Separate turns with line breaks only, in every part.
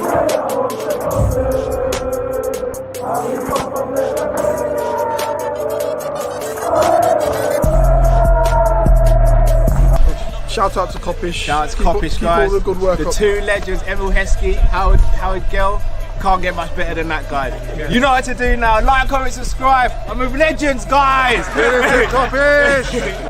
Shout out to Kop-Ish.
Shout out to Kop-Ish, guys.
All the good work
the
up.
two legends, Emil Heskey, Howard Gill. Can't get much better than that, guys. Yeah. You know what to do now. Like, comment, subscribe. I'm with legends, guys.
Kop-Ish.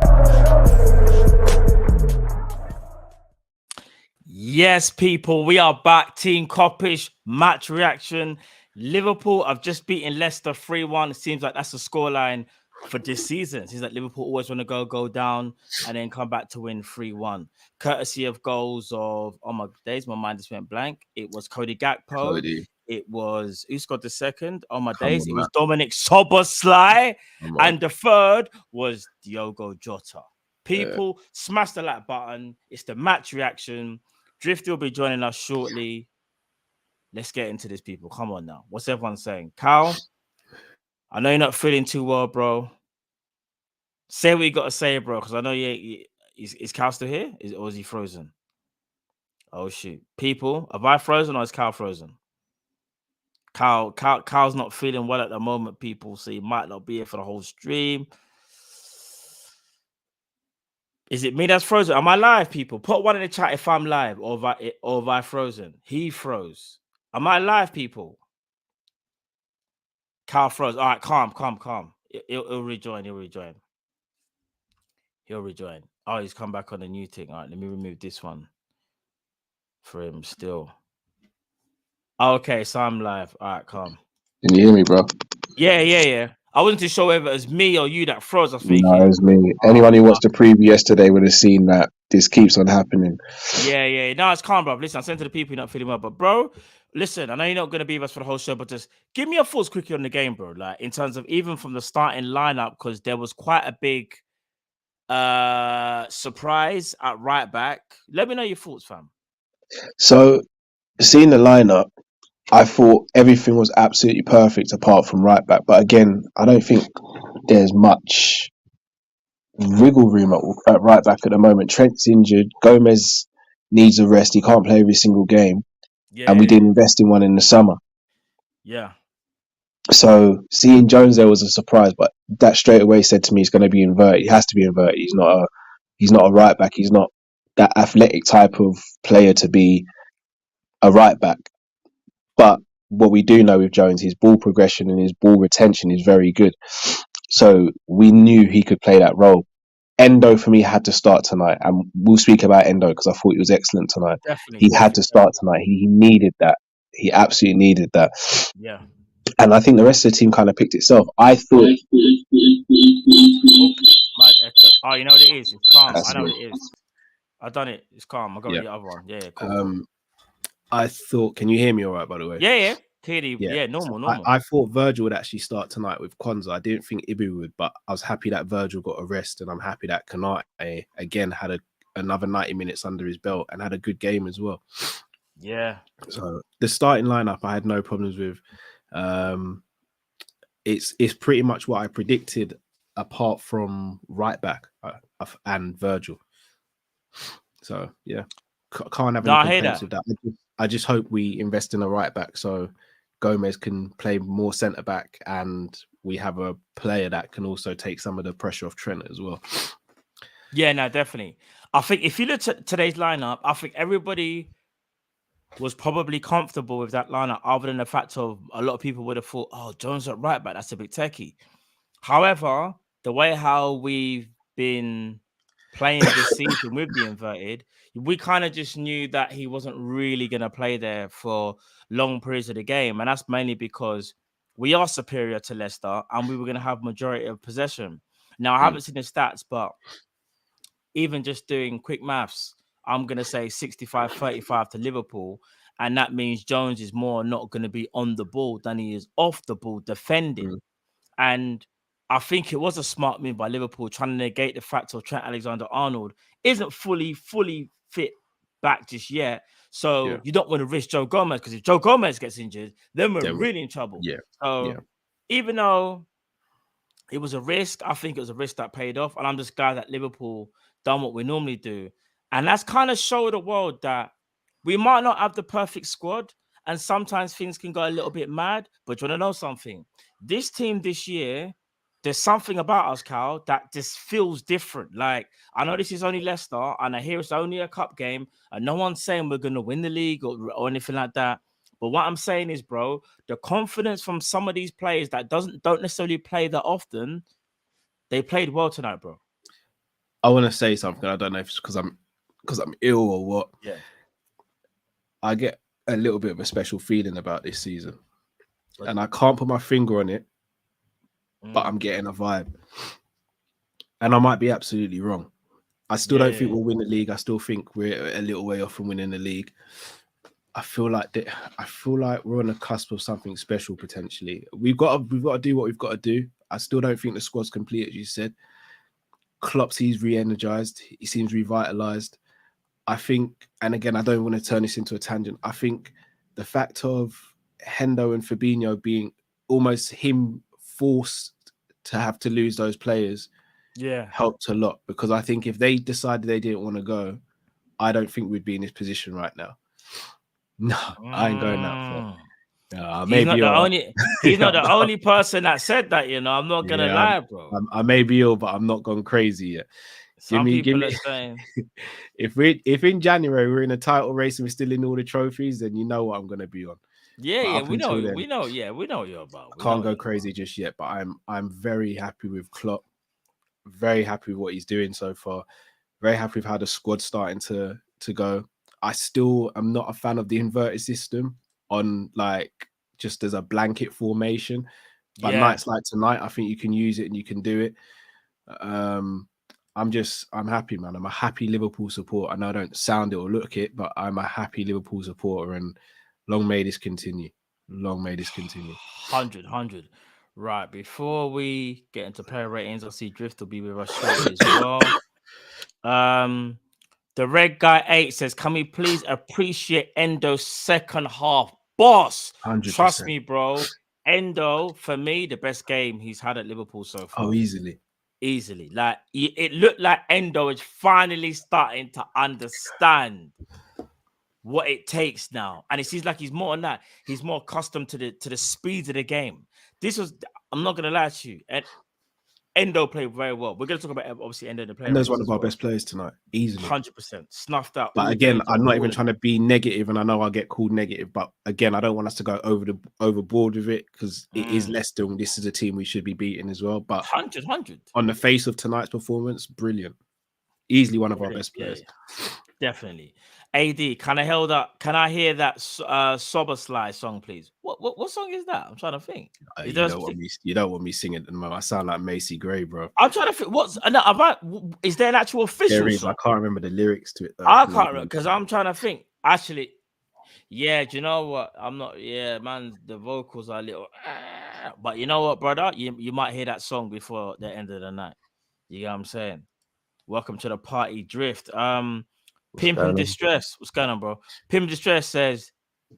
Yes, people, we are back. Team Kop-Ish match reaction. Liverpool have just beaten Leicester 3-1. It seems like that's the scoreline for this season. It seems like Liverpool always want to go down and then come back to win 3-1. Courtesy of goals of, oh my days, my mind just went blank. It was Cody Gakpo. It was, who scored the second? Oh my days, it was Dominic Szoboszlai. And the third was Diogo Jota. People, smash the like button. It's the match reaction. Drifty will be joining us shortly. Let's get into this, people. Come on now. What's everyone saying? Cal, I know you're not feeling too well, bro. Say what you got to say, bro, because I know is Cal still here? Or is he frozen? Oh, shoot. People, have I frozen or is Cal frozen? Cal's not feeling well at the moment, people, so he might not be here for the whole stream. Is it me that's frozen? Am I live, people? Put one in the chat if I'm live or if I frozen. He froze. Am I live, people? Cal froze. All right, calm. He'll rejoin. He'll rejoin. Oh, he's come back on a new thing. All right, let me remove this one for him still. Okay, so I'm live. All right, calm.
Can you hear me, bro?
Yeah. I wasn't too sure whether it was me or you that froze. I was thinking.
No, it was me. Anyone who watched the preview yesterday would have seen that this keeps on happening.
Yeah. No, it's calm, bro. Listen, I sent to the people you're not feeling well, but bro, listen, I know you're not going to be with us for the whole show, but just give me your thoughts quickly on the game, bro. Like in terms of even from the starting lineup, because there was quite a big surprise at right back. Let me know your thoughts, fam.
So, seeing the lineup, I thought everything was absolutely perfect apart from right back. But again, I don't think there's much wiggle room at right back at the moment. Trent's injured. Gomez needs a rest. He can't play every single game. And we didn't invest in one in the summer.
Yeah.
So seeing Jones there was a surprise, but that straight away said to me he's going to be inverted. He has to be inverted. He's not a right back. He's not that athletic type of player to be a right back. But what we do know with Jones, his ball progression and his ball retention is very good. So we knew he could play that role. Endo for me had to start tonight, and we'll speak about Endo because I thought he was excellent tonight. He had to start tonight. He needed that. He absolutely needed that.
Yeah.
And I think the rest of the team kind of picked itself. I thought.
Oh, you know what it is? It's calm. I know what it is. I've done it. It's calm. I got the other one. Yeah, cool.
I thought, can you hear me all right, by the way?
Yeah. Clearly, normal.
I thought Virgil would actually start tonight with Kwanzaa. I didn't think Ibu would, but I was happy that Virgil got a rest, and I'm happy that Kanate again had another 90 minutes under his belt and had a good game as well.
Yeah.
So the starting lineup, I had no problems with. It's pretty much what I predicted, apart from right back and Virgil. So yeah, can't have any complaints with that. I just hope we invest in a right back so Gomez can play more centre back, and we have a player that can also take some of the pressure off Trent as well.
Yeah, no, definitely. I think if you look at today's lineup, I think everybody was probably comfortable with that lineup, other than the fact of a lot of people would have thought, oh, Jones at right back, that's a bit techie. However, the way how we've been playing this season with the inverted, we kind of just knew that he wasn't really going to play there for long periods of the game. And that's mainly because we are superior to Leicester and we were going to have majority of possession. Now, I haven't seen the stats, but even just doing quick maths, I'm going to say 65-35 to Liverpool. And that means Jones is more not going to be on the ball than he is off the ball defending. And I think it was a smart move by Liverpool trying to negate the fact of Trent Alexander-Arnold isn't fully fit back just yet. So you don't want to risk Joe Gomez, because if Joe Gomez gets injured, then we're really in trouble. Even though it was a risk, I think it was a risk that paid off. And I'm just glad that Liverpool done what we normally do. And that's kind of showed the world that we might not have the perfect squad. and sometimes things can go a little bit mad. But you want to know something? This team this year, there's something about us, Cal, that just feels different. Like, I know this is only Leicester, and I hear it's only a cup game, and no one's saying we're going to win the league or anything like that. But what I'm saying is, bro, the confidence from some of these players that don't necessarily play that often, they played well tonight, bro.
I want to say something. I don't know if it's because I'm ill or what.
Yeah.
I get a little bit of a special feeling about this season, and I can't put my finger on it, but I'm getting a vibe, and I might be absolutely wrong. I still don't think we'll win the league. I still think we're a little way off from winning the league. I feel like we're on the cusp of something special potentially. We've got to do what we've got to do. I still don't think the squad's complete, as you said. Klopp, he's re-energized. He seems revitalized. I think, and again, I don't want to turn this into a tangent. I think the fact of Endo and Fabinho being almost him forced to have to lose those players, helped a lot. Because I think if they decided they didn't want to go, I don't think we'd be in this position right now. No, I ain't going that far.
He's not the only person that said that, you know. I'm not gonna lie, bro.
I may be ill, but I'm not gone crazy yet.
Some people are saying
if in January we're in a title race and we're still in all the trophies, then you know what I'm gonna be on.
Yeah, we know what you're about.
I can't go crazy just yet, but I'm very happy with Klopp. Very happy with what he's doing so far. Very happy with how the squad's starting to go. I still am not a fan of the inverted system on like just as a blanket formation. But nights like tonight, I think you can use it and you can do it. I'm happy, man. I'm a happy Liverpool supporter. I know I don't sound it or look it, but I'm a happy Liverpool supporter, and long may this continue. Long may this continue.
100. Right, before we get into player ratings, I see Drift will be with us shortly as well. The Red Guy 8 says, can we please appreciate Endo's second half? Boss,
100%.
Trust me, bro. Endo, for me, the best game he's had at Liverpool so far.
Oh, easily.
Like, it looked like Endo is finally starting to understand what it takes now. And it seems like he's more on that. He's more accustomed to the speed of the game. I'm not going to lie to you. And Endo played very well. We're going to talk about obviously Endo the player.
Endo's one of our best players tonight, easily.
100% snuffed out.
But again, I'm not even trying to be negative, and I know I'll get called negative. But again, I don't want us to go overboard with it because it is Leicester, and this is a team we should be beating as well. But
100.
On the face of tonight's performance, brilliant. Easily one of our best players.
Yeah. Definitely. AD, can I hear that Szoboszlai song, please? What song is that? I'm trying to think.
You don't want me singing at the moment. I sound like Macy Gray, bro.
I'm trying to think. Is there an actual official
there is.
song?
I can't remember the lyrics to it, though.
I can't remember because I'm trying to think. Actually, do you know what? I'm not. Yeah, man, the vocals are a little. But you know what, brother? You might hear that song before the end of the night. You know what I'm saying? Welcome to the party, Drift. Pimp in Distress. What's going on, bro? Pimp in Distress says,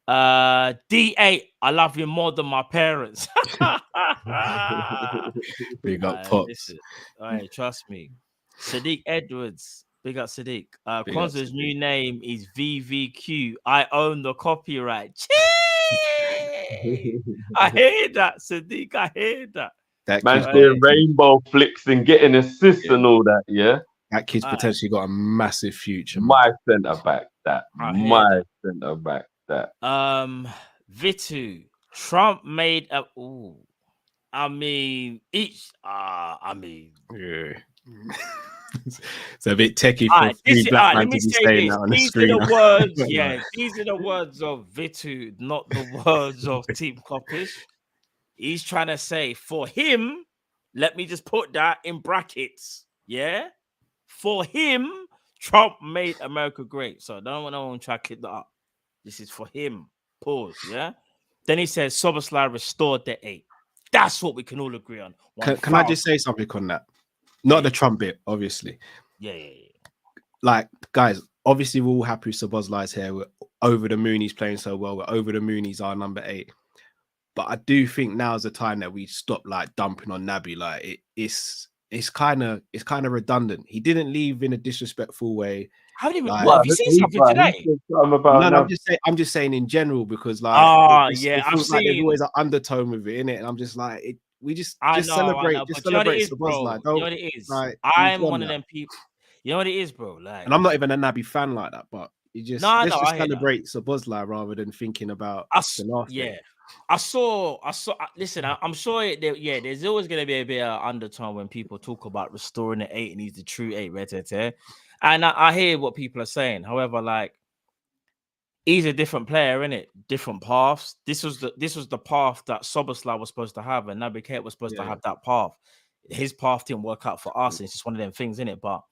D8, I love you more than my parents.
Big up, Pops.
All right, trust me. Sadiq Edwards. Big up, Sadiq. Kwanzaa's new name is VVQ. I own the copyright. I hear that, Sadiq. I hear that.
Man's doing rainbow flicks and getting assists and all that, yeah?
That kid's potentially got a massive future.
My centre back, that. My centre back, that.
Vitu. Trump made a. Ooh. Yeah.
It's a bit techie for three black men to be saying that on the screen.
These are the words of Vitu, not the words of Team Kop-Ish. He's trying to say, for him, let me just put that in brackets, yeah? For him, Trump made America great. So I don't want no one to try to clip that up. This is for him. Pause, yeah? Then he says, Szoboszlai restored the 8. That's what we can all agree on.
Can I just say something on that? Not the Trump bit, obviously.
Yeah.
Like, guys, obviously we're all happy with Szoboszlai's here. We're over the moon. He's playing so well. We're over the moon. He's our number 8. But I do think now is the time that we stop like dumping on Naby. Like it's it's kind of redundant. He didn't leave in a disrespectful way.
I haven't even.
Like,
What, have you seen something today?
No, I'm just saying in general because like, it feels like there's always an undertone with it, innit? And I'm just like, celebrate Szoboszlai.
You know what it is?
Like,
I'm one of them people. You know what it is, bro? Like,
and I'm not even a Naby fan like that, but let's just celebrate Szoboszlai rather than thinking about the last day.
I saw. Listen, I'm sure. There's always going to be a bit of undertone when people talk about restoring the 8 and he's the true 8, right? And I hear what people are saying. However, like, he's a different player, innit? Different paths. This was the path that Szoboszlai was supposed to have, and Naby Keita was supposed to have that path. His path didn't work out for us. And it's just one of them things, innit? But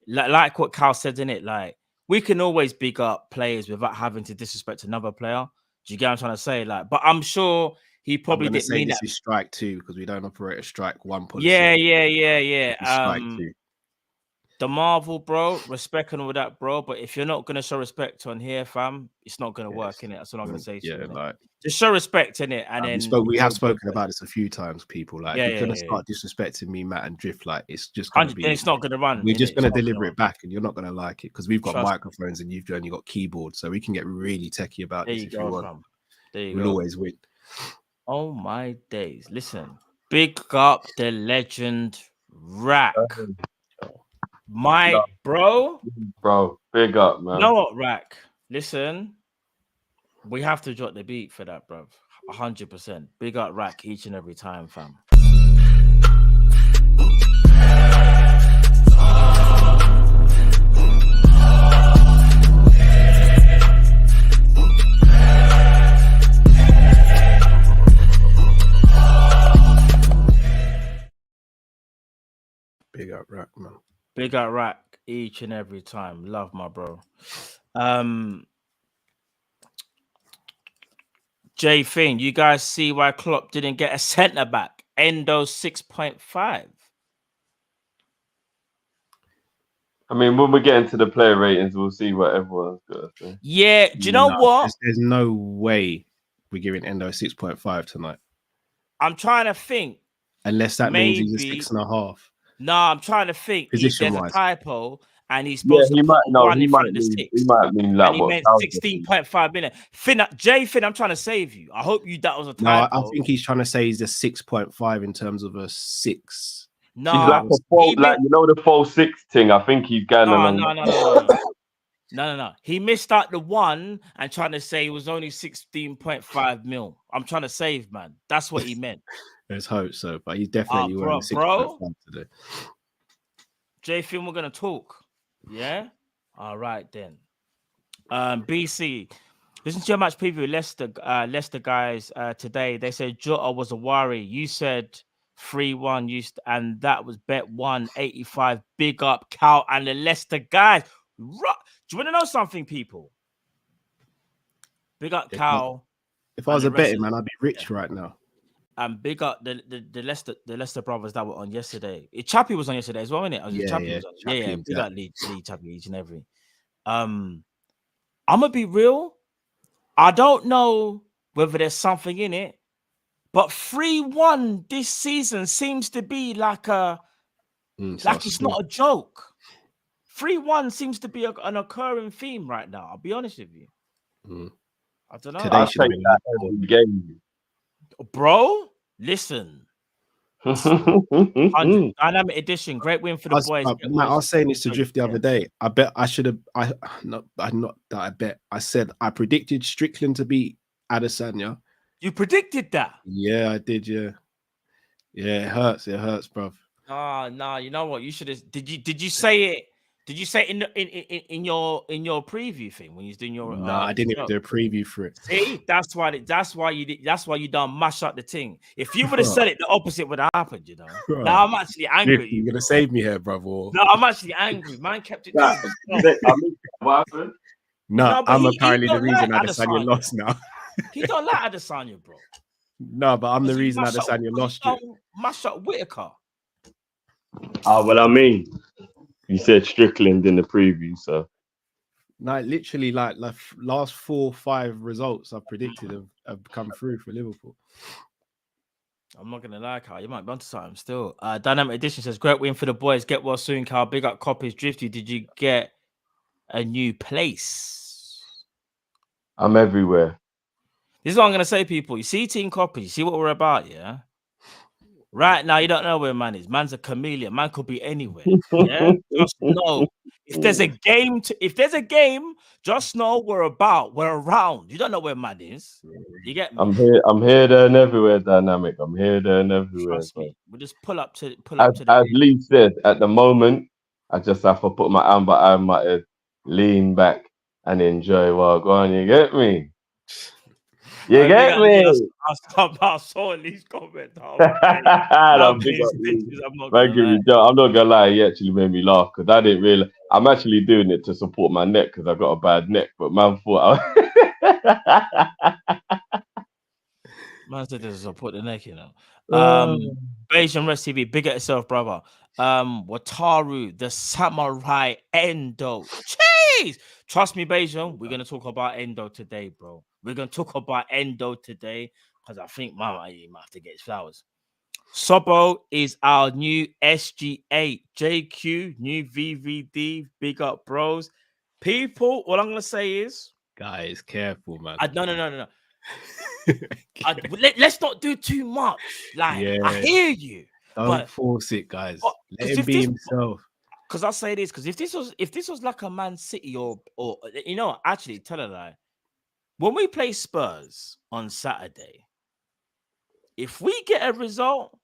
like what Cal said, innit? Like, we can always big up players without having to disrespect another player. Do you get what I'm trying to say? Like, but I'm sure he probably didn't mean
this
that.
Is strike 2 because we don't operate a strike 1 policy.
Yeah.
Strike 2.
The Marvel, bro, respect and all that, bro. But if you're not gonna show respect on here, fam, it's not gonna work, innit? That's what I'm gonna say to you.
Like,
just show respect in it, and then
we have spoken about this a few times. People like, if you're gonna start disrespecting me, Matt, and Drift, like, it's just gonna be.
It's not gonna run.
We're just gonna deliver it back, and you're not gonna like it because we've got microphones and you've only got keyboards, so we can get really techie about this if you want. We'll always win.
Oh my days! Listen, big up the legend, Rack. Bro,
big up, man.
You know what, Rack? Listen, we have to drop the beat for that, bro. 100%. Big up Rack each and every time, fam.
Big up Rack, man.
Big up Rack each and every time. Love my bro. Jay Finn, you guys see why Klopp didn't get a centre back? Endo 6.5.
I mean, when we get into the player ratings, we'll see what everyone's got to say.
Yeah, do you know what?
There's no way we're giving Endo 6.5 tonight.
I'm trying to think.
Unless that means he's a 6.5.
No, I'm trying to think. There's a typo, and he's supposed to put one in front of the 6.
He might mean that.
And he meant 16.5 minutes. Jay Finn, I'm trying to save you. I hope that was a typo.
No, I think he's trying to say he's a 6.5 in terms of a 6.
No, he's like a false, the false 6 thing. I think he's going
on. No. He missed out the 1 and trying to say it was only 16.5 mil. I'm trying to save, man. That's what he meant.
Let's hope so, but he's definitely wearing 6.5 today.
Jay Finn, we're gonna talk. Yeah. All right then. BC, listen to your match preview. Leicester guys today. They said Jota was a worry. You said 3-1 and that was bet 185. Big up Cal and the Leicester guys. Do you want to know something, people? Big up Cal.
If I was a betting man, I'd be rich right now.
And big up the Leicester brothers that were on yesterday. Chappie was on yesterday as well, wasn't it? Yeah. Big up Lee Chappie each and every. I'm gonna be real. I don't know whether there's something in it, but 3-1 this season seems to be like it's not a joke. 3-1 seems to be an occurring theme right now. I'll be honest with you. I don't know.
Today should be that game.
Bro, listen. Dynamic edition, great win for the boys.
Matt, I was saying this to Drift the other day. I bet I should have. I said I predicted Strickland to beat Adesanya.
You predicted that?
Yeah, I did. Yeah, it hurts. It hurts, bro.
No. You know what? You should have. Did you say it? Did you say it in your preview thing when you're doing your?
No, I didn't even do a preview for it.
See, that's why you don't mash up the thing. If you would have said it, the opposite would have happened. You know. Right. Now I'm actually angry.
You're gonna save me here, brother.
No, I'm actually angry. Man kept it.
What happened?
No, I'm apparently the reason Adesanya lost now.
He don't like Adesanya, bro.
No, but I'm the reason Adesanya lost.
Mash up Whitaker.
Well, I mean. You said Strickland in the preview, so
literally, like last 4 or 5 results I've predicted have come through for Liverpool.
I'm not gonna lie, Carl. You might be onto something still. Dynamic Edition says, great win for the boys. Get well soon, Carl. Big up Kopish Drifty. Did you get a new place?
I'm everywhere.
This is what I'm gonna say, people. You see Team Kopish, you see what we're about, yeah? Right now, you don't know where man is. Man's a chameleon. Man could be anywhere. Yeah, just know if there's a game, just know we're around. You don't know where man is. You get me?
I'm here, there, and everywhere. Dynamic. I'm here, there, and everywhere.
Trust me. We'll just pull up to
As
the
Lee said, at the moment, I just have to put my hand behind my head, lean back, and enjoy what go on. You get me? You get me?
I saw Lee's comment.
I'm not gonna lie, he actually made me laugh because I didn't realize I'm actually doing it to support my neck because I got a bad neck. But man thought
man said to support the neck, you know. Beijing Rest TV, big at yourself, brother. Wataru, the samurai Endo. Jeez! Trust me, Beijing, we're gonna talk about Endo today, bro. We're gonna talk about Endo today because I think Mama he might have to get his flowers. Sobo is our new SG8. JQ, new VVD, big up, bros. People, all I'm gonna say is,
guys, careful, man.
No. Let's not do too much. Like, yeah. I hear you.
Don't force it, guys. Let him be himself.
Because I'll say this, because if this was like a Man City or you know, actually tell a lie. When we play Spurs on Saturday, if we get a result,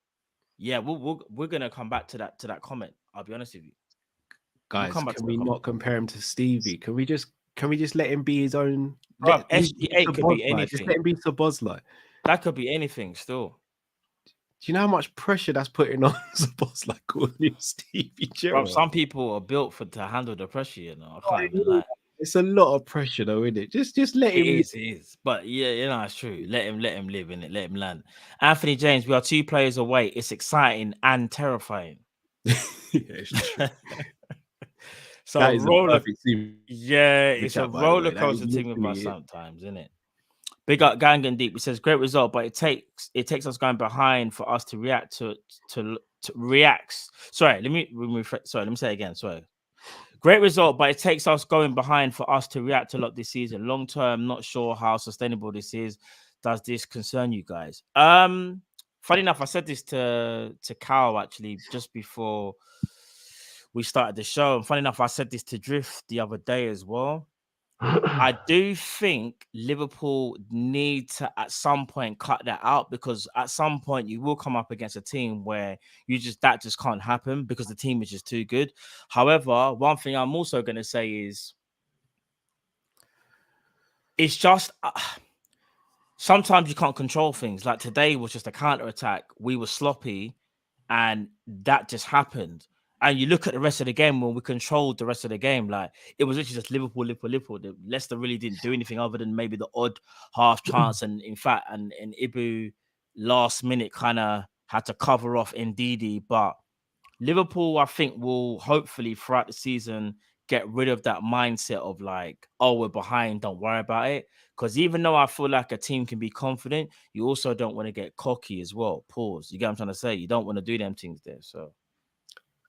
yeah, we're gonna come back to that comment. I'll be honest with you.
Guys, can we not compare him to Stevie? Can we just let him be his own?
SG8 could be anything.
Just let him be Szoboszlai.
That could be anything still.
Do you know how much pressure that's putting on Szoboszlai calling him Stevie Gerrard?
Bro, some people are built to handle the pressure, you know. I can't even lie.
It's a lot of pressure though, isn't it? Just let him.
It is. But yeah, you know, it's true. Let him live in it. Let him land. Anthony James, we are 2 players away. It's exciting and terrifying.
Yeah, it's true.
So
that is a perfect team.
Yeah, it's a roller coaster team with us sometimes, isn't it? Big up Gangan Deep. It says great result, but it takes us going behind for us to react to react. Sorry, let me say it again. Sorry. Great result, but it takes us going behind for us to react a lot this season. Long term, not sure how sustainable this is. Does this concern you guys? Funny enough, I said this to Cal actually just before we started the show. And funny enough, I said this to Drift the other day as well. I do think Liverpool need to at some point cut that out, because at some point you will come up against a team where that just can't happen because the team is just too good. However, one thing I'm also going to say is it's just sometimes you can't control things. Like today was just a counter-attack. We were sloppy and that just happened. And you look at the rest of the game when we controlled the rest of the game, like it was literally just Liverpool. The Leicester really didn't do anything other than maybe the odd half chance. And in fact, and Ibu last minute kind of had to cover off Ndidi. But Liverpool, I think, will hopefully throughout the season get rid of that mindset of like, oh, we're behind, don't worry about it. Because even though I feel like a team can be confident, you also don't want to get cocky as well. Pause. You get what I'm trying to say? You don't want to do them things there. So.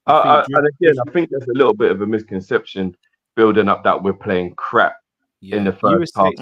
And again, I think there's a little bit of a misconception building up that we're playing crap in the first half.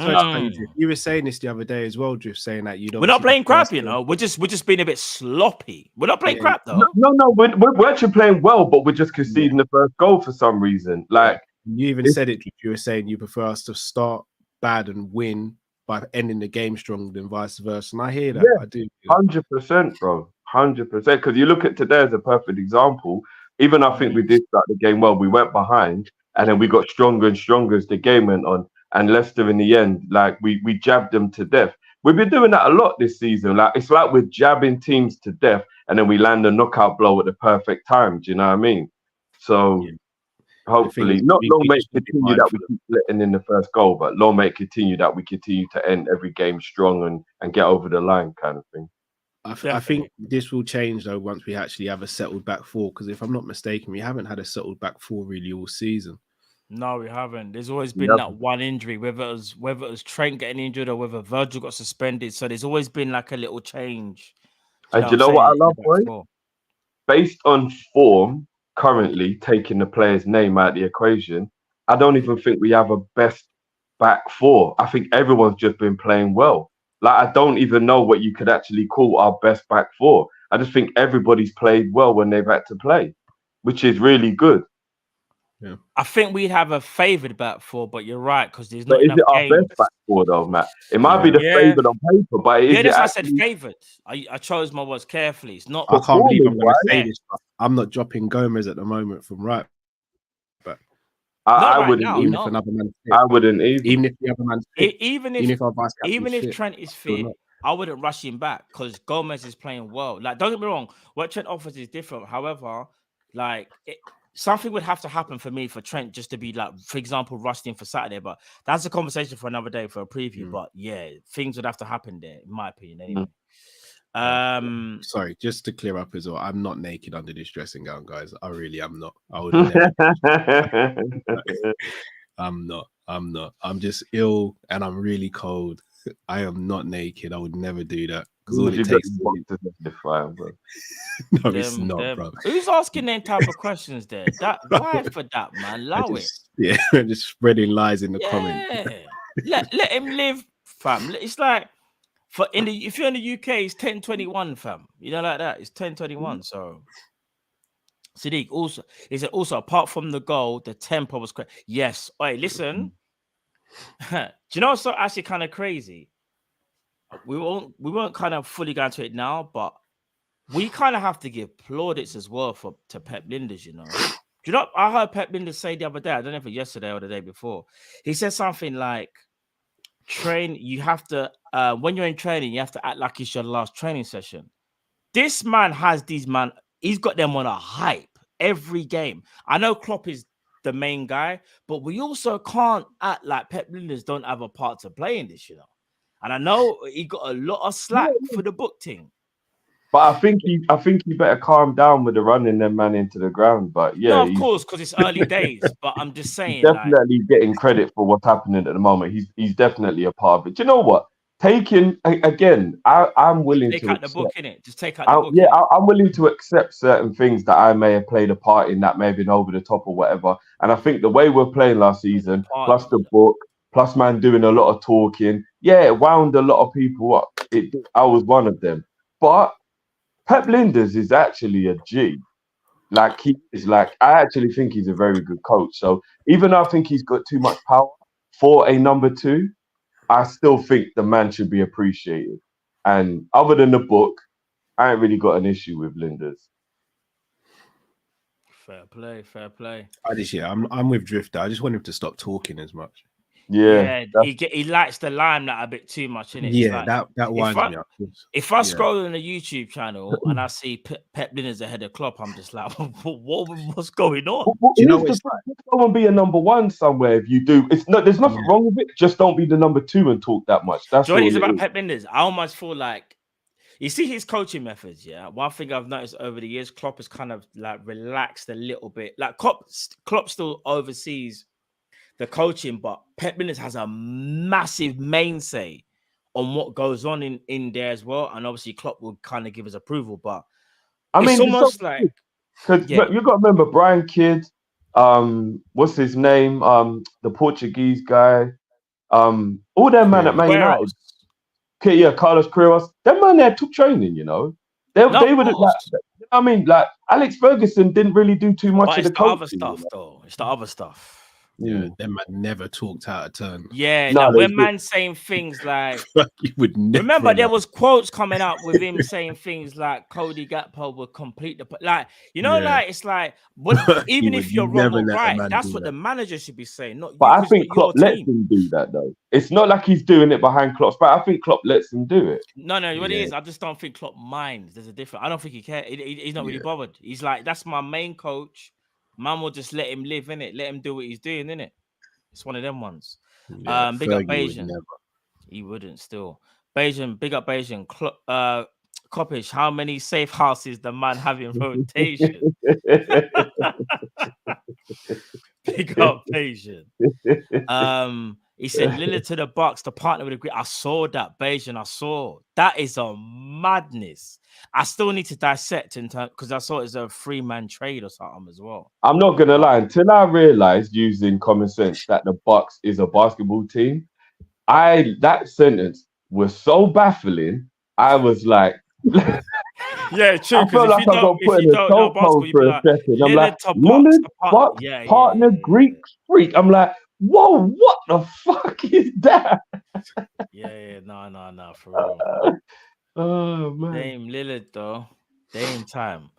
You were saying this the other day as well, Drift, saying that we're
not playing crap, you know. We're just being a bit sloppy. We're not playing crap though.
No, we're actually playing well, but we're just conceding the first goal for some reason. Like
you even said it, you were saying you prefer us to start bad and win by ending the game strong than vice versa. And I hear that.
Yeah,
I do.
100%, bro. 100%. Because you look at today as a perfect example. Even I think we did start the game well. We went behind and then we got stronger and stronger as the game went on. And Leicester in the end, like we jabbed them to death. We've been doing that a lot this season. Like it's like we're jabbing teams to death and then we land a knockout blow at the perfect time. Do you know what I mean? So hopefully, not long may it continue that we keep letting in the first goal, but long may it continue that we continue to end every game strong and get over the line kind of thing.
I think this will change though once we actually have a settled back four, because if I'm not mistaken, we haven't had a settled back four really all season.
No, we haven't. There's always been that one injury, whether it was Trent getting injured or whether Virgil got suspended. So there's always been like a little change.
And do you know what I love, boy? Based on form, currently taking the player's name out of the equation, I don't even think we have a best back four. I think everyone's just been playing well. Like, I don't even know what you could actually call our best back four. I just think everybody's played well when they've had to play, which is really good.
Yeah.
I think we'd have a favoured back four, but you're right, because there's
But
not
is
enough
it our
games.
best back four though, Matt? It might be the favoured on paper, but is
that's
it
why
actually...
I said favoured. I chose my words carefully. It's not.
I can't believe I'm going to say this. I'm not dropping Gomez at the moment from right. But
I wouldn't.
Even if another man,
I wouldn't either.
Even if the other man's fit,
even if Trent is fit, I wouldn't rush him back because Gomez is playing well. Like, don't get me wrong, what Trent offers is different. However, like something would have to happen for me for Trent just to be like, for example, rusting for Saturday. But that's a conversation for another day for a preview. But yeah, things would have to happen there, in my opinion, anyway.
Sorry, just to clear up as well, I'm not naked under this dressing gown, guys. I really am not. I would never. I'm not. I'm just ill and I'm really cold. I am not naked. I would never do that because all it takes is
fine, bro.
No, it's not, bro.
Who's asking them type of questions there? Why for that, man? Allow it.
Yeah, just spreading lies in the comments.
let him live, fam. It's like if you're in the UK, it's 10:21, fam. You know, like that. It's 10:21. So Sadiq also apart from the goal, the tempo was correct. Yes. All right, listen. Do you know what's actually kind of crazy? We won't kind of fully go into it now, but we kind of have to give plaudits as well to Pep Lijnders, you know. Do you know, I heard Pep Lijnders say the other day, I don't know if it was yesterday or the day before, he said something like, you have to, when you're in training, you have to act like it's your last training session. This man has he's got them on a hype every game. I know Klopp is the main guy, but we also can't act like Pep Lijnders don't have a part to play in this, you know. And I know he got a lot of slack for the book thing.
But I think he better calm down with the running them man into the ground. But yeah,
no, of course, because it's early days. But I'm just saying,
definitely getting credit for what's happening at the moment. He's definitely a part of it. Do you know what? Taking again, I'm willing to
take out the book in it. Just take out the book.
Yeah, I'm willing to accept certain things that I may have played a part in that may have been over the top or whatever. And I think the way we're playing last season, plus the book, plus man doing a lot of talking, yeah, it wound a lot of people up. I was one of them. But Pep Lijnders is actually a G. Like, he is like, I actually think he's a very good coach. So even though I think he's got too much power for a number two, I still think the man should be appreciated. And other than the book, I ain't really got an issue with Lijnders.
Fair play.
I'm with Drifter. I just want him to stop talking as much.
Yeah,
he likes the limelight a bit too much, innit?
Yeah, like, that winds me up.
If I scroll on the YouTube channel and I see Pep Lijnders ahead of Klopp, I'm just like, what's going on?
You know, just go and be a number one somewhere. If you do, there's nothing wrong with it. Just don't be the number two and talk that much. That's what it is
about Pep Lijnders. I almost feel like, you see his coaching methods, yeah. One thing I've noticed over the years, Klopp has kind of like relaxed a little bit. Like Klopp still oversees the coaching, but Pep Lijnders has a massive main say on what goes on in there as well. And obviously Klopp will kind of give his approval, but I mean, it's almost like,
because you got to remember Brian Kidd, what's his name? The Portuguese guy, all them man at Man United. Okay, yeah, Carlos Queiroz. Them man there took training, you know. They would have, like, I mean, like Alex Ferguson didn't really do too much of the coaching.
Other stuff, though. It's the other stuff.
Yeah, them man never talked out of turn.
Yeah, no, when man saying things like
you would never
remember there was quotes coming out with him saying things like Cody Gakpo would complete the like, you know, like it's like even if you're wrong or right, that's what the manager should be saying. Not
but I think Klopp lets him do that though. It's not like he's doing it behind Klopp's back. I think Klopp lets him do it.
No, what it is, I just don't think Klopp minds. There's a difference. I don't think he cares. He's not really bothered. He's like, that's my main coach. Man will just let him live, innit? Let him do what he's doing, innit? It's one of them ones.
Yeah,
big up Bayesian. He wouldn't still. Bayesian, big up Bayesian. Kop-Ish, how many safe houses the man have in rotation? Big up Bayesian. He said Lillard to the Bucks to partner with the Greek. I saw that, Bayesian. I saw that is a madness. I still need to dissect in terms because I saw it as a 3-man trade or something as well.
I'm not gonna lie, until I realized using common sense that the Bucks is a basketball team, that sentence was so baffling. I was like,
yeah, true.
I felt like I got put in a chokehold for a second. I'm like, Lillard, Bucks, partner, Greek freak. I'm like, whoa, what the fuck is that?
No, for real.
Oh man,
Dame Lillard though, Dame time.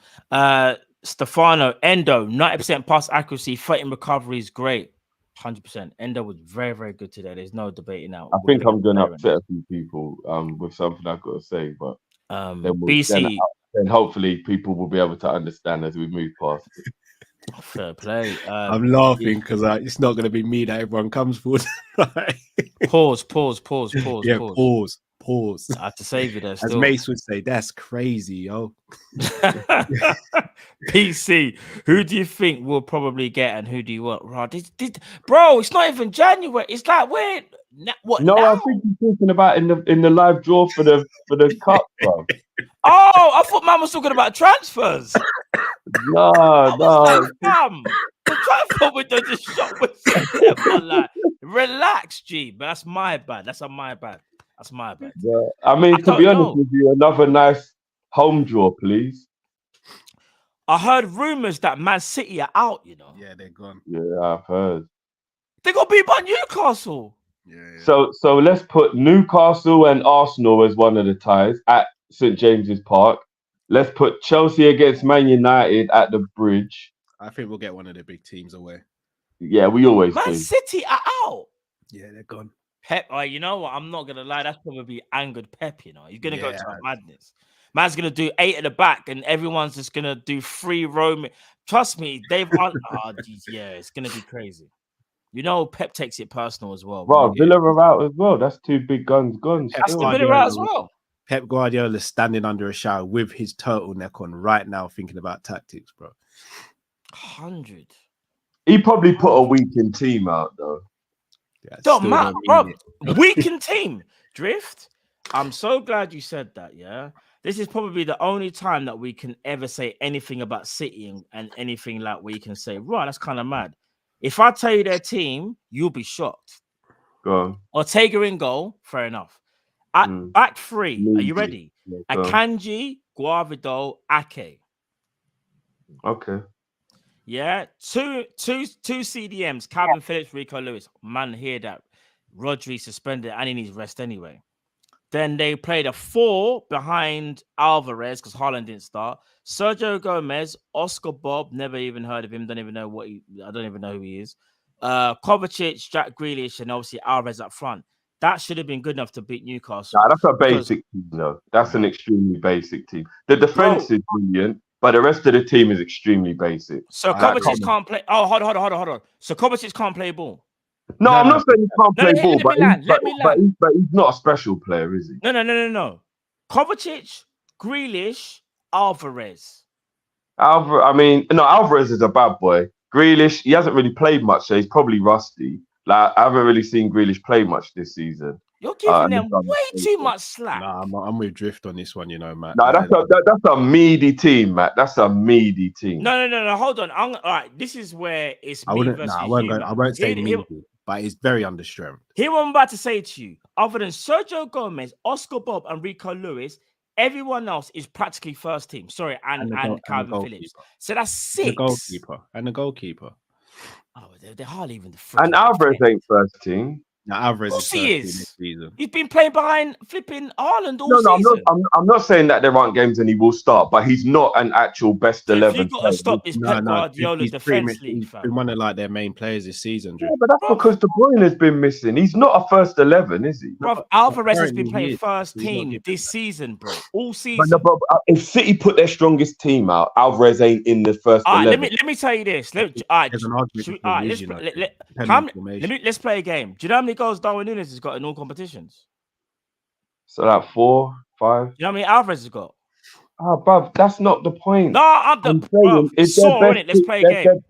Stefano Endo, 90% pass accuracy, fighting recovery is great. 100%. Endo was very, very good today. There's no debating now.
I think I'm going to upset a few people with something I've got to say, but
BC.
then hopefully people will be able to understand as we move past it.
Fair play.
I'm laughing because it's not going to be me that everyone comes forward.
Pause.
Yeah, pause.
I have to save it there.
As Mace would say, that's crazy, yo.
PC, who do you think we'll probably get and who do you want? Bro, it's not even January. It's like when what?
No,
now?
I think you're talking about in the live draw for the cup, bro.
Oh, I thought man was talking about transfers.
No.
Like, damn, the transfer window just shot with like, relax, G. But that's my bad. That's my bad.
Yeah. I mean, to be honest with you, another nice home draw, please.
I heard rumors that Man City are out, you know.
Yeah, they're gone.
Yeah, I've heard.
They got beat by Newcastle.
Yeah.
So let's put Newcastle and Arsenal as one of the ties at St. James's Park. Let's put Chelsea against Man United at the Bridge.
I think we'll get one of the big teams away.
Yeah, we always
Man
do.
City are out.
Yeah, they're gone.
Pep, you know what? I'm not gonna lie. That's probably angered Pep. You know, he's gonna go to a madness. Man's gonna do 8 at the back, and everyone's just gonna do free roaming. Trust me, it's gonna be crazy. You know, Pep takes it personal as well.
Well, Villa are out as well. That's 2 big guns gone.
That's the Villa out as well.
Pep Guardiola standing under a shower with his turtleneck on right now, thinking about tactics, bro.
100.
He probably put a weakened team out though.
Yeah,
don't matter, bro. Weakened team. Drift. I'm so glad you said that. Yeah, this is probably the only time that we can ever say anything about City and anything like we can say, right, that's kind of mad. If I tell you their team, you'll be shocked.
Go on.
Ortega in goal, fair enough. Back 3, are you ready? Akanji, Guavido, Ake.
Okay.
Yeah, two CDMs, Calvin Phillips, Rico Lewis. Man, hear that. Rodri suspended and he needs rest anyway. Then they played a 4 behind Alvarez because Haaland didn't start. Sergio Gomez, Oscar Bob, never even heard of him. I don't even know who he is. Kovacic, Jack Grealish, and obviously Alvarez up front. That should have been good enough to beat Newcastle.
Nah, that's a basic team, though. That's an extremely basic team. The defense is brilliant, but the rest of the team is extremely basic.
So Kovacic can't play. Oh, hold on. So Kovacic can't play ball.
No, I'm not saying he can't play ball, but he's not a special player, is he?
No. Kovacic, Grealish, Alvarez.
Alvarez is a bad boy. Grealish, he hasn't really played much, so he's probably rusty. Like, I haven't really seen Grealish play much this season.
You're giving them way too much slack.
Nah, I'm with Drift on this one, you know, Matt.
No, that's a meaty team, Matt. That's a meaty team.
No. Hold on. All right, this is where it's
I won't say meaty, but it's very understrength.
Here what I'm about to say to you. Other than Sergio Gomez, Oscar Bob, and Rico Lewis, everyone else is practically first team. Sorry, and Calvin Phillips. So that's 6.
The goalkeeper.
Oh, they're hardly even the
And Alvarez ain't first team.
No, Alvarez is
this season. He's been playing behind flipping Haaland all season.
I'm not saying that there aren't games and he will start, but he's not an actual best 11.
You've got to stop this Pep Guardiola's defense league.
He's been one of like their main players this season.
Yeah, but that's because De Bruyne has been missing. He's not a first 11, is he?
Bro, Alvarez has been playing first team this season, bro. All season.
But if City put their strongest team out, Alvarez ain't in the first 11.
Let me tell you this. Let's play a game. Do you know how many goals Darwin Núñez has got in all competitions?
So like 4, 5.
You know how many Alvarez has got?
Oh, bruv, that's not the point.
No, I'm saying, let's play a game.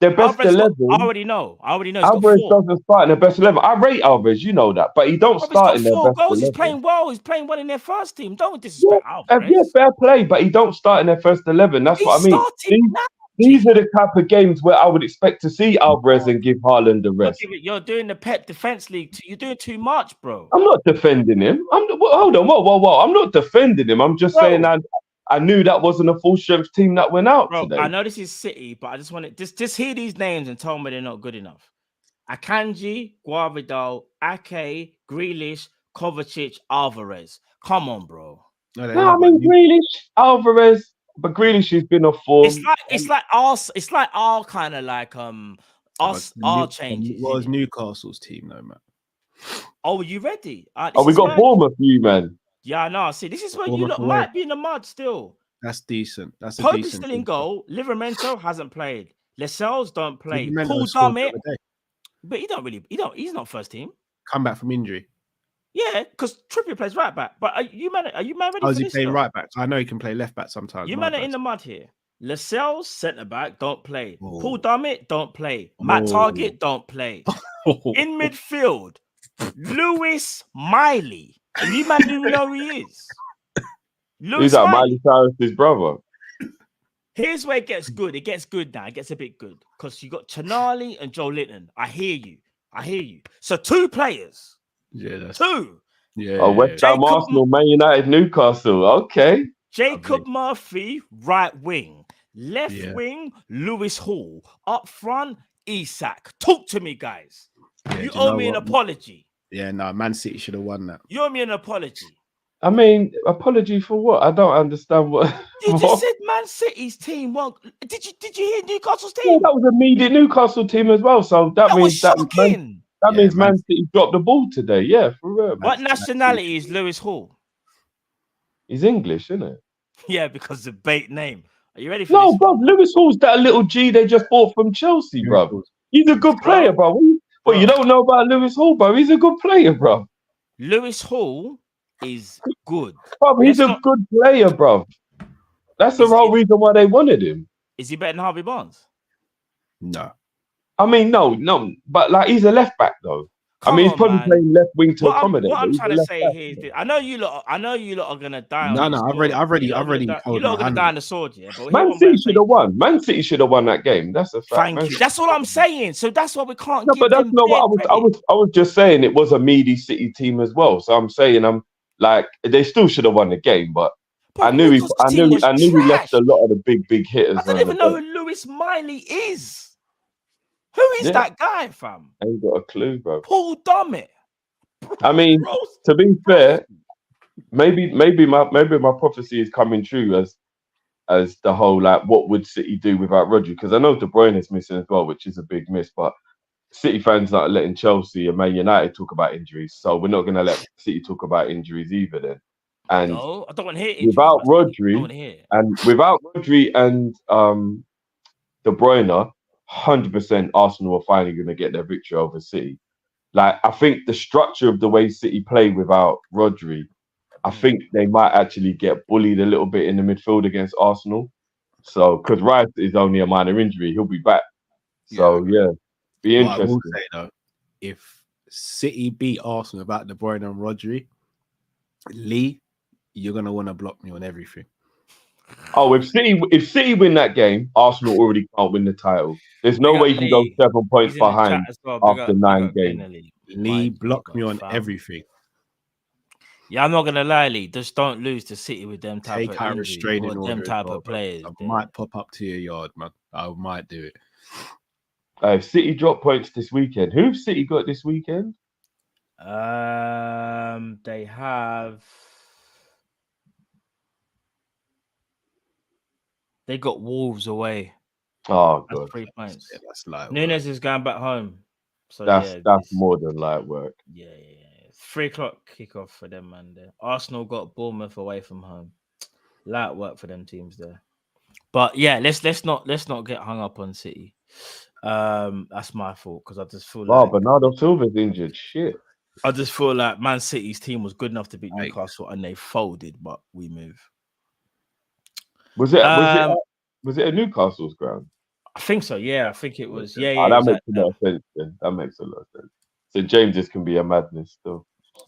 their best 11.
I already know. He's
Alvarez
got 4.
doesn't start in their best 11. I rate Alvarez, you know that, but he don't start in their best
4 goals.
11.
He's playing well. He's playing well in their first team. Don't disrespect Alvarez.
Yeah, fair play, but he don't start in their first 11. That's what I mean. These are the type of games where I would expect to see Alvarez and give Haaland the rest.
You're doing the Pep Defense League. You're doing too much, bro.
I'm not defending him. Hold on, whoa. I'm not defending him. I'm just saying I knew that wasn't a full strength team that went out today.
I know this is City, but I just want to just hear these names and tell me they're not good enough. Akanji, Guavidal, Ake, Grealish, Kovacic, Alvarez. Come on, bro.
No, I mean Grealish, Alvarez, but Grealish has been off form.
It's like our kind of like our changes.
What was Newcastle's team though, man?
Oh, are you ready?
We got Bournemouth, you man.
Yeah, I know. See, this is where you lot might be in the mud still.
That's decent. That's a
Pope
decent.
Is still in goal. Livramento hasn't played. Lascelles don't play.
Paul
Dummett, but he's not first team.
Come back from injury.
Yeah, because Trippier plays right back. But are you man ready for
he
this?
playing right back? I know he can play left back sometimes.
You man are in the mud here. Lascelles, centre back, don't play. Paul Dummett, don't play. Matt Target, don't play. In midfield, Lewis Miley. And you man do know who he is.
Who's that? Miley Cyrus's brother.
Here's where it gets good. It gets good now. It gets a bit good. Because you got Tonali and Joe Linton. I hear you. So 2 players.
Yeah, that's
2.
Yeah.
West Ham, Arsenal, Man United, Newcastle. Okay.
Jacob Murphy, right wing. Left wing, Lewis Hall. Up front, Isak. Talk to me, guys. You owe me an apology.
Yeah, no, Man City should have won that.
You owe me an apology.
I mean, apology for what? I don't understand what.
You just said Man City's team. Well, did you hear Newcastle's team?
Yeah, that was a immediate Newcastle team as well. So that means that means Man City dropped the ball today. Yeah, for real.
What nationality is Lewis Hall?
He's English, isn't it?
Yeah, because the bait name. Are you ready for this?
No, bro. Lewis Hall's that little G they just bought from Chelsea, bro. He's a good player, bro. But you don't know about Lewis Hall, bro. He's a good player, bro.
Lewis Hall is good.
Bro, he's a good player, bro. That's the whole reason why they wanted him.
Is he better than Harvey Barnes?
No. I mean, no. But like, he's a left back though. He's probably playing left wing to accommodate.
What I'm trying to say here is, I know you lot are gonna die.
No, I've already.
You lot are gonna die on the sword, yeah. But
Man City should have won. Man City should have won that game. That's a fact.
Thank you. That's all I'm saying. So that's why we can't.
No, but that's not what I was just saying. It was a meaty City team as well. So I'm saying like they still should have won the game, but I knew he left a lot of the big hitters.
I don't even know who Lewis Miley is. Who is that guy, fam?
I ain't got a clue, bro.
Paul Dummett.
I mean, to be fair, maybe my prophecy is coming true as the whole like what would City do without Rodri? Because I know De Bruyne is missing as well, which is a big miss. But City fans not letting Chelsea and Man United talk about injuries, so we're not going to let City talk about injuries either. Then, and
no, I don't want to hear injuries.
Without Rodri and De Bruyne. 100% Arsenal are finally going to get their victory over City. Like, I think the structure of the way City play without Rodri, I think they might actually get bullied a little bit in the midfield against Arsenal. So, because Rice is only a minor injury, he'll be back. So, be interesting. I will say,
though, if City beat Arsenal without De Bruyne and Rodri, Lee, you're going to want to block me on everything.
Oh, if City win that game, Arsenal already can't win the title. There's no way you can go 7 points behind after 9 games.
Lee, block me on everything.
Yeah, I'm not gonna lie, Lee. Just don't lose to City with them type of restraining or them type of players.
I might pop up to your yard, man. I might do it.
If City drop points this weekend, who've City got this weekend?
They have. They got Wolves away.
Oh, God.
That's 3 points.
Yeah, that's light
Nunes is going back home. So
that's more than light work.
Yeah. 3 o'clock kickoff for them, man. There. Arsenal got Bournemouth away from home. Light work for them teams there. But yeah, let's not get hung up on City. That's my fault because I just feel like
Bernardo Silva's injured. Shit.
I just feel like Man City's team was good enough to beat Newcastle and they folded, but we move.
Was it a Newcastle's ground?
I think so. Yeah, I think it was. Yeah,
that
it
makes
was
a lot of sense. Then. That makes a lot of sense. So James's can be a madness still.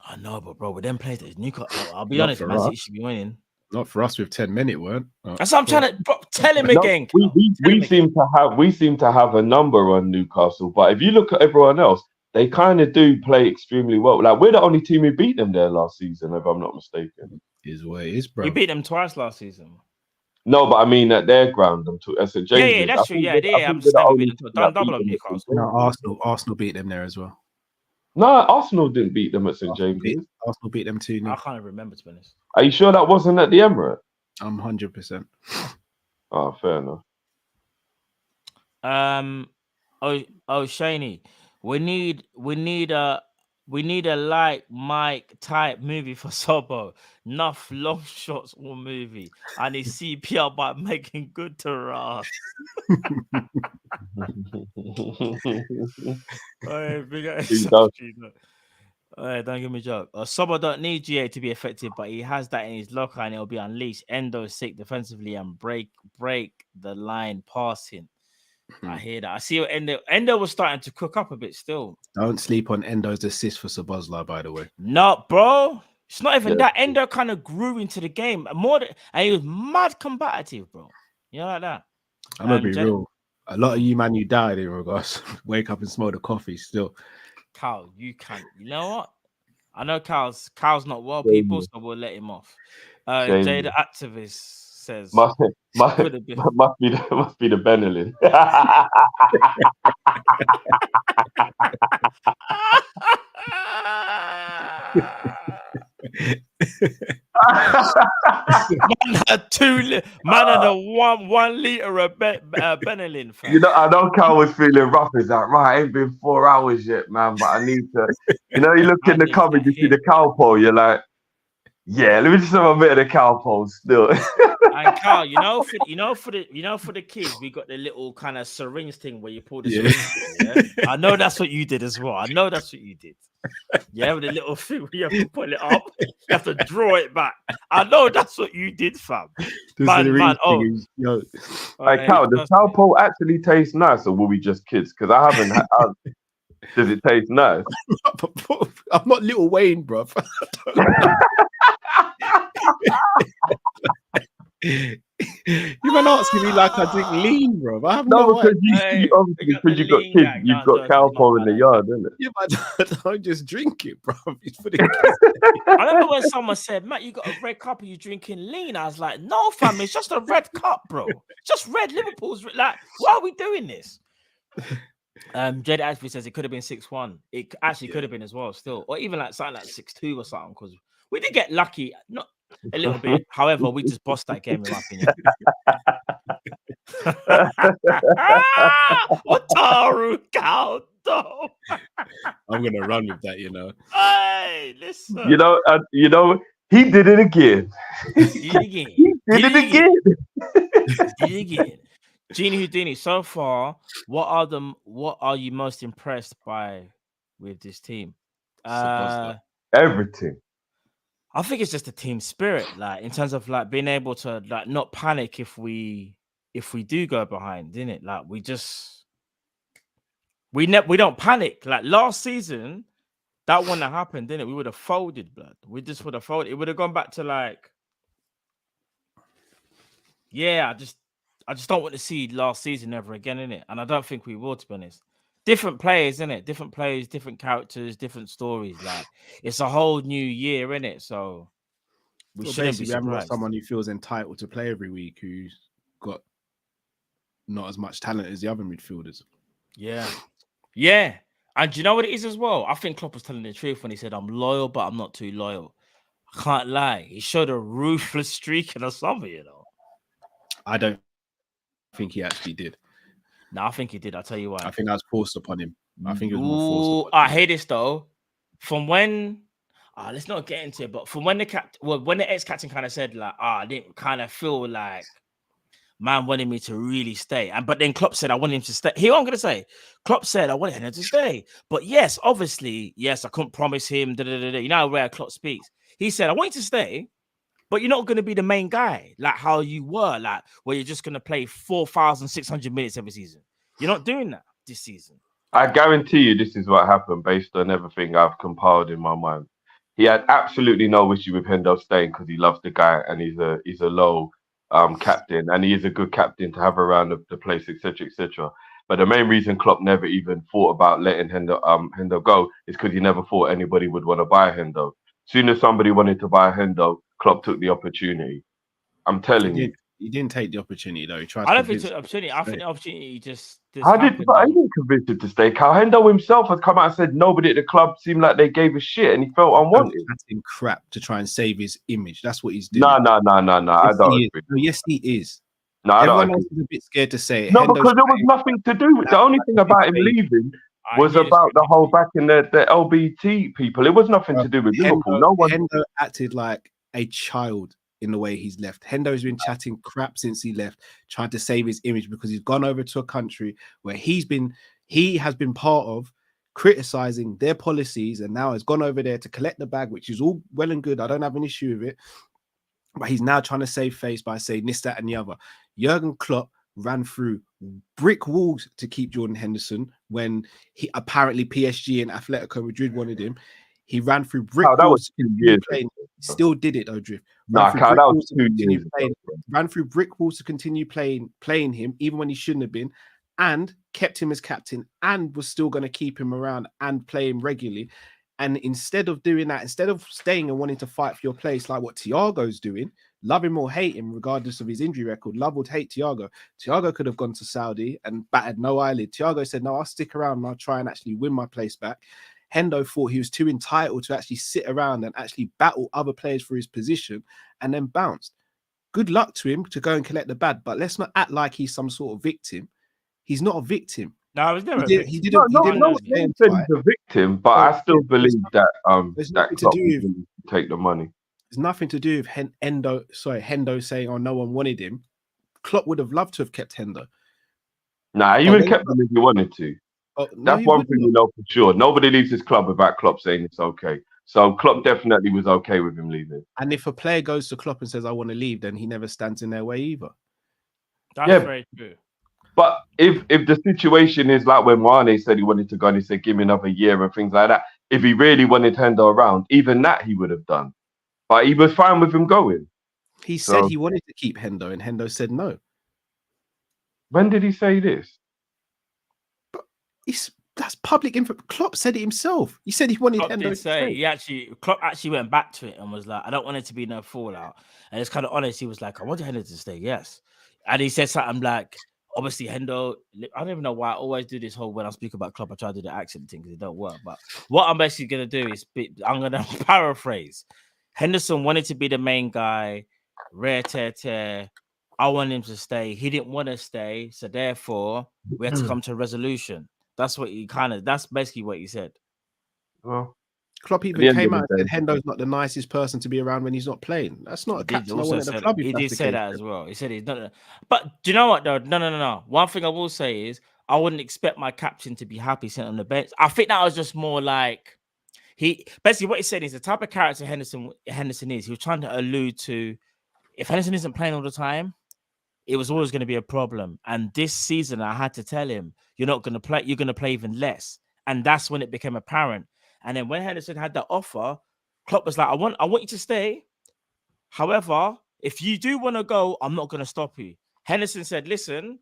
I know, but bro, with them players, Newcastle. I'll be
Not
honest,
for
Man
us.
City should be winning.
Not for us with 10 minutes, weren't?
That's what I'm trying to tell him
No,
again.
we seem to have a number on Newcastle, but if you look at everyone else, they kind of do play extremely well. Like we're the only team who beat them there last season, if I'm not mistaken.
Is what it is, bro.
We beat them twice last season.
No, but I mean at their ground. I'm talking. St. James's.
Yeah, that's true. Yeah, I'm double on Newcastle.
No, Arsenal beat them there as well.
No, Arsenal didn't beat them at St. James's.
Arsenal beat them 2-0.
I can't remember, to be honest.
Are you sure that wasn't at the Emirates?
I'm 100%.
Oh, fair enough.
Shaney, we need a like Mike type movie for Sobo. Enough long shots or movie. And his CPR by making good to us. Don't give me a joke. Sobo don't need GA to be effective, but he has that in his locker and it'll be unleashed. Endo sick defensively and break the line passing. I hear that. I see your Endo was starting to cook up a bit still.
Don't sleep on Endo's assist for Szoboszlai, by the way.
No, bro. It's not even that. Endo kind of grew into the game and he was mad combative, bro. You know, like that.
I'm gonna be real. A lot of you, man, you died in regards. Wake up and smell the coffee still.
Cal, you can't. You know what? I know Cal's not well, people, so we'll let him off. Jay the activist says
must be the Benelin.
Man had a 1 liter of Benelin.
You know, I know Cal was feeling rough. He's like, right, it ain't been 4 hours yet, man, but I need to. You know, you look in the cupboard, you see the cow pole, you're like, yeah, let me just have a bit of the cow pole still.
And Carl, for the kids, we got the little kind of syringe thing where you pull the syringe. Yeah? I know that's what you did as well. I know that's what you did. Yeah, with the little thing where you have to pull it up, you have to draw it back. I know that's what you did, fam. Man. Oh,
hey, Cal, does cow pole actually taste nice, or were we just kids? Because I haven't. Does it taste nice?
I'm not Little Wayne, bro. You been asking me like I drink lean, bro. I have
because you got kids, you've got cowpole in the yard, isn't it?
Yeah, but I don't just drink it, bro. It's for the
kids. I remember when someone said, Matt, you got a red cup and you drinking lean. I was like, no, fam, it's just a red cup, bro. Just red. Liverpool's like, why are we doing this? Jade actually says it could have been 6-1. It actually could have been as well, still, or even like something like 6-2 or something, because we did get lucky, not a little bit. However, we just bossed that game, in my opinion. Wataru Kaudo.
I'm gonna run with that, you know.
Hey, listen.
You know, he did it again. He did it again.
Genie Houdini, so far, what are you most impressed by with this team?
Everything.
I think it's just a team spirit, like in terms of like being able to like not panic if we do go behind, isn't it? Like we don't panic. Like last season, that wouldn't have happened, didn't it? We would have folded, blood. We just would have folded. It would have gone back to like, yeah, I just don't want to see last season ever again, innit? And I don't think we will, to be honest. Different players, innit? Different players, different characters, different stories. Like it's a whole new year, innit? So we shouldn't be surprised.
We haven't got someone who feels entitled to play every week who's got not as much talent as the other midfielders.
Yeah. Yeah. And do you know what it is as well? I think Klopp was telling the truth when he said, I'm loyal, but I'm not too loyal. I can't lie. He showed a ruthless streak in the summer, you know.
I don't think he actually did.
No, I think he did. I'll tell you why.
I think that was forced upon him. I think it was more forced upon him.
I hate this though. From when let's not get into it, but from when when the ex-captain kind of said like, I didn't kind of feel like man wanted me to really stay. But then Klopp said I want him to stay. Here what I'm gonna say. Klopp said I wanted him to stay. But yes, obviously, yes, I couldn't promise him. You know where Klopp speaks. He said, I want you to stay, but you're not going to be the main guy like how you were, like where you're just going to play 4,600 minutes every season. You're not doing that this season.
I guarantee you this is what happened based on everything I've compiled in my mind. He had absolutely no issue with Hendo staying because he loves the guy and he's a low captain and he is a good captain to have around the place, etc., etc. But the main reason Klopp never even thought about letting Hendo go is because he never thought anybody would want to buy Hendo. Soon as somebody wanted to buy Hendo, Klopp took the opportunity. I'm telling you.
He didn't take the opportunity though. He tried.
I don't think the opportunity. I think the opportunity just.
I didn't convince him to stay. Carl Hendo himself has come out and said nobody at the club seemed like they gave a shit, and he felt unwanted.
Chatting crap to try and save his image. That's what he's doing.
No. I don't agree.
Yes, he is.
No, I
Everyone
don't
else is a bit scared to say it.
No, because there was nothing to do with. The only thing about him leaving was about the whole back in the LBT people. It was nothing to do with Liverpool. No one.
Hendo acted like a child in the way he's left. Hendo's been chatting crap since he left, trying to save his image because he's gone over to a country where he has been part of criticizing their policies and now has gone over there to collect the bag, which is all well and good. I don't have an issue with it. But he's now trying to save face by saying this, that, and the other. Jurgen Klopp ran through brick walls to keep Jordan Henderson when he apparently PSG and Atletico Madrid wanted him. He ran through brick walls.
That was 2 years.
Still did it, though, Drift.
That was 2 years.
Ran through brick walls to continue playing him, even when he shouldn't have been, and kept him as captain, and was still going to keep him around and play him regularly. And instead of doing that, instead of staying and wanting to fight for your place, like what Thiago's doing, love him or hate him, regardless of his injury record, love or hate Thiago. Thiago could have gone to Saudi and batted no eyelid. Thiago said, no, I'll stick around and I'll try and actually win my place back. Hendo thought he was too entitled to actually sit around and actually battle other players for his position and then bounced. Good luck to him to go and collect the bag, but let's not act like he's some sort of victim. He's not a victim.
No, I was never.
He didn't.
No one said he's a victim, but I still believe that that Klopp will take the money.
There's nothing to do with Hendo saying, "Oh, no one wanted him." Klopp would have loved to have kept Hendo.
Nah, he would have kept him if he wanted to. That's one thing we know for sure. Nobody leaves his club without Klopp saying it's okay. So Klopp definitely was okay with him leaving.
And if a player goes to Klopp and says, "I want to leave," then he never stands in their way either.
That's very true.
But if the situation is like when Mane said he wanted to go and he said, give me another year and things like that, if he really wanted Hendo around, even that he would have done. But he was fine with him going.
He said he wanted to keep Hendo and Hendo said no.
When did he say this?
That's public info. Klopp said it himself. He said he wanted Hendo to stay.
Klopp actually went back to it and was like, I don't want it to be no fallout. And it's kind of honest. He was like, I want Hendo to stay, yes. And he said something like, obviously, Hendo, I don't even know why I always do this whole when I speak about Klopp, I try to do the accent thing because it don't work. But what I'm basically going to do is I'm going to paraphrase. Henderson wanted to be the main guy, rare tear. I want him to stay. He didn't want to stay. So therefore, we had to come to a resolution. That's basically what he said.
Well,
Klopp even came out and said Hendo's not the nicest person to be around when he's not playing. That's not a captain.
He did say that as well. He said he's not. But do you know what though? No. One thing I will say is I wouldn't expect my captain to be happy sitting on the bench. I think that was just more like basically what he said is the type of character Henderson is. He was trying to allude to if Henderson isn't playing all the time, it was always going to be a problem. And this season, I had to tell him, you're not going to play. You're going to play even less. And that's when it became apparent. And then when Henderson had that offer, Klopp was like, I want you to stay. However, if you do want to go, I'm not going to stop you. Henderson said, listen,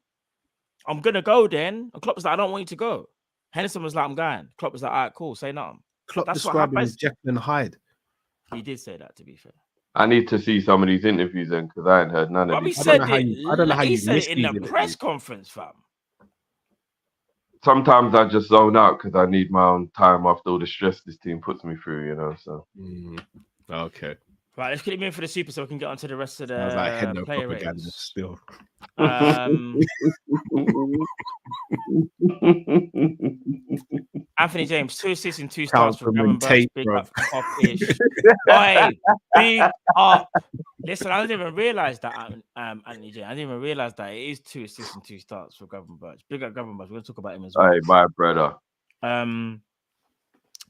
I'm going to go then. And Klopp was like, I don't want you to go. Henderson was like, I'm going. Klopp was like, all right, cool, say nothing.
Klopp described him as Jekyll and Hyde.
He did say that, to be fair.
I need to see some of these interviews then because I ain't heard none of these.
I don't know how you
said it in the press conference, fam.
Sometimes I just zone out because I need my own time after all the stress this team puts me through, you know. So
okay,
right. Let's get him in for the super so we can get on to the rest of the player ratings.
Still.
Anthony James, 2 assists and 2 starts for Carabao. Big up, Kop-Ish. Big up. Listen, I didn't even realize that, Anthony James. I didn't even realize that it is 2 assists and 2 starts for Gravenberch. Big up Gravenberch. We're going to talk about him as well.
Hey, my brother.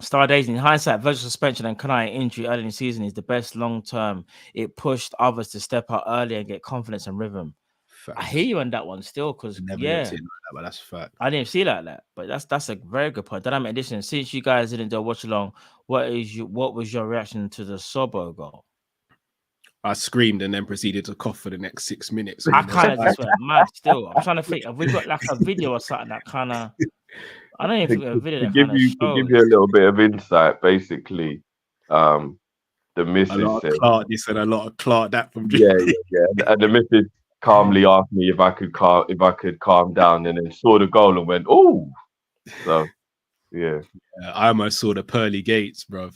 Stardate, in hindsight, virtual suspension and Kanai injury early in the season is the best long term. It pushed others to step out early and get confidence and rhythm. I hear you on that one still, because yeah,
seen like that, but that's fact.
I didn't see like that, but that's a very good point. Dynamic addition. Since you guys didn't do a watch along, what was your reaction to the Sobo goal?
I screamed and then proceeded to cough for the next 6 minutes.
I kind of just went mad still. I'm trying to think, have we got like a video or something that kind of, I don't even think we have a video that kind of shows.
To give you a little bit of insight, basically, the missus said,
Clark, you said a lot of Clark that from
yeah, and the missus calmly asked me if I could calm down, and then saw the goal and went, oh, so yeah.
I almost saw the pearly gates, bro.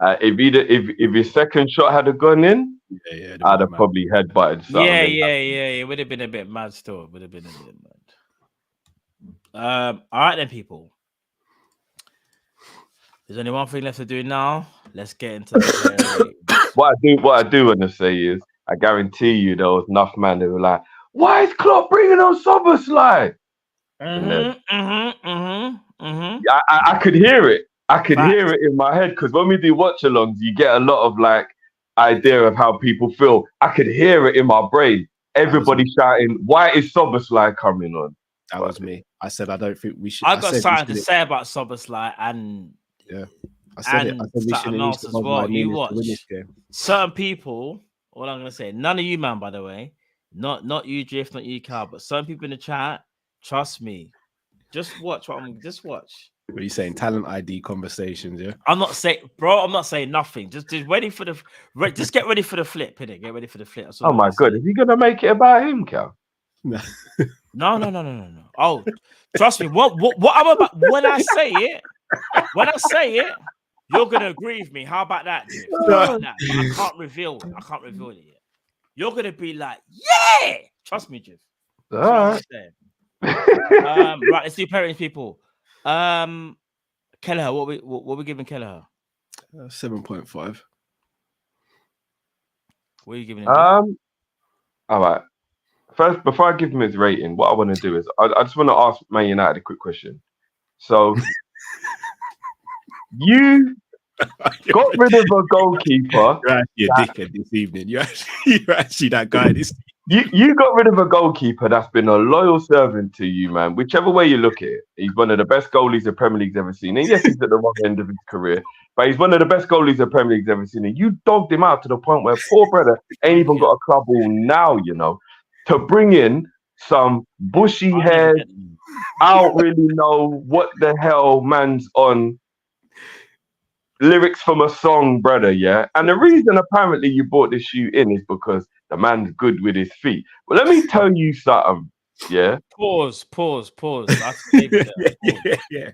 If his second shot had gone in, I'd have probably headbutted something.
Yeah. It would have been a bit mad still. It would have been a bit mad. All right then, people. There's only one thing left to do now. Let's get into the
What I do want to say is, I guarantee you there was enough man that were like, why is Klopp bringing on Szoboszlai? I could hear it. I could hear it in my head, because when we do watch-alongs, you get a lot of like idea of how people feel. I could hear it in my brain. Everybody shouting, "Why is Szoboszlai coming on?"
That was me. I said I don't think we should.
I got something to say about Szoboszlai, and
I said we
something else as well. You watch certain people. All I'm gonna say, none of you, man. By the way, not you, Drift, not you, Carl, but some people in the chat. Trust me. Just watch what I'm. Just watch.
What are you saying? Talent ID conversations, yeah?
I'm not saying, bro. I'm not saying nothing. Just ready for the. Just get ready for the flip, innit? Get ready for the flip.
Oh my god, is he gonna make it about him, Cal?
No.
Oh, trust me. What I'm about when I say it, you're gonna agree with me. How about that, dude? I can't reveal it yet. You're gonna be like, yeah. Trust me, Jiv.
All right.
Right. Let's do pairings, people. Kelleher, what we giving Kelleher?
7.5.
What are you giving him?
All right. First, before I give him his rating, what I want to do is I just want to ask Man United a quick question. So you got rid of a goalkeeper.
You're actually a dickhead this evening. You're actually that guy this
You got rid of a goalkeeper that's been a loyal servant to you, man. Whichever way you look at it, he's one of the best goalies the Premier League's ever seen. And yes, he's at the wrong end of his career, but he's one of the best goalies the Premier League's ever seen. And you dogged him out to the point where poor brother ain't even got a club ball now, you know, to bring in some bushy hairs. I don't really know what the hell man's on. Lyrics from a song, brother, yeah? And the reason apparently you brought this shoe in is because the man's good with his feet. Well, let me tell you something, yeah?
Pause. Yeah.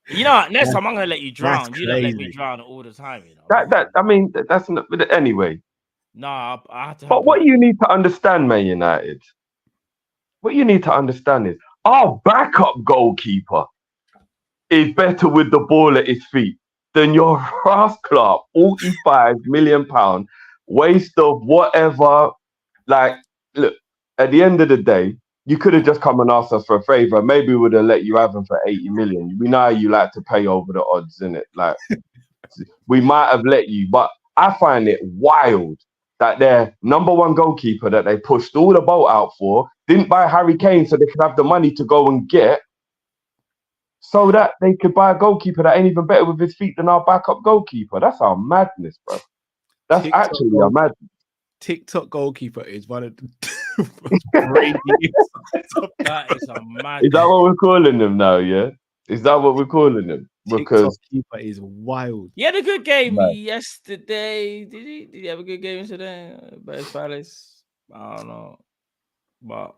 You know, next time I'm going to let you drown. You don't let me drown all the time, you know?
That's not... Anyway.
No, I have to...
But what you need to understand, Man United, what you need to understand is our backup goalkeeper is better with the ball at his feet than your Ross Clark, £45 million waste of whatever. Like, look, at the end of the day, you could have just come and asked us for a favor. Maybe we would have let you have him for 80 million. We know how you like to pay over the odds, innit? Like, we might have let you, but I find it wild that their number one goalkeeper that they pushed all the boat out for didn't buy Harry Kane so they could have the money to go and get, so that they could buy a goalkeeper that ain't even better with his feet than our backup goalkeeper. That's our madness, bro. That's TikTok actually our madness.
TikTok goalkeeper is one of the crazy.
That is a madness.
Is that what we're calling them now? Yeah, is that what we're calling them? Because
TikTok keeper is wild.
He had a good game yesterday. Did he have a good game yesterday? Best Palace. I don't know, but.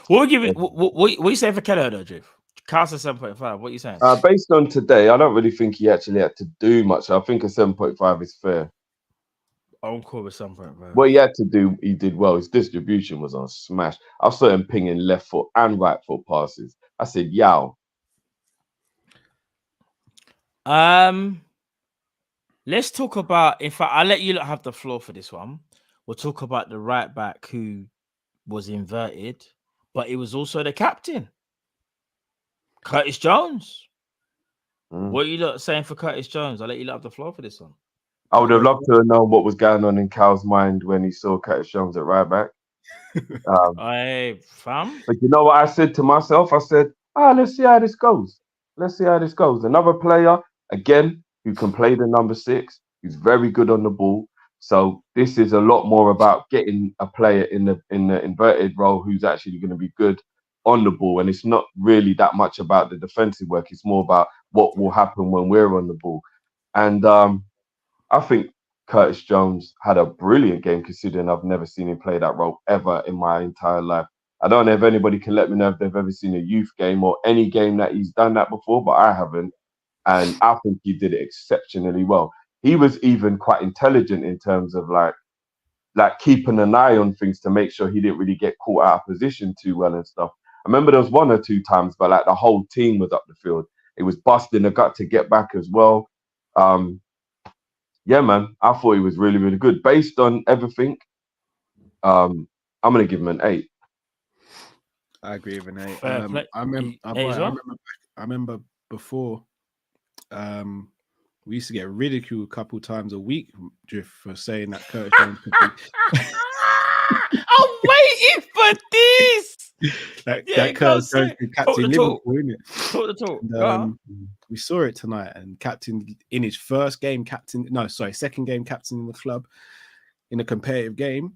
What you saying for Kelleher though, Jeff? Cast a 7.5. What are you saying?
Based on today, I don't really think he actually had to do much. I think a 7.5 is fair.
I'm cool with 7.5.
What he had to do, he did well. His distribution was on smash. I saw him pinging left foot and right foot passes. I said, yow.
Let's talk about, in fact, I'll let you have the floor for this one. We'll talk about the right back who was inverted, but it was also the captain. Curtis Jones. What are you lot saying for Curtis Jones? I'll let you lot have the floor for this one.
I would have loved to have known what was going on in Cal's mind when he saw Curtis Jones at right back.
Fam.
But you know what I said to myself? I said, let's see how this goes. Let's see how this goes. Another player, again, who can play the number 6, who's very good on the ball. So this is a lot more about getting a player in the inverted role who's actually going to be good on the ball. And it's not really that much about the defensive work. It's more about what will happen when we're on the ball. And I think Curtis Jones had a brilliant game, considering I've never seen him play that role ever in my entire life. I don't know if anybody can let me know if they've ever seen a youth game or any game that he's done that before, but I haven't. And I think he did it exceptionally well. He was even quite intelligent in terms of like keeping an eye on things to make sure he didn't really get caught out of position too well and stuff. I remember there was 1 or 2 times, but like the whole team was up the field. It was busting the gut to get back as well. Yeah, man, I thought he was really, really good. Based on everything, I'm going to give him an 8.
I agree with an 8. I remember before, we used to get ridiculed a couple times a week, Drift, for saying that Curtis Jones could be...
I'm waiting for this.
that Curtis Jones could captain Liverpool, isn't it?
Talk the talk.
And, we saw it tonight, and captain in his second game captain in the club in a competitive game,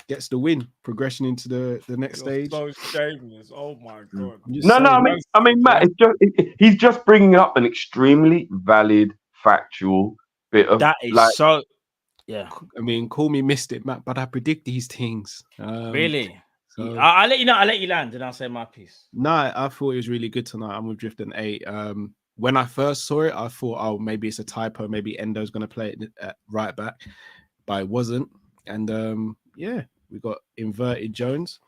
gets the win, progression into the next stage.
So shameless. Oh my god.
I mean, Matt, he's just bringing up an extremely valid, factual bit of
that is so. Yeah,
I mean, call me mystic, Matt, but I predict these things.
Really?
So,
I'll let you know. I'll let you land, and I'll say my piece.
No, I thought it was really good tonight. I'm with Drift an 8. When I first saw it, I thought, maybe it's a typo. Maybe Endo's going to play it at right back, but it wasn't. And we got inverted Jones,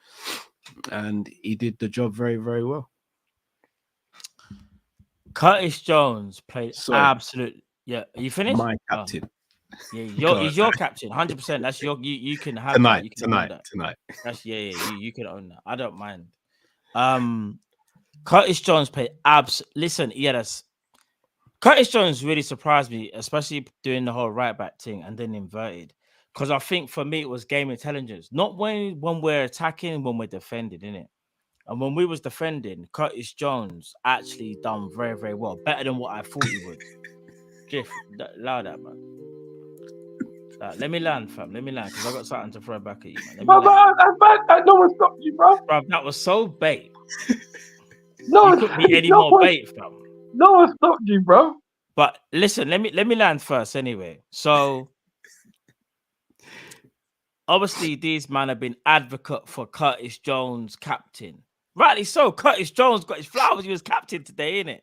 and he did the job very, very well.
Curtis Jones played absolute. Yeah, are you finished?
My captain.
Yeah, he's your captain, 100%. That's you can have
tonight.
That.
Tonight.
That's you can own that. I don't mind. Curtis Jones played Listen, Curtis Jones really surprised me, especially doing the whole right back thing and then inverted. Because I think for me it was game intelligence, not when we're attacking, when we're defending, innit? And when we was defending, Curtis Jones actually done very, very well, better than what I thought he would. Jeff, allow that, man. Let me land, fam. Let me land, because I got something to throw back at you, man.
No one stopped you, bro.
Bro, that was so bait.
No,
you couldn't be any more bait, fam.
No one stopped you, bro.
But listen, let me land first anyway. So obviously these men have been advocate for Curtis Jones captain. Rightly so. Curtis Jones got his flowers. He was captain today, innit?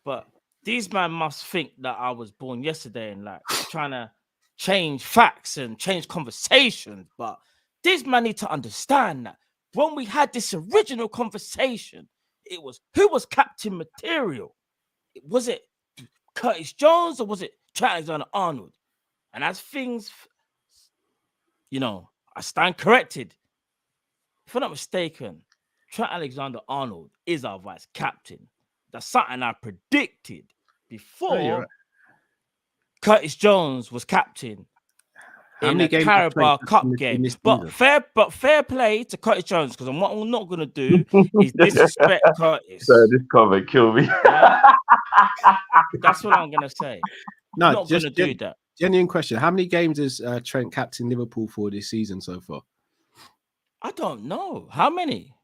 But these men must think that I was born yesterday and like trying to change facts and change conversations. But these men need to understand that when we had this original conversation, it was who was captain material. Was it Curtis Jones or was it Trent Alexander-Arnold? And as things, I stand corrected. If I'm not mistaken, Trent Alexander-Arnold is our vice captain. That's something I predicted before Curtis Jones was captain in the Carabao Cup game. But fair play to Curtis Jones, because what I'm not going to do is disrespect Curtis.
So this comment kill me.
Yeah? That's what I'm going to say.
No,
I'm not going to do that.
Genuine question. How many games has Trent captain Liverpool for this season so far?
I don't know. How many?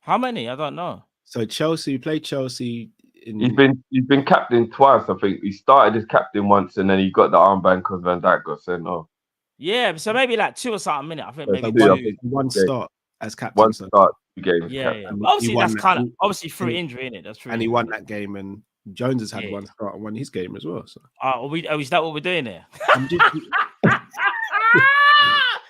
I don't know.
So Chelsea, played Chelsea.
He's been captain twice, I think. He started as captain once and then he got the armband because Van Dijk got sent off.
Yeah, so maybe like 2 or something minutes. I think maybe
one start as captain.
One start, 2 games.
Yeah. Obviously, that's kind of obviously through injury, innit? That's true.
And he won that game, and Jones has had one start and won his game as well. So,
is that what we're doing here?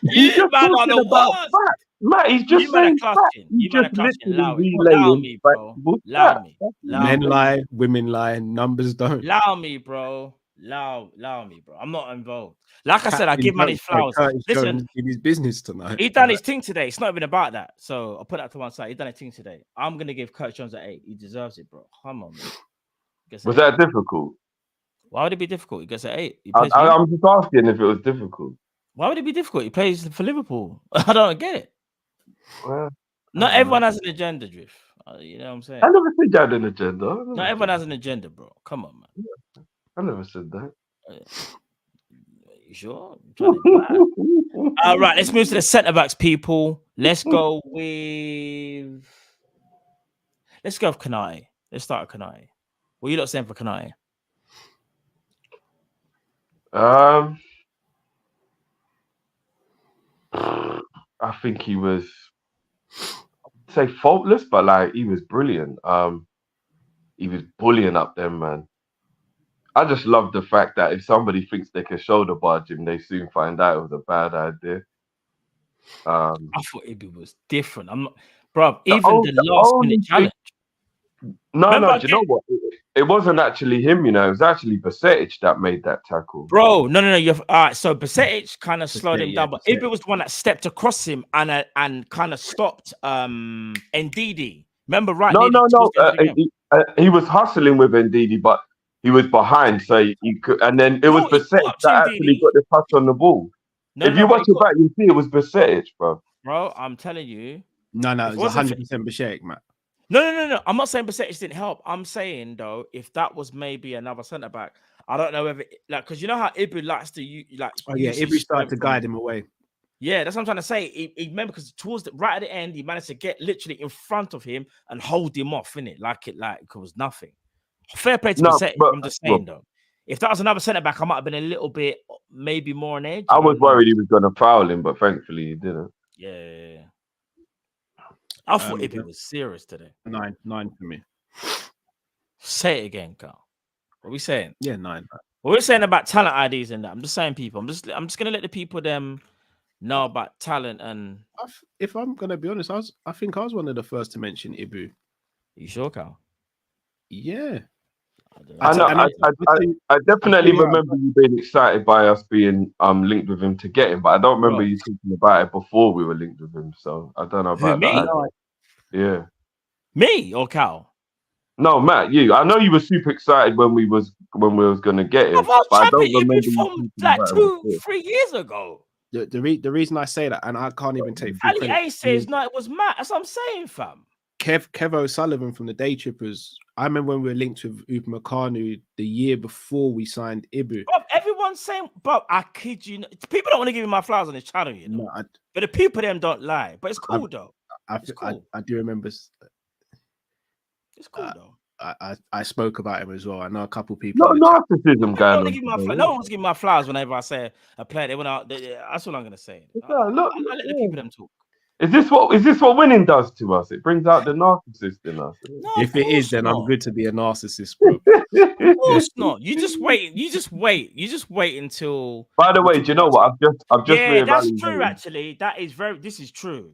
He's just talking about facts. Matt, he's just saying facts. He's just literally relaying
bro. Allow me.
Men lie, women lie, numbers don't.
Allow me, bro. Allow me, bro. I'm not involved. Like I said, I give man his flowers. Listen,
did his business tonight.
He done his thing today. It's not even about that. So I'll put that to one side. He done his thing today. I'm gonna give Curtis Jones an 8. He deserves it, bro. Come on, man.
Was that difficult?
Why would it be difficult? He gets an 8.
I'm just asking if it was difficult.
Why would it be difficult? He plays for Liverpool. I don't get it.
Well,
not everyone has an agenda, Drift. You know what I'm saying?
I never said you had an agenda.
Not everyone has an agenda, bro. Come on, man.
Yeah, I never said that.
You sure? All right, let's move to the centre backs, people. Let's go with Kanate. Let's start with Kanate. What are you lot saying for Kanate?
I think he was, I'd say faultless, but like he was brilliant. He was bullying up them, man. I just love the fact that if somebody thinks they can shoulder barge him, they soon find out it was a bad idea.
I thought Ibu was different. I'm not, bro. Even the last minute challenge.
No, do you know what? It wasn't actually him, you know. It was actually Basetic that made that tackle.
Bro, no. You're all right. So Basetic kind of slowed him down, but Ibu was the one that stepped across him and kind of stopped Ndidi. Remember, right?
No. He was hustling with Ndidi, but he was behind, so he could. And then it was Basetic that actually got the touch on the ball. If you watch it back, you see it was Basetic, bro.
Bro, I'm telling you.
No, it was 100% Basetic, man.
No. I'm not saying Basetic didn't help. I'm saying though, if that was maybe another centre back, I don't know whether because you know how Ibu likes to
Ibu started to guide him away.
Yeah, that's what I'm trying to say. He remember because towards right at the end, he managed to get literally in front of him and hold him off, innit? Like it was nothing. Fair play to Basetic. I'm just saying though, if that was another centre back, I might have been a little bit maybe more on edge.
I was worried he was going to foul him, but thankfully he didn't.
Yeah. I thought Ibu was serious today.
9 for me.
Say it again, Carl. What are we saying?
Yeah, 9.
What we're saying about talent IDs and that. I'm just saying, people. I'm just gonna let the people know about talent and.
If I'm gonna be honest, I think I was one of the first to mention Ibu.
You sure, Carl?
Yeah.
I definitely remember you being excited by us being linked with him to get him, but I don't remember you talking about it before we were linked with him. So I don't know about that. Yeah.
Me or Cal?
No, Matt, you. I know you were super excited when we was gonna get him.
But I don't remember from like 2-3 years ago.
The reason I say that, and I can't even take
Ali A says no, it was Matt. That's what I'm saying, fam.
Kev O'Sullivan from the Day Trippers. I remember when we were linked with Upamecano the year before we signed Ibu.
Bro, everyone's saying, bro, I kid you. People don't want to give me my flowers on this channel, you know. No, but the people them don't lie. But it's cool though.
I do remember.
It's cool though.
I spoke about him as well. I know a couple people.
No narcissism, guy.
No one's giving my flowers whenever I say a player. They went out. That's what I'm gonna say. I let the people them talk.
Is this what winning does to us? It brings out the narcissist in us.
No,
if it is, then I'm good to be a narcissist, bro.
Of course not. You just wait. You just wait until.
By the way, do you know what? I've just
yeah, that's true. Actually, this is true.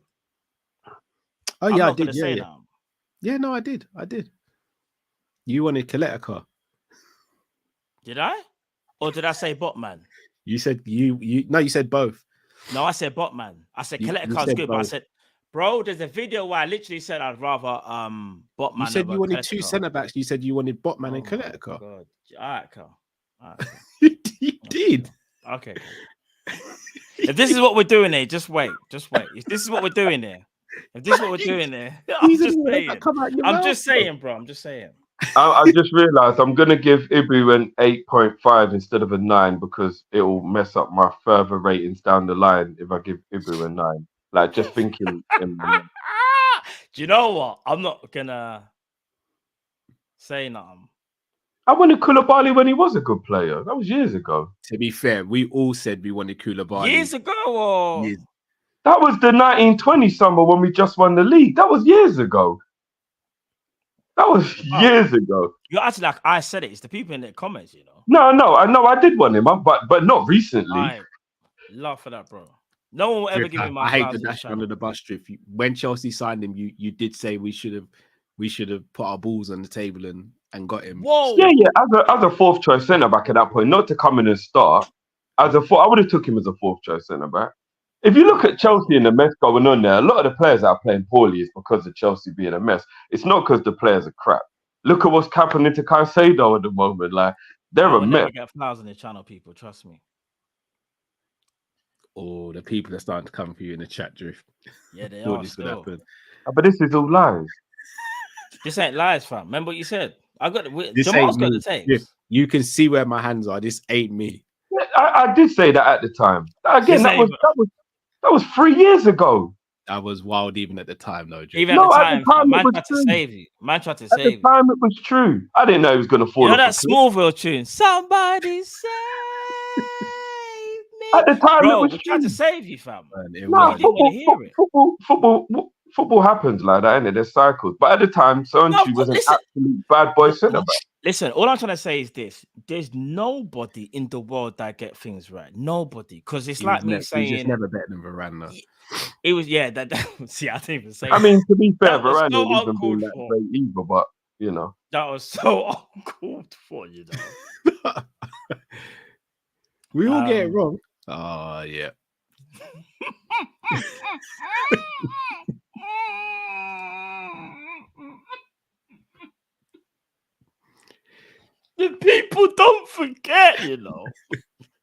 Oh yeah, I did. Yeah, no, I did. You wanted Coletta car.
Did I? Or did I say Botman?
You said you said both.
No, I said Botman. I said Coletta car's good, both. But I said, bro, there's a video where I literally said I'd rather Botman.
You said you wanted two centre backs. You said you wanted Botman and Coletta car.
All right, Carl.
You did.
Okay. If this is what we're doing here, just wait. If this is what we're doing here, I'm just saying, bro. I'm just saying.
I just realised I'm going to give Ibu an 8.5 instead of a 9 because it will mess up my further ratings down the line if I give Ibu a 9. Like, just thinking.
Do you know what? I'm not going to say nothing.
I wanted Koulibaly when he was a good player. That was years ago.
To be fair, we all said we wanted Koulibaly.
Years ago? Or...
Years. That was the 1920 summer when we just won the league. That was years ago. That was years ago.
You're acting like I said it. It's the people in the comments, you know.
No, I know I did want him, but not recently.
I love for that, bro. No one will ever give me my.
I hate the dash under the bus strip. When Chelsea signed him, you did say we should have put our balls on the table and and got him.
Whoa.
Yeah. As a fourth choice centre back at that point, not to come in and start. I would have took him as a fourth choice centre back. If you look at Chelsea and the mess going on there, a lot of the players that are playing poorly is because of Chelsea being a mess. It's not because the players are crap. Look at what's happening to Conceding at the moment. Like, they're a mess.
Get flowers on the channel, people. Trust me.
Oh, the people are starting to come for you in the chat, Drift.
Yeah, they
Thought
are.
this would happen.
But this is all lies.
This ain't lies, fam. Remember what you said? I got
This
Jamal's
ain't
got
me.
the tapes.
Yeah, you can see where my hands are. This ain't me.
Yeah, I did say that at the time. Again, that was 3 years ago.
I was wild even at the time, though. Drift.
Even at the time, man tried to save you. Man tried to save you.
At the time, it was true. I didn't know he was going to fall.
You know
off
that Smallville tune? Somebody save me.
At the time,
Bro,
it was
we
true.
tried to save you, fam.
No, football happens like that, innit? There's cycles. But at the time, Sonchi was an absolute bad boy centre back.
Listen, all I'm trying to say is this: there's nobody in the world that get things right. Nobody, because it's like me saying
he's just never better than Varane. Though.
It was that see, I didn't even say.
I mean, to be fair,
that was
Varane
so
isn't being that great either, but you know,
that was so uncalled for, you know.
We all get it wrong. Oh yeah.
The people don't forget, you know.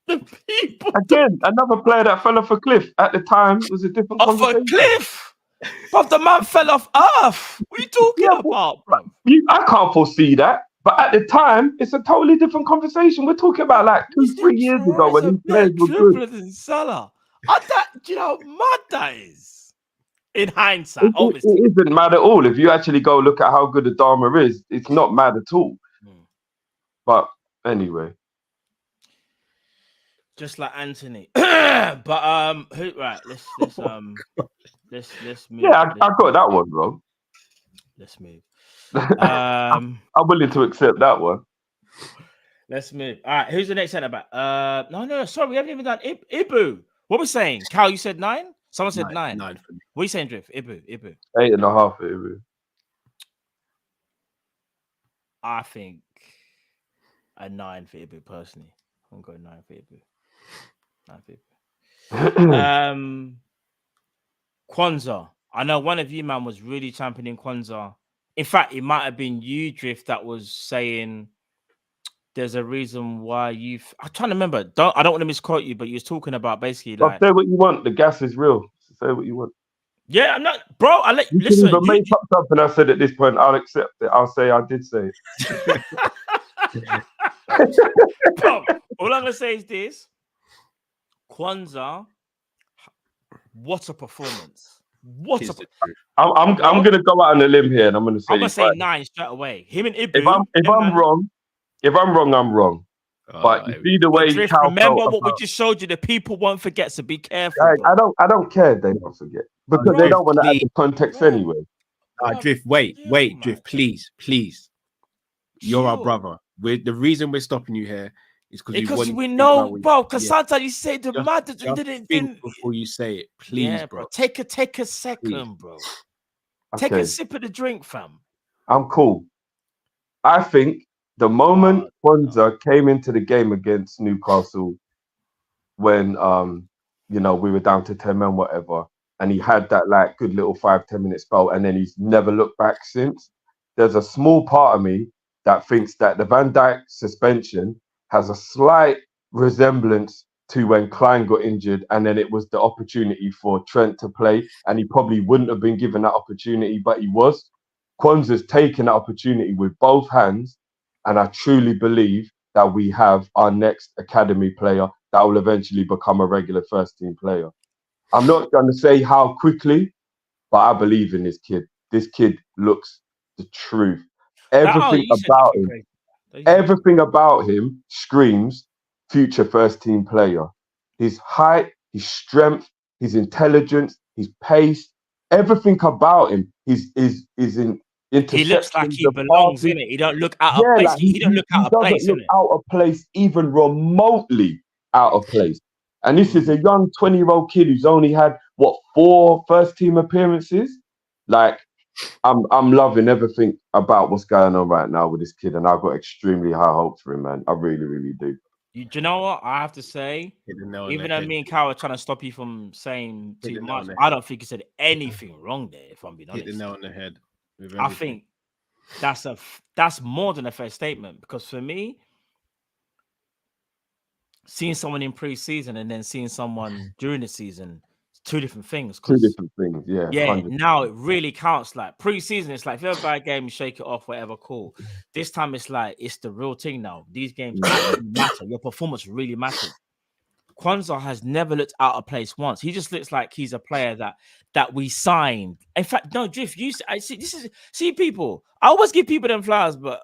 The people
again, another player that fell off a cliff at the time was a different
off a cliff. But the man fell off earth. What are you talking about, bro?
I can't foresee that. But at the time, it's a totally different conversation. We're talking about like 2-3 years ago when these players were good.
Than Salah. Do you know how mad that is? In hindsight, obviously.
It isn't mad at all. If you actually go look at how good Adama is, it's not mad at all. But anyway.
Just like Anthony. But who right, let's move.
Yeah, I got that one wrong.
Let's move.
I'm willing to accept that one.
Let's move. All right, who's the next centre back? No, sorry, we haven't even done Ibu. What are we saying? Cal, you said 9? Someone said 9.
9 for me.
What are you saying, Drift? Ibu.
8.5 for Ibu.
I think a 9 for Ibu personally. I'm going 9 for Ibu. 9 for Ibu. Kwanzaa. I know one of you, man, was really championing Kwanzaa. In fact, it might have been you, Drift, that was saying there's a reason why I'm trying to remember. I don't want to misquote you, but you was talking about basically like
say what you want. The gas is real. Say what you want.
Yeah, I'm not, bro.
You
listen.
Can even make up something I said at this point. I'll accept it. I'll say I did say it.
Bro, all I'm gonna say is this: Kwanzaa. What a performance!
I'm gonna go out on a limb here, and I'm gonna say
9 straight away. Him and Ibu.
If I'm wrong, I'm wrong. But you see the way
Drift, remember what we just showed you. The people won't forget, so be careful.
I don't care. They don't forget because they don't want to add the context anyway.
Drift, wait, Drift, please. You're our brother. The reason we're stopping you here is because
we know, bro. Because sometimes you say the matter
didn't think before you say it, please, bro.
Take a second, please. Bro. Take a sip of the drink, fam.
I'm cool. I think the moment Kwanzaa came into the game against Newcastle, when we were down to 10 men, whatever, and he had that like good little 5-10 minute spell, and then he's never looked back since. There's a small part of me that thinks that the Van Dijk suspension has a slight resemblance to when Klein got injured, and then it was the opportunity for Trent to play, and he probably wouldn't have been given that opportunity, but he was. Kwanzaa's taken that opportunity with both hands, and I truly believe that we have our next academy player that will eventually become a regular first team player. I'm not going to say how quickly, but I believe in this kid. This kid looks the truth. Everything about him screams future first team player. His height, his strength, his intelligence, his pace, everything about him is in interceptions.
He looks like he belongs in it. He don't look out of place. He don't look out of place.
He doesn't look out of place, even remotely out of place. And this is a young 20-year-old kid who's only had 4 first team appearances. Like, I'm loving everything about what's going on right now with this kid, and I've got extremely high hopes for him, man. I really, really do.
Do you know what I have to say?
Hit the nail on
Even
the
though
head.
me and Kyle are trying to stop you from saying
Hit
too
the nail
much,
on the
I
head.
don't think you said anything wrong there. If I'm being
Hit the
honest,
nail on the head. With
I
everything.
think that's more than a fair statement, because for me, seeing someone in pre-season and then seeing someone during the season, it's two different things.
Two different things, yeah.
Yeah,
100%.
now it really counts. Like pre-season, it's like if you have a bad game, you shake it off, whatever, cool. This time it's like it's the real thing now. These games actually matter. Your performance really matters. Kwanzaa has never looked out of place once. He just looks like he's a player that we signed. In fact, no, Drift, I see people. I always give people them flowers, but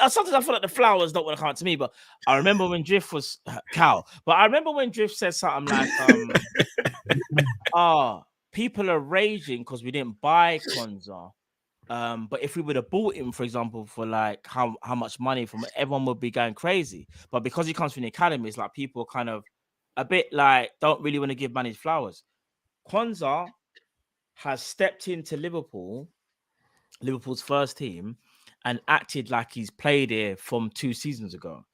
sometimes I feel like the flowers don't want to come to me. But I remember when Drift was Cal. But I remember when Drift said something like, people are raging because we didn't buy Kwanzaa. But if we would have bought him, for example, for like how much money from everyone would be going crazy. But because he comes from the academy, it's like people kind of a bit like don't really want to give money flowers. Kwanzaa has stepped into Liverpool's first team, and acted like he's played here from 2 seasons ago.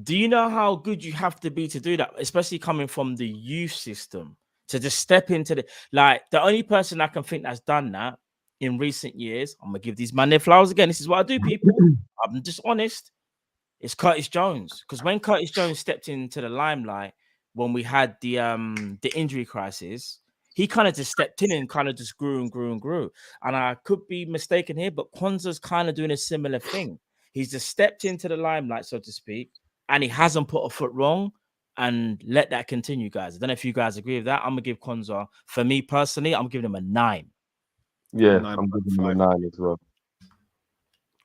Do you know how good you have to be to do that, especially coming from the youth system, to just step into the only person I can think that's done that in recent years, I'm gonna give these men their flowers again. This is what I do, people. I'm just honest. It's Curtis Jones, because when Curtis Jones stepped into the limelight when we had the injury crisis, he kind of just stepped in and kind of just grew and grew and grew. And I could be mistaken here, but Kwanzaa's kind of doing a similar thing. He's just stepped into the limelight, so to speak, and he hasn't put a foot wrong. And let that continue, guys. I don't know if you guys agree with that. I'm gonna give Kwanzaa, for me personally, I'm giving him a 9.
Yeah, I'm giving him a 9 as well.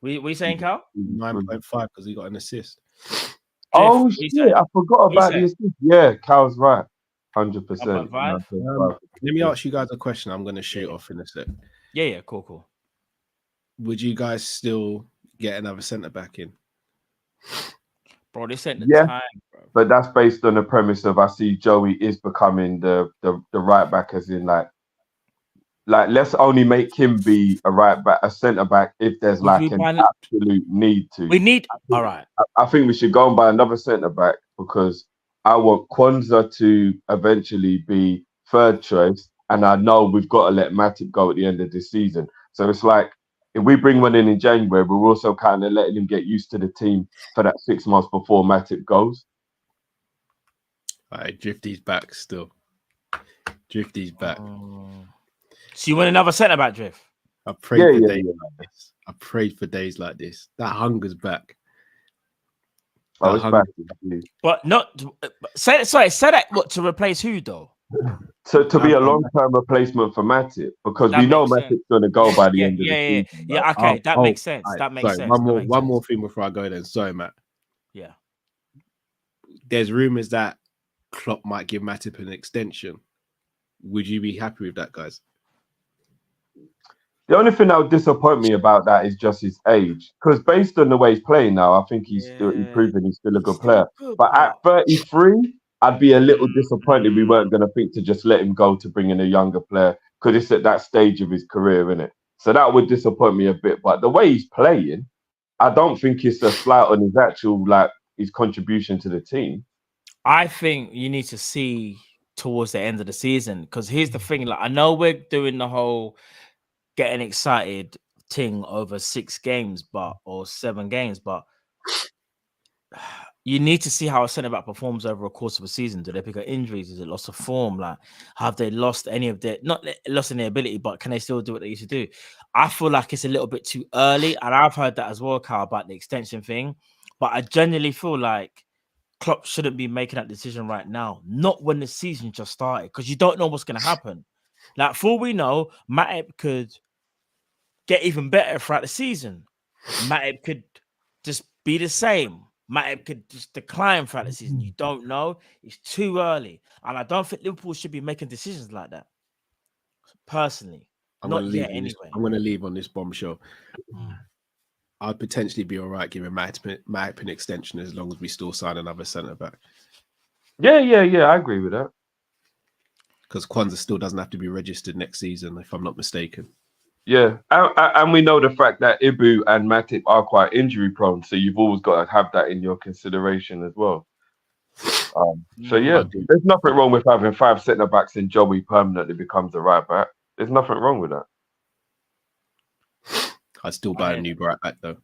We saying, Cal?
9.5 because he got an assist.
Oh shit! I forgot about the assist. Yeah, Cal's right. 100%.
Let me ask you guys a question. I'm going to shoot off in a sec.
Yeah, cool.
Would you guys still get another centre back in?
Bro, this ain't the time, bro.
But that's based on the premise of I see Joey is becoming the right back, as in like let's only make him be a right back, a centre back, if there's like an absolute need to.
We need all right.
I think we should go and buy another centre back, because I want Kwanzaa to eventually be third choice, and I know we've got to let Matip go at the end of this season. So it's like if we bring one in January, we're also kind of letting him get used to the team for that 6 months before Matip goes.
All right, Drifty's back still. Drifty's back.
So you want another centre back, Drift?
I prayed for days like this. I prayed for days like this. That hunger's back.
Oh, it's back.
But not say that what, to replace who though?
To be a long-term replacement for Matip, because we know Matip's going to go by the end of the season.
Yeah, okay, that makes sense. That makes sense.
One more thing before I go then. Sorry, Matt.
Yeah.
There's rumours that Klopp might give Matip an extension. Would you be happy with that, guys?
The only thing that would disappoint me about that is just his age. Because based on the way he's playing now, I think he's proven he's still a good player. But at 33, I'd be a little disappointed we weren't going to think to just let him go to bring in a younger player, because it's at that stage of his career, isn't it? So that would disappoint me a bit. But the way he's playing, I don't think it's a slight on his actual, his contribution to the team.
I think you need to see towards the end of the season, because here's the thing. I know we're doing the whole getting excited thing over 6 games, or 7 games, but you need to see how a centre back performs over a course of a season. Do they pick up injuries? Is it loss of form? Have they lost any of their, not lost any ability, but can they still do what they used to do? I feel like it's a little bit too early, and I've heard that as well, Carl, about the extension thing. But I genuinely feel like Klopp shouldn't be making that decision right now, not when the season just started, because you don't know what's going to happen. For all we know, Matip could get even better throughout the season. Matip could just be the same. Matip could just decline throughout the season. You don't know. It's too early. And I don't think Liverpool should be making decisions like that. Personally. Not yet, anyway.
I'm going to leave on this bombshell. I'd potentially be all right giving Matip an extension as long as we still sign another centre-back.
Yeah, I agree with that.
Because Kwanzaa still doesn't have to be registered next season, if I'm not mistaken.
Yeah, and we know the fact that Ibu and Matip are quite injury prone, so you've always got to have that in your consideration as well. So yeah, there's nothing wrong with having 5 centre backs and Joey permanently becomes a right back. There's nothing wrong with that.
I'd still buy a new right back though.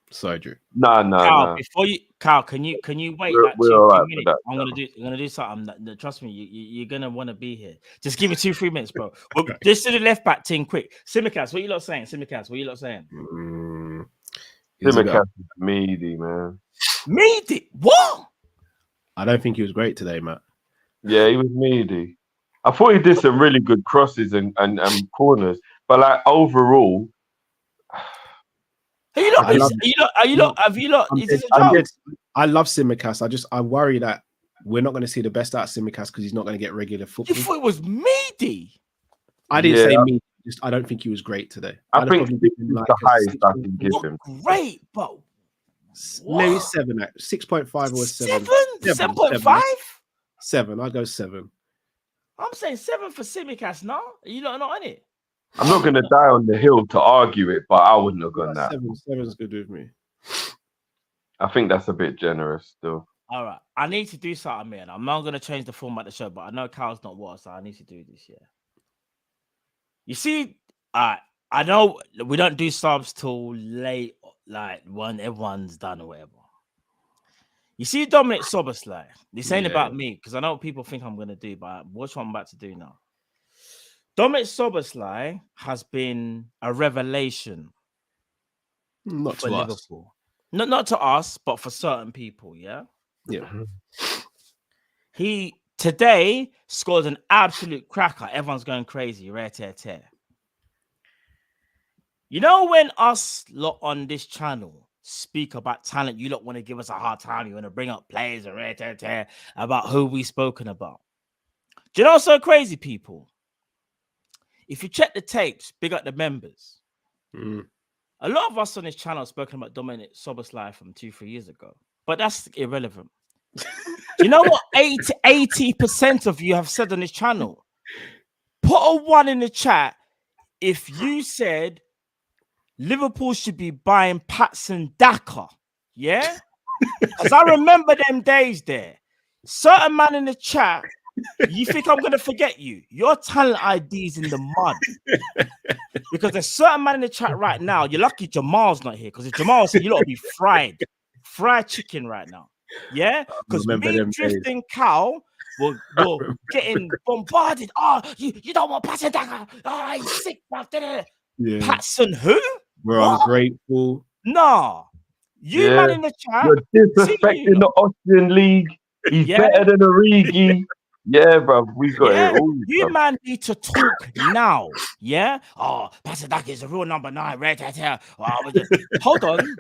Sorry, Drew.
No.
Before you, Carl, can you wait
We're
2
all right
minutes?
for that,
I'm gonna do something. Trust me, you're gonna want to be here. Just give me 2-3 minutes, bro. Well, just to the left back team, quick. Simicast, what you lot saying? Simicast, what you lot saying?
Simicast is meaty, man.
Meaty? What?
I don't think he was great today, Matt.
Yeah, he was meaty. I thought he did some really good crosses and corners, but like overall.
Are you lot? Is this a joke?
I love Simicast. I worry that we're not going to see the best out of Simicast because he's not going to get regular football.
You thought it was meaty?
I didn't say meaty. I don't think he was great today.
I think this is the highest I can give him.
Great, but
maybe 7, 6.5 or 7.
7.5?
7. I'll go 7.
I'm saying 7 for Simicast. No, you lot are not on it.
I'm not going to die on the hill to argue it, but I wouldn't have gone that.
7's good with me.
I think that's a bit generous still.
All right. I need to do something, man. I'm not going to change the format of the show, but I know Carl's not what, so I need to do this, yeah. You see, I know we don't do subs till late, like when everyone's done or whatever. You see Dominic Szoboszlai. This ain't about me, because I know what people think I'm going to do, but watch what I'm about to do now. Dominic Szoboszlai has been a revelation.
Not
for
to
Liverpool. Not to us, but for certain people, yeah?
Yeah.
He today scored an absolute cracker. Everyone's going crazy. Rare tear tear. You know when us lot on this channel speak about talent, you lot want to give us a hard time. You want to bring up players and rare tear tear about who we've spoken about. Do you know what's so crazy, people? If you check the tapes, big up the members. A lot of us on this channel have spoken about Dominic Szoboszlai from 2-3 years ago, but that's irrelevant. Do you know what 80% of you have said on this channel? Put a 1 in the chat if you said Liverpool should be buying Patson Daka. Yeah? Because I remember them days there. Certain man in the chat, you think I'm going to forget you? Your talent ID's in the mud. Because there's certain man in the chat right now. You're lucky Jamal's not here. Because if Jamal's here, you lot will be fried chicken right now. Yeah? Because me drifting cow will getting bombarded. Oh, you don't want Patson Daka. Oh, he's sick. Yeah. Patson who?
We're ungrateful.
Nah. You man in the chat.
You're disrespecting the Austrian league. He's better than Origi. Yeah, bro, we got it all.
You man need to talk now. Yeah. Oh, Patson Daka is a real number 9. Hold on.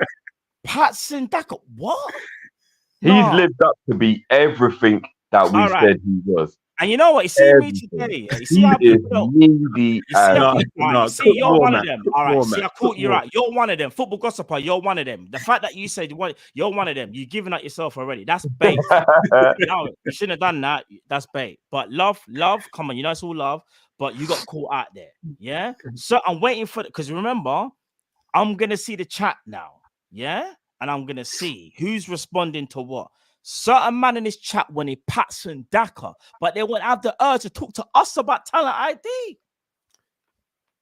Patson Daka, what?
He's lived up to be everything that we said he was.
And you know what? You see me today. You see how people
needy.
See, you're one of them. All right. See, I caught you right. You're one of them. Football gossiper, you're one of them. The fact that you said you're one of them, you're giving out yourself already. That's bait. No, you shouldn't have done that. That's bait. But love, come on, you know it's all love, but you got caught out there. Yeah. So I'm waiting for it because remember, I'm gonna see the chat now. Yeah, and I'm gonna see who's responding to what. Certain man in this chat when he Patson Daka, but they won't have the urge to talk to us about talent ID.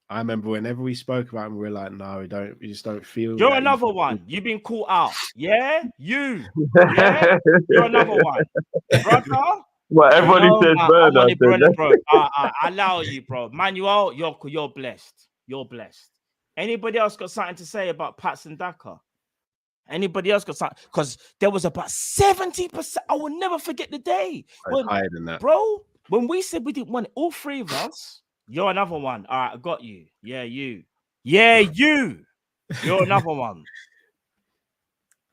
I remember whenever we spoke about him, we were like, no, we just don't feel.
You're another one. You've been caught out. Yeah? You. Yeah? You're another one. Brother.
Well, everybody says Bernard.
Bro. I allow you, bro. Manuel, you're blessed. You're blessed. Anybody else got something to say about Patson Daka? Anybody else got something? Because there was about 70%. I will never forget the day.
Higher than that.
Bro, when we said we didn't want it, all 3 of us, you're another one. All right, I got you. Yeah, you. Yeah, you. You're another one.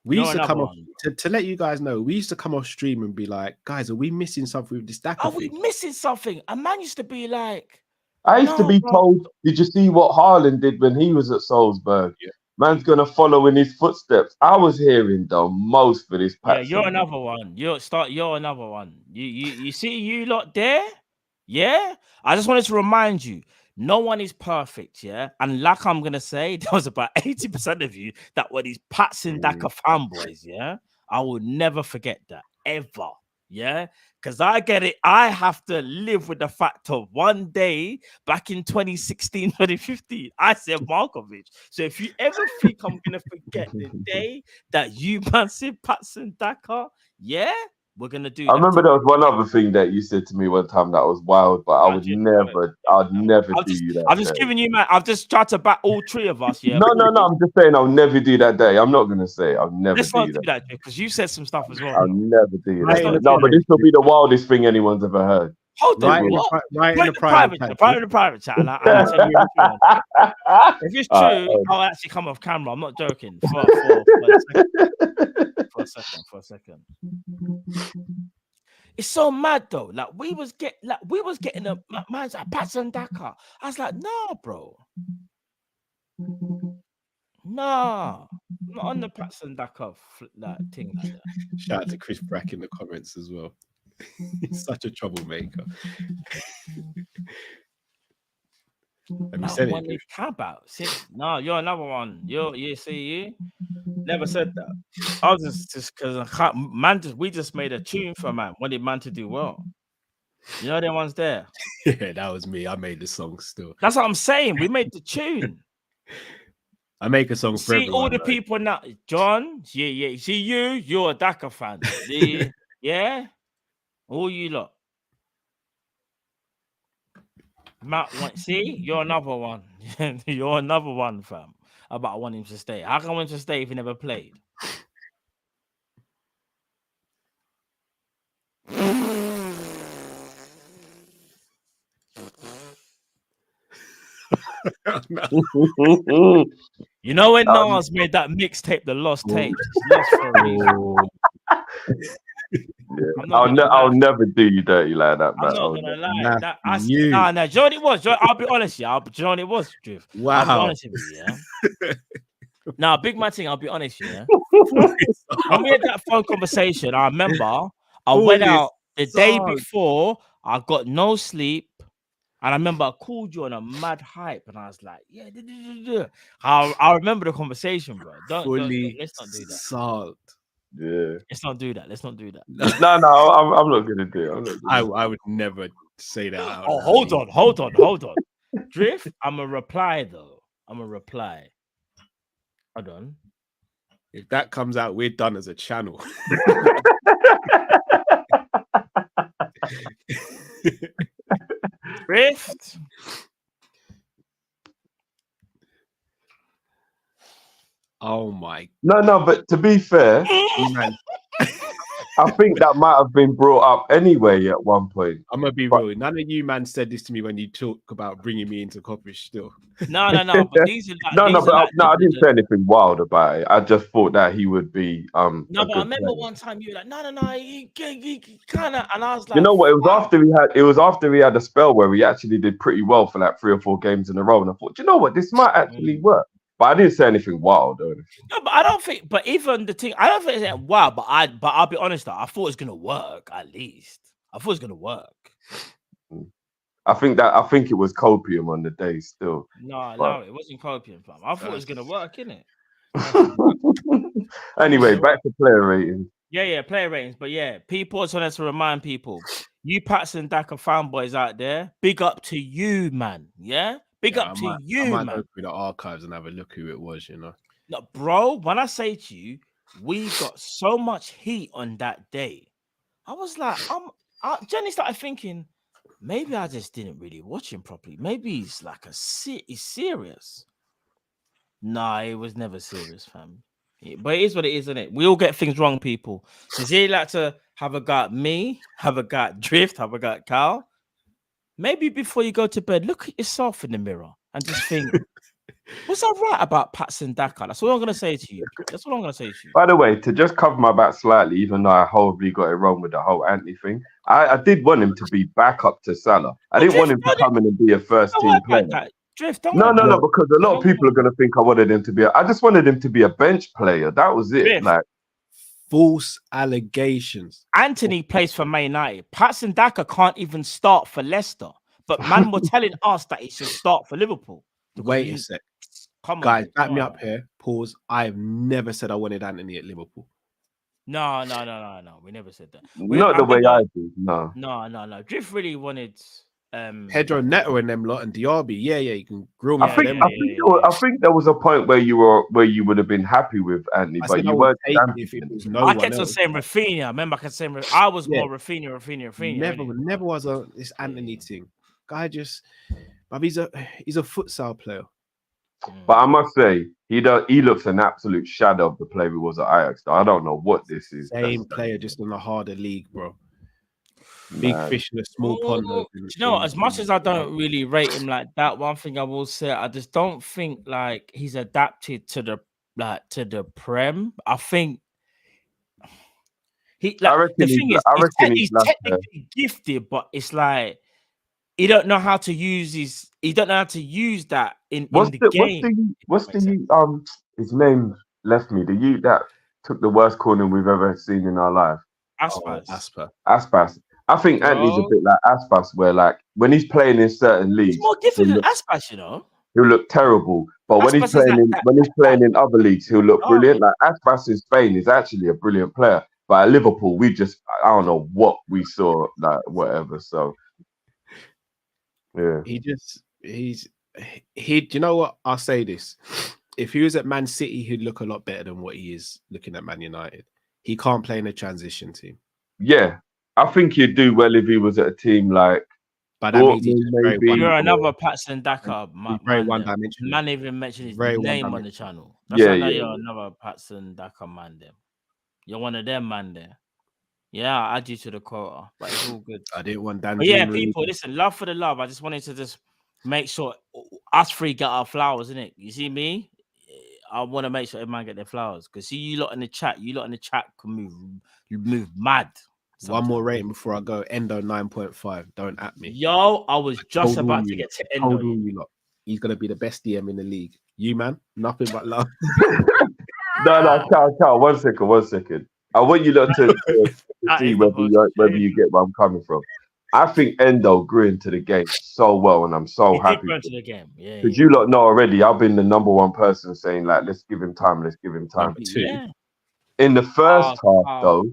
We used to come off, to let you guys know, we used to come off stream and be like, guys, are we missing something with this Daka
thing? Are we missing something? A man used to be like...
I used to be told, did you see what Haaland did when he was at Salzburg? Yeah. Man's gonna follow in his footsteps. I was hearing the most for this Patson.
Yeah, you're another one. You're another one. You see you lot there? Yeah? I just wanted to remind you, no one is perfect, yeah. And like I'm gonna say, there was about 80% of you that were these Patson Daka fanboys, yeah. I will never forget that ever, yeah. Because I get it. I have to live with the fact of one day back in 2016, 2015, I said Markovic. So if you ever think I'm gonna forget the day that you man said Patson Daka, yeah. We're gonna do.
I remember there was one other thing that you said to me one time that was wild, but I'd never do you that.
I'm just giving you, man. I've just tried to back all three of us. Yeah.
No. I'm just saying I'll never do that day. I'm not gonna say I'll never do that
because you said some stuff as well.
I'll never do that. No, but this will be the wildest thing anyone's ever heard.
Hold on,
right in the private
chat. And I'll tell you if it's true, I'll actually come off camera. I'm not joking. For a second. It's so mad though. Like we was getting a man's like Patson Daka. I was like, nah, bro. Nah, not on the Patson Daka that thing like that.
Shout out to Chris Brack in the comments as well. He's such a troublemaker. Have you said it?
Carabao. No, you're another one. You see, you never said that. I was just because we just made a tune for man. Wanted man to do well. You know them ones there.
Yeah, that was me. I made the song still.
That's what I'm saying. We made the tune.
I make a song for everyone.
See all the people now, John. Yeah. See you're a Daka fan. Yeah. All you lot. Matt, see, you're another one. You're another one, fam. About wanting him to stay. How can I want him to stay if he never played? You know when Nas made that mixtape, the Lost Tapes. Lost for a reason.
Yeah. I'll never do you dirty like that, man.
I'm not gonna lie. No. Do you know what it was? I'll be honest, yeah. Do you know what it was, Drift?
Wow.
I'll be honest with you, yeah. Now, big man thing, I'll be honest, yeah. When we had that phone conversation, I remember I went out the day before, I got no sleep. And I remember I called you on a mad hype, and I was like, "Yeah, I remember the conversation, bro. Let's not do that.
Salt. Yeah.
Let's not do that.
No, I'm not gonna do it.
I would never say that.
Oh, hold on. Drift, I'm a reply though. Hold on.
If that comes out, we're done as a channel.
Drift.
Oh my!
No. But to be fair, I think that might have been brought up anyway at one point.
I'm gonna be real. None of you man said this to me when you talk about bringing me into Kopish. Still,
no. But these are like,
I didn't say anything wild about it. I just thought that he would be.
No, but I remember one time you were like, no. He kind of, and I was like,
you know what? It was after he had a spell where he actually did pretty well for like 3 or 4 games in a row, and I thought, you know what, this might actually work. But I didn't say anything wild or anything.
No, but I don't think. But even the thing, I don't think it's wild. But I'll be honest though. I thought it was gonna work. At least I thought it was gonna work.
I think it was copium on the day still.
No, it wasn't copium, fam. I thought it was gonna work, innit?
Anyway, back to player ratings.
Yeah, player ratings. But yeah, people just wanted to remind people, you Patson Daka fanboys out there, big up to you, man. Yeah. Big up to you, man. I might
go through the archives and have a look who it was, you know.
No, bro, when I say to you, we got so much heat on that day. I was like, Jenny started thinking, maybe I just didn't really watch him properly. Maybe he's like he's serious. Nah, it was never serious, fam. Yeah, but it is what it is, isn't it? We all get things wrong, people. So you like to have a go at me, have a go at Drift, have a go at Cal. Maybe before you go to bed, look at yourself in the mirror and just think, was that right about Patson Daka? That's what I'm going to say to you.
By the way, to just cover my back slightly, even though I horribly got it wrong with the whole Anthony thing, I did want him to be back up to Salah. I didn't want him to come in and be a first-team player.
Drift,
no, because a lot of people are going to think I wanted him to be. I just wanted him to be a bench player. That was it.
Drift.
Like
false allegations.
Anthony plays for Man United. Patson Daka can't even start for Leicester. But man were telling us that he should start for Liverpool.
Wait a sec.
Come on,
Guys, back
come
me
on.
up here. Pause. I've never said I wanted Anthony at Liverpool.
No. We never said that.
Not the way I do. No.
No. Drift really wanted
Pedro Neto and them lot and Diaby. Yeah, you can grill me.
I think there was a point where you would have been happy with Anthony, but you weren't.
I kept on saying Rafinha. Remember, I kept saying I was more Rafinha.
Never was this Anthony thing. Guy just, but he's a futsal player.
But I must say, he looks an absolute shadow of the player he was at Ajax. I don't know what this is.
Same player, just in a harder league, bro. Big fish in a small pond.
You know, as much as I don't really rate him like that, one thing I will say, I just don't think like he's adapted to the Prem. I think he's technically gifted, but it's like he don't know how to use that in the game.
What's the his name left me. The youth that took the worst corner we've ever seen in our life. Aspas. I think Anthony's a bit like Aspas, where like when he's playing in certain leagues,
he's more gifted than Aspas, you know.
He'll look terrible, but when he's playing in other leagues, he'll look brilliant. Like Aspas in Spain is actually a brilliant player, but at Liverpool, I don't know what we saw, like whatever. So yeah,
you know what? I'll say this: if he was at Man City, he'd look a lot better than what he is looking at Man United. He can't play in a transition team.
Yeah. I think he'd do well if he was at a team like.
But that means
you're another Patson Daka.
Very one-dimensional.
Man even mentioned his name on the channel. That's you're another Patson Daka man there. You're one of them man there. Yeah, I'll add you to the quota, but it's all good.
I didn't want Dan.
People, listen, love for the love. I just wanted to just make sure us three get our flowers, innit? You see me? I want to make sure everyone get their flowers because see you lot in the chat. You lot in the chat can move mad.
One more rating before I go. Endo 9.5. Don't at me.
Yo, I was just about to get to Endo.
He's gonna be the best DM in the league. You man, nothing but love.
No, Carl. 1 second. I want you lot to see whether you get where I'm coming from. I think Endo grew into the game so well, and I'm so happy.
Grew into the game, yeah.
Because you lot know already, I've been the number one person saying like, let's give him time.
Yeah.
In the first half, though.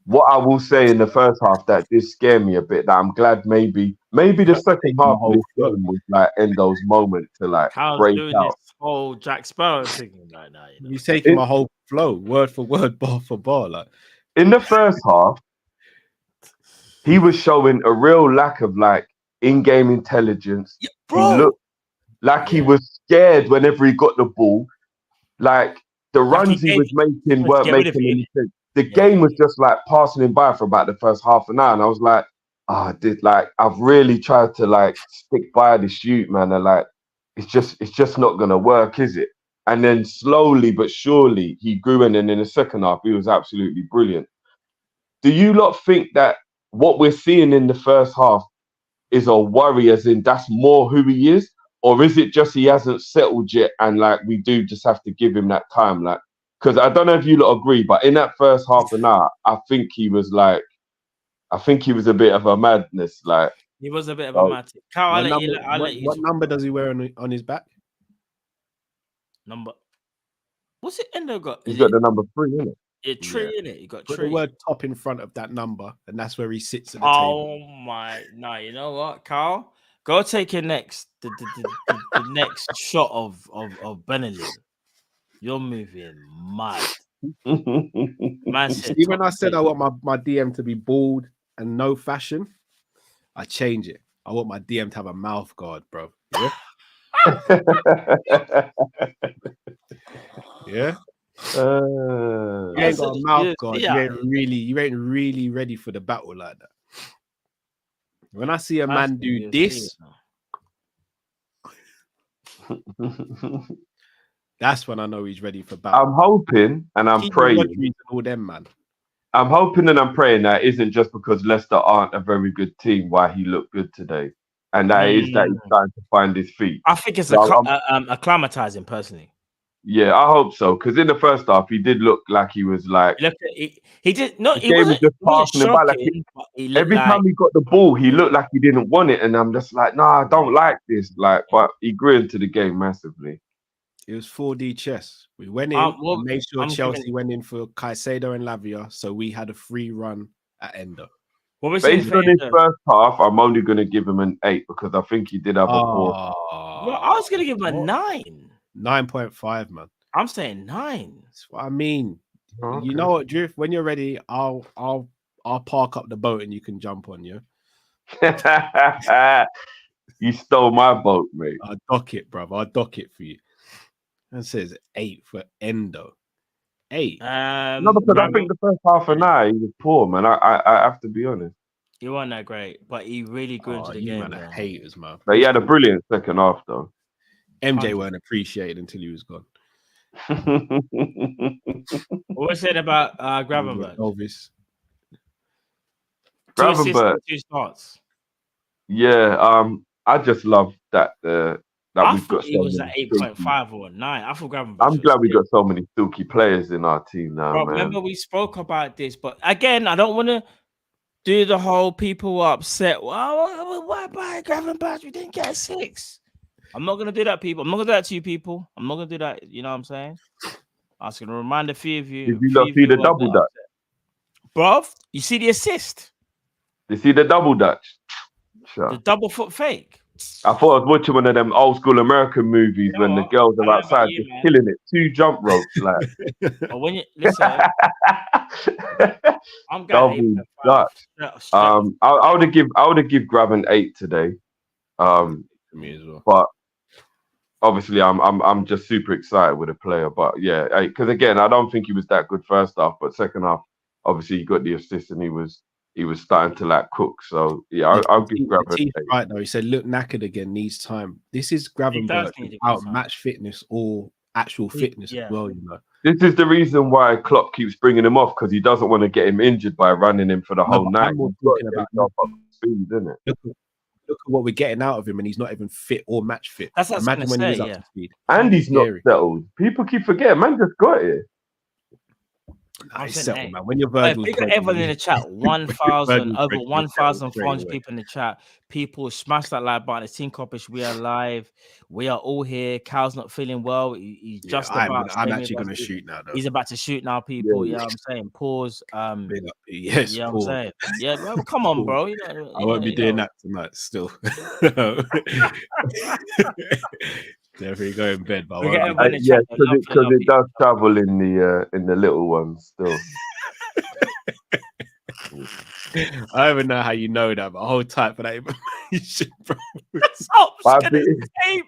What I will say in the first half that did scare me a bit. That I'm glad maybe the second half of this game was like Endo's moment to like break out.
This whole Jack Sparrow thing right now. You know?
He's taking my whole flow, word for word, bar for bar. Like
in the first half, he was showing a real lack of like in-game intelligence.
Yeah, bro.
He looked like he was scared whenever he got the ball. Like the runs he was making weren't making any sense. The game was just like passing him by for about the first half an hour, and I was like, I've really tried to like stick by this shoot, man, and like it's just not gonna work, is it? And then slowly but surely he grew in, and in the second half he was absolutely brilliant. Do you lot think that what we're seeing in the first half is a worry, as in that's more who he is, or is it just he hasn't settled yet, and like we do just have to give him that time, like? Because I don't know if you lot agree, but in that first half an hour, I think he was a bit of a madness. Like
he was a bit of a madness. Carl,
what number does he wear on his back?
Number. What's it? Endo got?
He's got the number 3, isn't it?
Yeah, 3 in it. He got 3.
Put the word top in front of that number, and that's where he sits at the table.
Oh my! No, you know what, Carl? Go take your next the next shot of Benelli. You're moving mad. Man said,
see, when I said I want my DM to be bald and no fashion, I change it. I want my DM to have a mouth guard, bro. Yeah. Yeah. You ain't got a mouth guard. Yeah. You ain't really ready for the battle like that. When I see a man do this, that's when I know he's ready for battle.
I'm hoping and I'm praying.
All them, man.
I'm hoping and I'm praying that it isn't just because Leicester aren't a very good team why he looked good today, and that is that he's trying to find his feet.
I think it's acclimatizing personally.
Yeah, I hope so. Because in the first half, he did look like he was like
he did not.
the
He
game was
wasn't.
just
He wasn't
passing him by. Like
shocking. But he looked
every
like
time he got the ball, he looked like he didn't want it, and I'm just like, nah, I don't like this. Like, but he grew into the game massively.
It was 4D chess. We went in,
well,
made sure
I'm
Chelsea went in for Caicedo and Lavia, so we had a free run at Endo.
What we're saying
Based on his first half, I'm only going to give him an 8 because I think he did have a 4.
Well, I was going to give him a 9.
9.5, man.
I'm saying 9.
That's what I mean.
Okay.
You know what, Drift? When you're ready, I'll park up the boat and you can jump on you.
You stole my boat, mate.
I'll dock it, bruv. I'll dock it for you. That says 8 for Endo. 8.
No, because I think the first half an hour he was poor, man. I have to be honest.
He wasn't that great, but he really grew into the game.
Man, haters, man.
But he had a brilliant second half, though.
MJ weren't appreciated until he was gone.
What was it about Gravenberch?
Elvis.
2 assists
Gravenberch.
and 2 starts.
Yeah, I just love that.
I
we've got
thought he
so
was
many
at 8.5 or 9. I thought Gravenberch.
I'm glad we got so many silky players in our team now,
Bro,
man.
remember we spoke about this, but again, I don't want to do the whole people upset. Well, why buy Gravenberch? We didn't get a 6. I'm not gonna do that, people. I'm not gonna do that to you, people. I'm not gonna do that. You know what I'm saying? I was gonna remind a few of you.
Did you not see the double dutch?
Bro, you see the assist?
You see the double dutch? Sure.
The double foot fake.
I thought I was watching one of them old school American movies when the girls are outside just killing it. 2 jump ropes, like.
But when you listen, I'm
double dutch. I would have give Grab an 8 today.
Me as well.
But obviously, I'm just super excited with the player. But yeah, because again, I don't think he was that good first half, but second half, obviously, he got the assist and he was starting to like cook. So yeah, I'll give Gravenberch.
Right though, he said, "Look, knackered again, needs time." This is Gravenberch without match fitness or actual fitness as well. You know,
this is the reason why Klopp keeps bringing him off because he doesn't want to get him injured by running him for the whole night. Speed, isn't it?
Look at what we're getting out of him, and he's not even fit or match fit.
That's what
Imagine when he was up to speed.
And he's not settled. People keep forgetting, man just got here.
He's settled, man. When your Virgil's
we got everyone in the chat, 1,000, over 1,400 people in the chat. People smash that like button. It's Team Kop-Ish. We are live. We are all here. Cal's not feeling well. He's just about.
I'm actually going to shoot now, though.
He's about to shoot now, people. Yeah, I'm saying pause.
Yes,
yeah, I'm saying. Yeah, bro, come on, bro. You know,
I won't be doing that tonight. Still. Definitely go in bed, but
yeah, because it does travel in the little ones still.
I don't even know how you know that, but hold tight for that information, bro.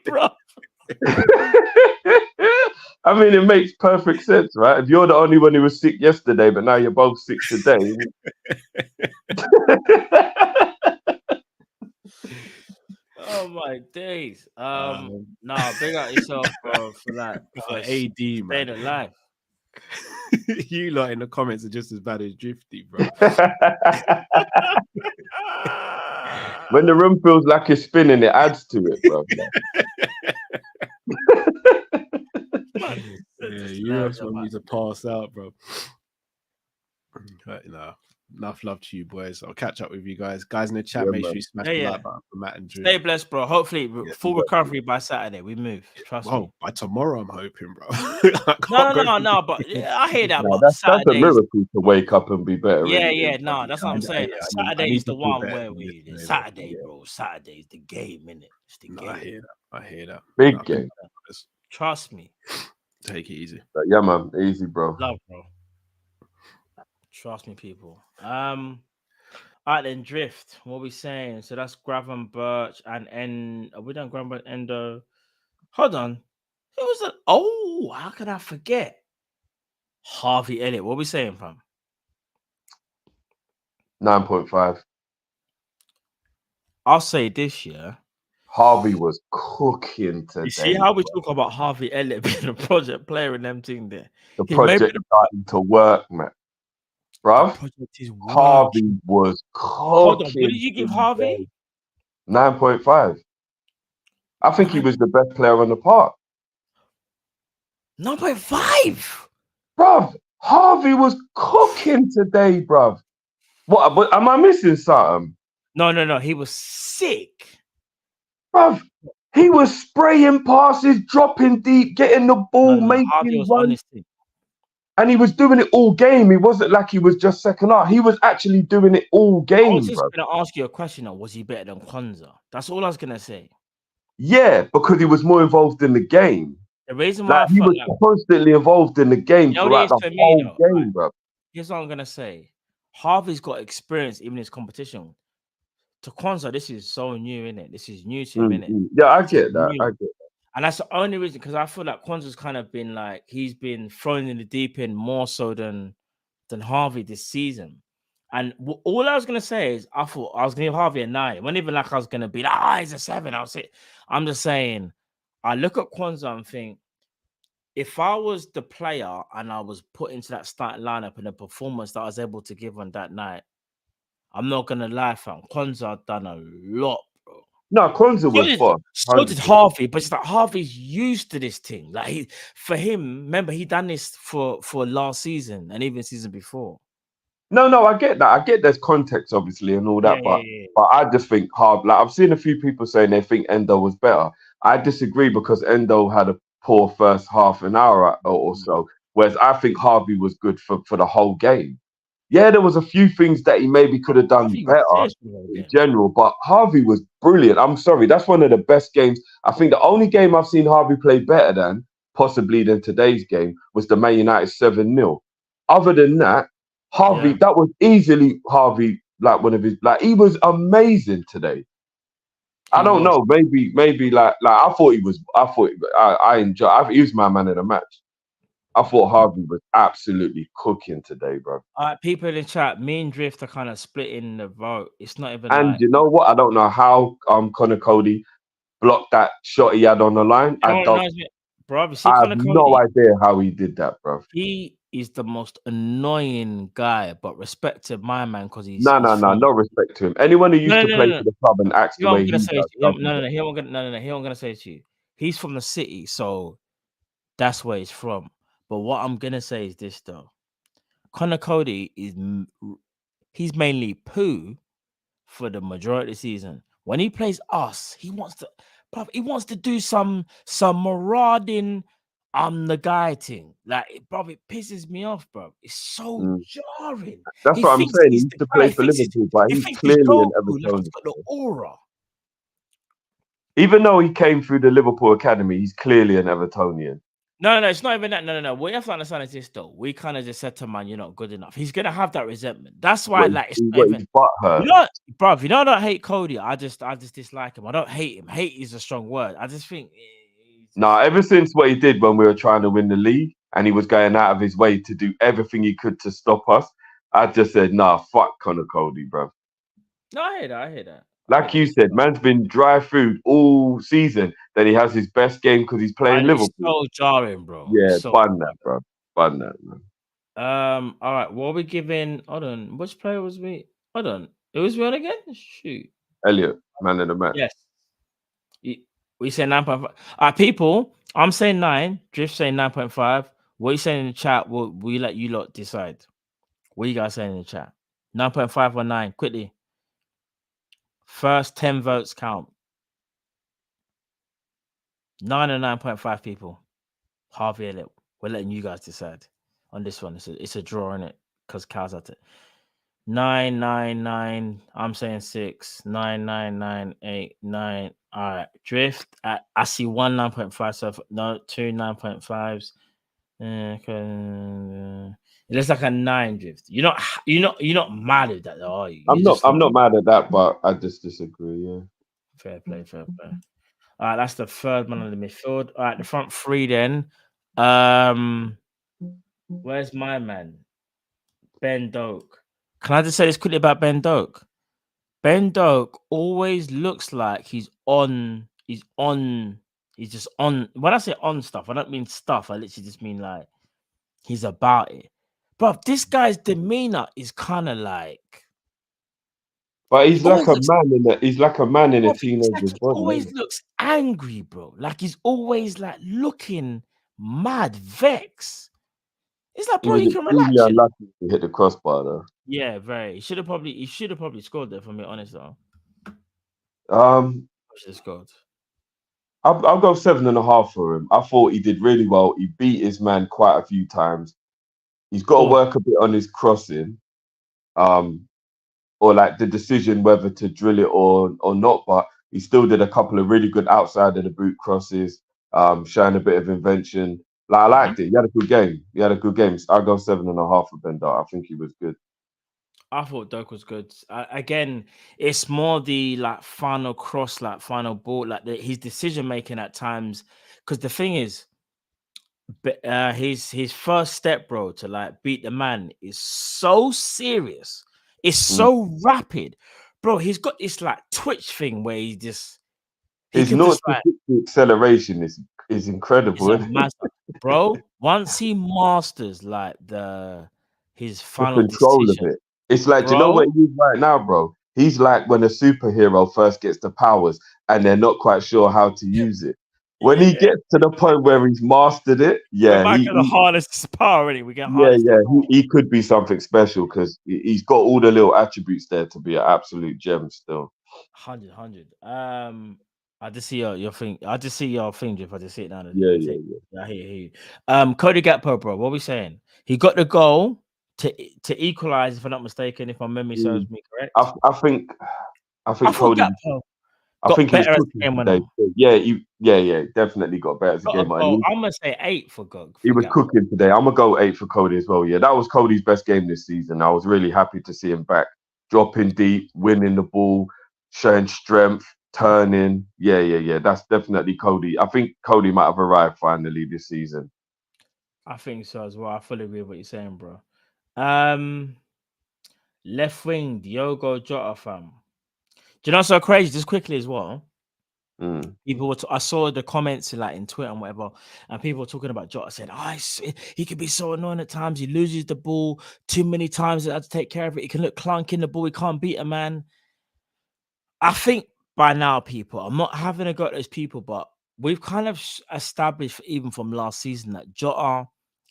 Bro.
I mean, it makes perfect sense, right? If you're the only one who was sick yesterday, but now you're both sick today.
Oh my days. Big up yourself, bro, for that. For
AD, man.
Staying alive.
You lot in the comments are just as bad as Drifty, bro.
When the room feels like it's spinning, it adds to it, bro.
You just want me to pass out, bro. But, enough love to you, boys. I'll catch up with you guys. Guys in the chat, make sure you smash the like button for Matt and Drew.
Stay blessed, bro. Hopefully, full recovery by Saturday. We move. Trust me.
By tomorrow, I'm hoping, bro.
No. But I hear that.
That's a miracle to wake up and be better.
No, that's what I'm saying. Saturday is the one where we. Saturday, bro. Saturday is the game, innit? It's the game.
I hear that.
Big game.
Trust me.
Take it easy.
Yeah, man. Easy, bro.
Love, bro. Trust me, people. All right, then Drift. What are we saying? So that's Gravenberch and are we done Gravenberch, Endo? Hold on. Who was that? Oh, how can I forget? Harvey Elliott. What are we saying, fam?
9.5.
I'll say this year.
Harvey was cooking today.
You see how we talk about Harvey Elliott being a project player in them team there?
The project starting to work, man. Bruv, Harvey was cooking.
Hold on, what did you give Harvey?
9.5. I think he was the best player on the park.
9.5.
Bruv, Harvey was cooking today, bruv. What? But am I missing something?
No. He was sick.
Bruv, he was spraying passes, dropping deep, getting the ball,
Harvey
making
was
runs.
honestly.
And he was doing it all game. It wasn't like he was just second half. He was actually doing it all
I
game,
was just
bruv.
going to ask you a question. Was he better than Kwanzaa? That's all I was going to say.
Yeah, because he was more involved in the game.
The reason why
Like he was constantly involved in the game throughout the whole game, bruv.
Here's what I'm going to say. Harvey's got experience even in his competition. To Kwanzaa, this is so new, innit? This is new to him, innit?
Yeah, I get that.
And that's the only reason, because I feel like Kwanzaa's kind of been like, he's been thrown in the deep end more so than Harvey this season. And all I was going to say is, I thought I was going to give Harvey a 9. It wasn't even like I was going to be like, he's a 7. I'm just saying, I look at Kwanzaa and think, if I was the player and I was put into that starting lineup and the performance that I was able to give on that night, I'm not going to lie, fam. Kwanzaa done a lot, bro.
No, Kwanzaa was fun.
So did Harvey, but it's like Harvey's used to this thing. Like for him, remember he done this for last season and even season before.
No, I get that. I get there's context, obviously, and all that, but I just think Harvey. Like I've seen a few people saying they think Endo was better. I disagree because Endo had a poor first half an hour or so, whereas I think Harvey was good for the whole game. Yeah, there was a few things that he maybe could have done better in general, but Harvey was brilliant. I'm sorry, that's one of the best games. I think the only game I've seen Harvey play better than, possibly than today's game, was the Man United 7-0. Other than that, Harvey, that was easily Harvey, like one of his, like he was amazing today. I don't know, maybe like I thought I enjoyed. He was my man of the match. I thought Harvey was absolutely cooking today, bro.
All right, people in the chat, me and Drift are kind of splitting the vote. It's not even.
And you know what? I don't know how Connor Cody blocked that shot he had on the line. I have no idea how he did that, bro.
He is the most annoying guy, but respect to my man because he's
no respect to him. Anyone who used to play for the club and act the way he does.
He won't gonna say it to you. He's from the city, so that's where he's from. But what I'm gonna say is this though: Connor Cody he's mainly poo for the majority of the season. When he plays us, he wants to do some marauding. I'm the guy thing. Like, bro, it pisses me off, bro. It's so jarring.
That's what I'm saying. He used to play for Liverpool, but he's clearly an Everton.
He's got the aura.
Even though he came through the Liverpool academy, he's clearly an Evertonian.
No, it's not even that. No. What you have to understand is this, though. We kind of just said to man, you're not good enough. He's gonna have that resentment. That's why, it's not even. Bro, you know, I don't hate Cody. I just dislike him. I don't hate him. Hate is a strong word. I just think.
Ever since what he did when we were trying to win the league, and he was going out of his way to do everything he could to stop us, I just said, fuck Connor Cody, bro.
No, I hear that.
Like you said, man's been dry food all season. Then he has his best game because he's playing Liverpool.
So jarring, bro.
Yeah, fun that, bro. Fun that, man.
All right. What are we giving? Hold on. Which player was we? Hold on. It was we on again? Shoot.
Elliot, man of the match.
Yes. We say 9.5. All right, people. I'm saying 9. Drift saying 9.5. What are you saying in the chat? We let you lot decide. What are you guys saying in the chat? 9.5 or 9? Quickly. First 10 votes count. 9 and 9.5 people. Harvey Elliott. We're letting you guys decide on this one. It's a draw in it because Cal's at it. 9, 9, 9. I'm saying 6. 9, 9, 9, 8, 9. All right. Drift. I see 1 9.5. So no, 2 9.5s. It looks like a 9, Drift. You're not mad at that, though, are you?
I'm not mad at that, but I just disagree. Yeah.
Fair play. All right, that's the third man on the midfield. All right, the front three then. Where's my man? Ben Doak. Can I just say this quickly about Ben Doak? Ben Doak always looks like he's just on. When I say on stuff, I don't mean stuff. I literally just mean like he's about it. But this guy's demeanor is kind of like.
But he's like a man in a teenager's body.
He always looks angry, bro. Like he's always like looking mad vex. It's like,
He
bro,
was
you can
extremely
relax.
unlucky to hit the crossbar though.
Yeah, very. He should have probably scored there. For me, honest though, should have scored.
I'll go 7.5 for him. I thought he did really well. He beat his man quite a few times. He's got to work a bit on his crossing, or like the decision whether to drill it or not. But he still did a couple of really good outside of the boot crosses, showing a bit of invention. Like I liked it. He had a good game. I'll go 7.5 for Bender. I think he was good.
I thought Doak was good. Again, it's more the like final cross, like final ball, like his decision making at times. Because the thing is, his first step, bro, to like beat the man is so serious. It's so rapid, bro. He's got this like twitch thing where he
his acceleration is incredible,
bro. Once he masters like his final
control
decision,
of it. It's like, do you know what he is right now, bro? He's like when a superhero first gets the powers and they're not quite sure how to use it. When he gets to the point where he's mastered it,
he harness his power already. We get
he could be something special because he's got all the little attributes there to be an absolute gem still.
100. I just see your thing. I just see your thing, Jeff. I just see it down.
Yeah.
I hear you. Cody Gakpo, bro. What are we saying? He got the goal to equalize, if I'm not mistaken, if my memory serves me correct.
I think Cody. I think he was cooking today. Yeah, definitely got better as a game.
I'm gonna say 8 for God.
He was cooking today. I'm gonna go 8 for Cody as well. Yeah, that was Cody's best game this season. I was really happy to see him back, dropping deep, winning the ball, showing strength, turning. Yeah. That's definitely Cody. I think Cody might have arrived finally this season.
I think so as well. I fully agree with what you're saying, bro. Left wing, Diogo Jota, fam. Do you know what's so crazy? Just quickly as well. People were. I saw the comments like in Twitter and whatever, and people were talking about Jota. Said, he can be so annoying at times. He loses the ball too many times. He had to take care of it. He can look clunky in the ball. He can't beat a man. I think by now, people, I'm not having a go at those people, but we've kind of established even from last season that Jota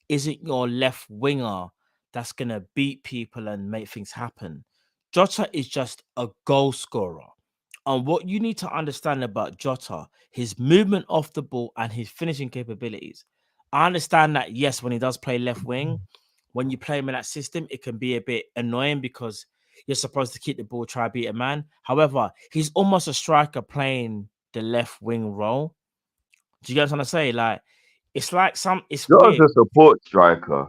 isn't your left winger that's gonna beat people and make things happen. Jota is just a goal scorer. And what you need to understand about Jota, his movement off the ball and his finishing capabilities. I understand that, yes, when he does play left wing, when you play him in that system, it can be a bit annoying because you're supposed to keep the ball, try to beat a man. However, he's almost a striker playing the left wing role. Do you guys want to say? Like, it's like it's
Jota's a support striker.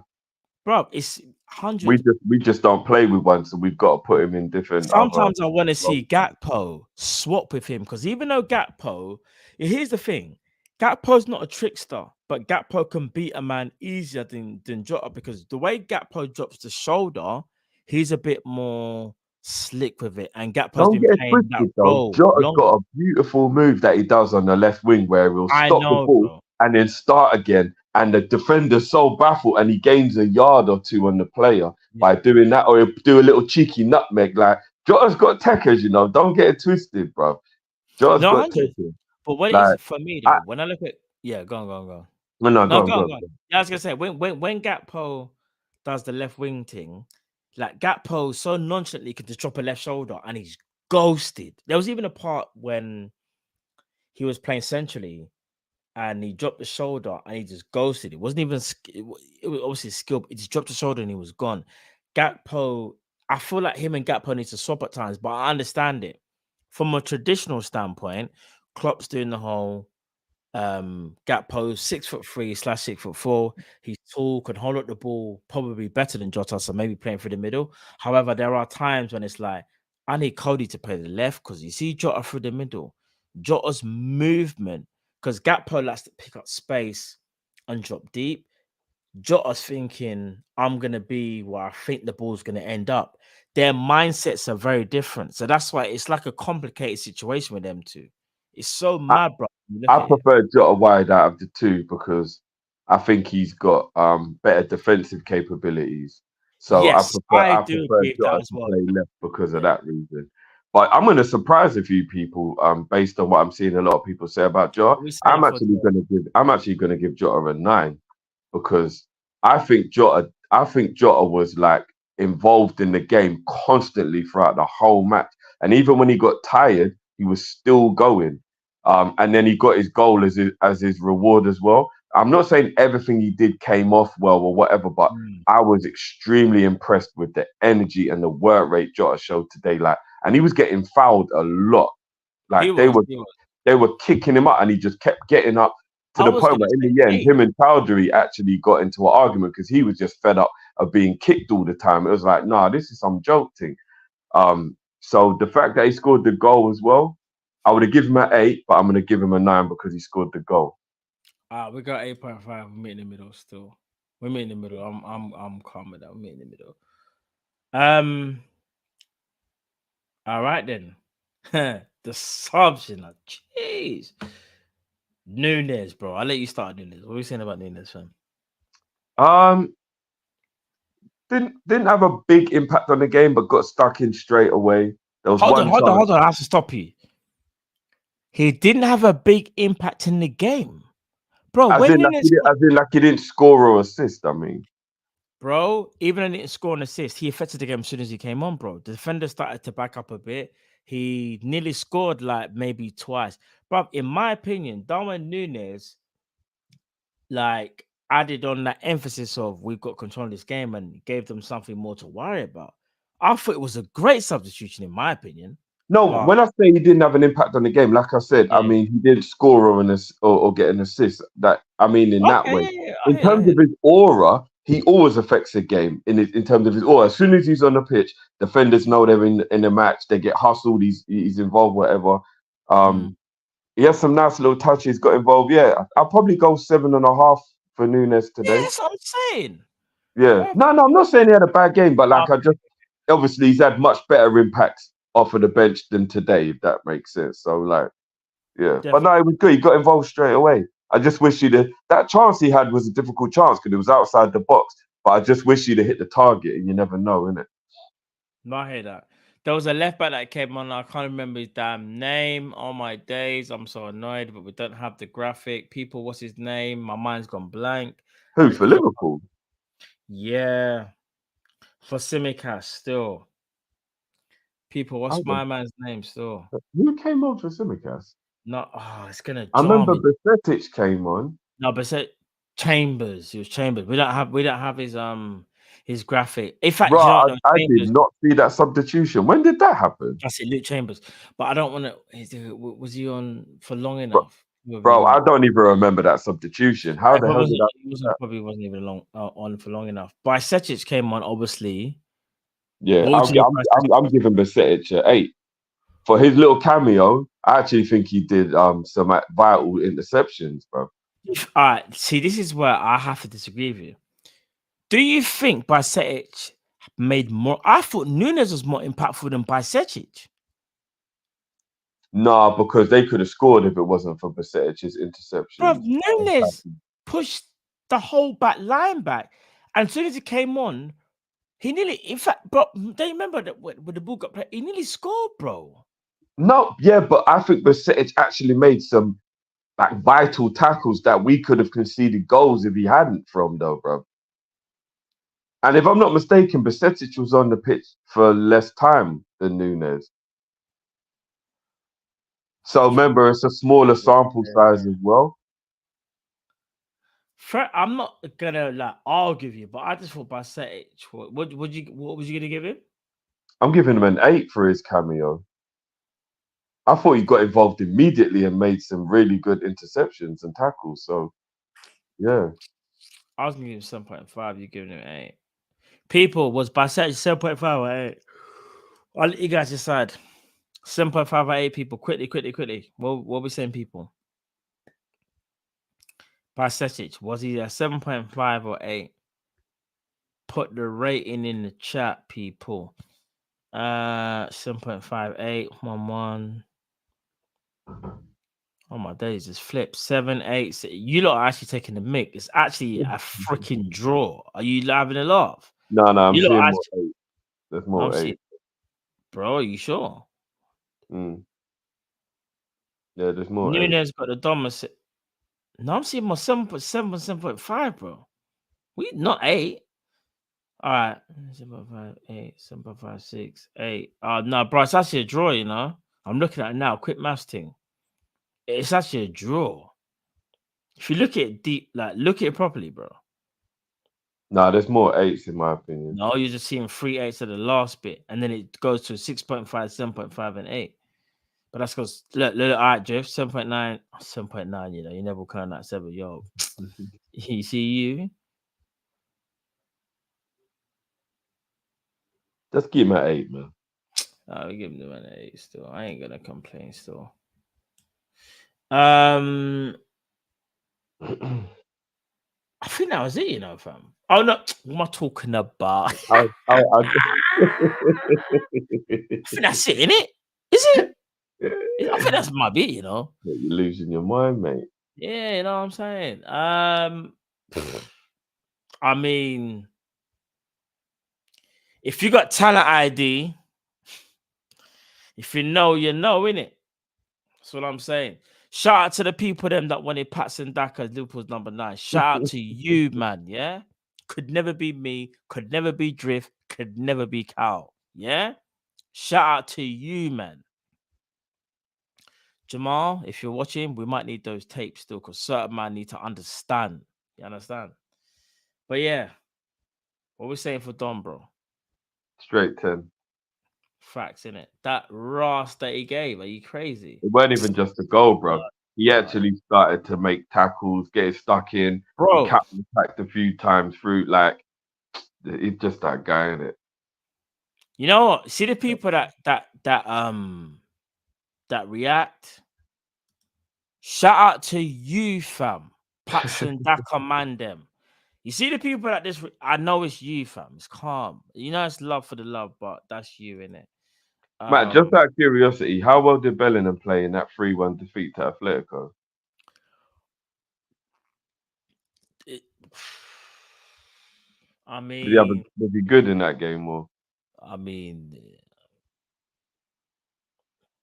Bro, it's 100.
We just don't play with one, so we've got to put him in different.
Sometimes I want to see Gakpo swap with him because even though Gakpo, here's the thing: Gakpo's not a trickster, but Gakpo can beat a man easier than Jota because the way Gakpo drops the shoulder, he's a bit more slick with it, and Gakpo's been playing that role.
Jota's got a beautiful move that he does on the left wing where he'll stop the ball and then start again. And the defender's so baffled, and he gains a yard or two on the player by doing that, or he'll do a little cheeky nutmeg. Like Jota's got techers, Don't get it twisted, bro. Jota's got techers.
But what is it for me though? When I look at go on.
No, go on.
Yeah, I was gonna say when Gakpo does the left wing thing, like Gakpo so nonchalantly could just drop a left shoulder and he's ghosted. There was even a part when he was playing centrally. And he dropped the shoulder and he just ghosted. It wasn't even, it was obviously skill. He just dropped the shoulder and he was gone. Gakpo, I feel like him and Gakpo need to swap at times, but I understand it. From a traditional standpoint, Klopp's doing the whole Gakpo 6'3/6'4". He's tall, can hold up the ball probably better than Jota, so maybe playing through the middle. However, there are times when it's like, I need Cody to play the left because you see Jota through the middle. Jota's movement, because Gakpo likes to pick up space and drop deep. Jota's thinking, I'm going to be where I think the ball's going to end up. Their mindsets are very different. So that's why it's like a complicated situation with them two. It's so mad, bro.
I prefer Jota wide out of the two because I think he's got better defensive capabilities. So
yes,
I prefer Jota to play left because of that reason. But I'm going to surprise a few people, based on what I'm seeing a lot of people say about Jota. I'm actually going to give Jota a 9 because I think Jota was like involved in the game constantly throughout the whole match, and even when he got tired, he was still going. And then he got his goal as his reward as well. I'm not saying everything he did came off well or whatever, but I was extremely impressed with the energy and the work rate Jota showed today. Like, and he was getting fouled a lot. Like they were kicking him up, and he just kept getting up to the point where in the end, him and Chowdhury actually got into an argument because he was just fed up of being kicked all the time. It was like, nah, this is some joke thing. So the fact that he scored the goal as well, I would have given him an 8, but I'm going to give him a 9 because he scored the goal.
We got 8.5. We're meeting in the middle still. We're meeting in the middle. I'm calm with that. We're meeting in the middle. All right then. The subs, jeez. Nunes, bro. I'll let you start Nunes. What are you saying about Nunes, fam?
Didn't have a big impact on the game, but got stuck in straight away. There was hold on.
I have to stop you. He didn't have a big impact in the game, bro. As in
like he didn't score or assist. I mean,
bro, even when he didn't score an assist, he affected the game as soon as he came on, bro. The defender started to back up a bit. He nearly scored like maybe twice, bro. In my opinion, Darwin Nunes like added on that emphasis of we've got control of this game and gave them something more to worry about. I thought it was a great substitution, in my opinion.
No, when I say he didn't have an impact on the game, like I said, I mean he didn't score or get an assist. That I mean in that way. In terms of his aura, he always affects the game. In terms of his aura, as soon as he's on the pitch, defenders know they're in the match. They get hustled. He's involved. Whatever. He has some nice little touches. Got involved. Yeah, I'll probably go 7.5 for Nunes today.
Yeah, that's what I'm saying.
Yeah. No, I'm not saying he had a bad game, but like obviously he's had much better impacts off of the bench than today, if that makes sense. So like, yeah. Definitely. But no, it was good. He got involved straight away. I just wish that chance he had was a difficult chance because it was outside the box. But I just wish he'd have hit the target, and you never know, innit?
No, I hear that. There was a left back that came on. I can't remember his damn name. Oh my days, I'm so annoyed. But we don't have the graphic. People, what's his name? My mind's gone blank.
Who for Liverpool?
Yeah, for Simicast still. People, what's my man's name still?
Who came on for Simicast?
No, it's gonna.
I remember Besetic came on.
No, Chambers. It was Chambers. We don't have his graphic. In fact,
I did not see that substitution. When did that happen?
I see Luke Chambers, but I don't want to. Was he on for long enough?
Bro, I don't even remember that substitution. How the hell did that?
Probably wasn't even on for long enough. Besetic came on, obviously.
Yeah, I'm giving Besetic an 8 for his little cameo. I actually think he did some vital interceptions, bro.
All right, see, this is where I have to disagree with you. Do you think Besetic made more? I thought Nunes was more impactful than Besetic.
Nah, because they could have scored if it wasn't for Besetic's interception.
Bro, Nunes pushed the whole back line back, and as soon as he came on, he nearly, in fact, bro, don't you remember that when the ball got played, he nearly scored, bro.
No, yeah, but I think Besetic actually made some like vital tackles that we could have conceded goals if he hadn't from, though, bro. And if I'm not mistaken, Besetic was on the pitch for less time than Nunes. So remember, it's a smaller sample size as well.
I'm not gonna like argue with you, but I just thought Besetic. What was you gonna give him?
I'm giving him an 8 for his cameo. I thought he got involved immediately and made some really good interceptions and tackles. So, yeah.
I was giving him 7.5. You're giving him 8. People, was Besetic 7.5 or 8? I'll let you guys decide. 7.5 or 8, people. Quickly. What we saying, people? Besetic, was he a 7.5 or 8? Put the rating in the chat, people. 7.5, 8, 1. Oh my days, it's flipped. 7, 8. You lot are actually taking the mic. It's actually a freaking draw. Are you having a laugh?
No, I'm seeing more 8. There's more 8.
Bro, are you sure?
Yeah, there's more.
Nunez got the Thomas. No, I'm seeing more 7.7, 7.5, bro. We not 8. All right, 7.5, 8, 7.5, 6, 8. No, bro, it's actually a draw. You know, I'm looking at it now. Quick maths thing. It's actually a draw. If you look at it deep, like look at it properly, bro.
No, there's more 8s in my opinion.
No, you're just seeing 3 8s at the last bit, and then it goes to 6.5, 7.5, and 8. But that's because look, all right, Jeff, 7.9, 7.9. You know, you never count that 7. Yo, you see you.
Just keep him at 8, man.
We give him the man 8 still. I ain't gonna complain still. I think that was it, you know, fam. Oh no, what am I talking about? I think that's it, innit? Is it? I think that's might be, you know.
You're losing your mind, mate.
Yeah, you know what I'm saying. I mean, if you got talent ID, if you know, innit? That's what I'm saying. Shout out to the people them that wanted Patson Daka as Liverpool's number 9. Shout out to you, man. Yeah, could never be me. Could never be Drift. Could never be Cal. Yeah. Shout out to you, man. Jamal, if you're watching, we might need those tapes still because certain man need to understand. You understand? But yeah, what we're saying for Don, bro.
Straight 10.
Facts, innit? That Ross that he gave, are you crazy?
It weren't even just a goal, bro. He actually started to make tackles, get stuck in.
Bro.
He counter-attacked a few times through. Like, he's just that guy, innit?
You know what? See the people that react. Shout out to you, fam. Patson Daka man them. You see the people that this. I know it's you, fam. It's calm. You know it's love for the love, but that's you, innit?
Matt, just out of curiosity, how well did Bellingham play in that 3-1 defeat to Atletico?
I mean,
was he good in that game, or?
I mean,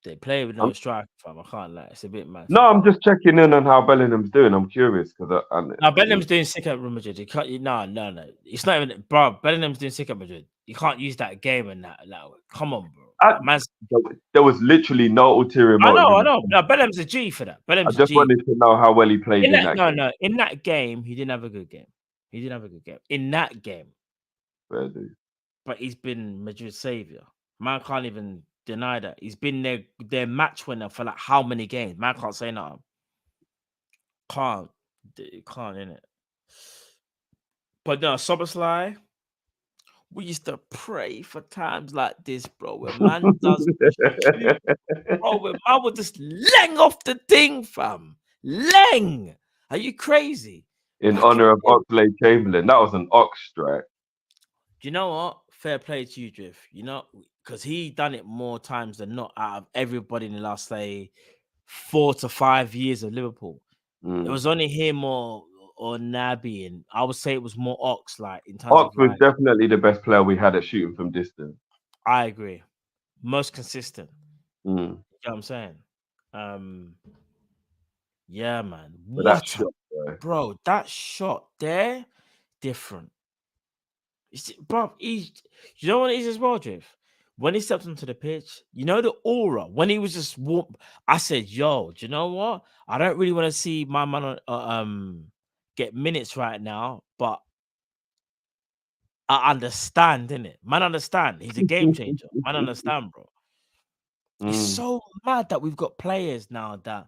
they play with no striker, fam. I can't lie. It's a bit mad.
No, I'm just checking in on how Bellingham's doing. I'm curious because
Bellingham's doing sick at Real Madrid. You can't. No. It's not even, bro. Bellingham's doing sick at Madrid. You can't use that game and that. Like, come on, bro.
There was literally no ulterior motive.
I know. No, Bellingham's a G for that.
I just wanted to know how well he played in that game.
No. In that game, he didn't have a good game. In that game.
Fair dude.
But he's been Madrid's savior. Man can't even deny that. He's been their match winner for like how many games? Man can't say nothing. Can't, innit? But no, Szoboszlai, we used to pray for times like this, bro. Where man does, bro, where man would just lang off the thing, fam. Lang. Are you crazy?
In honor of Oxlade-Chamberlain, that was an Ox strike.
Do you know what? Fair play to you, Drift. You know, because he done it more times than not out of everybody in the last, say, 4 to 5 years of Liverpool. It was only him or Naby, and I would say it was more Ox. Like in terms
Ox
of
was definitely the best player we had at shooting from distance.
I agree. Most consistent.
You
know what I'm saying? Yeah, man.
But that shot,
bro, that shot there, different. Bro, you know what it is as well, Drift? When he stepped onto the pitch, you know the aura. When he was just warm, I said, "Yo, do you know what? I don't really want to see my man get minutes right now, but I understand, innit? Man, understand. He's a game changer. Man, understand, bro. It's so mad that we've got players now that,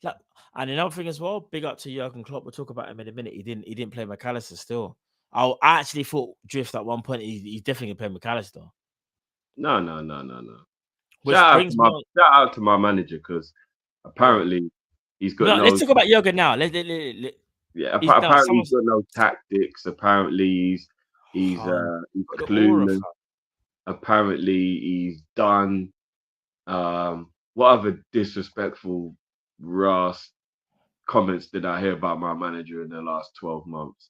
like, and another thing as well. Big up to Jurgen Klopp. We'll talk about him in a minute. He didn't play McAllister still. I actually thought Drift at one point he's definitely gonna play McAllister.
No. Shout out to my manager because apparently he's got.
Let's talk about Jurgen now.
Apparently he's got no tactics. Apparently he's clueless. Apparently he's done. What other disrespectful Ross comments did I hear about my manager in the last 12 months?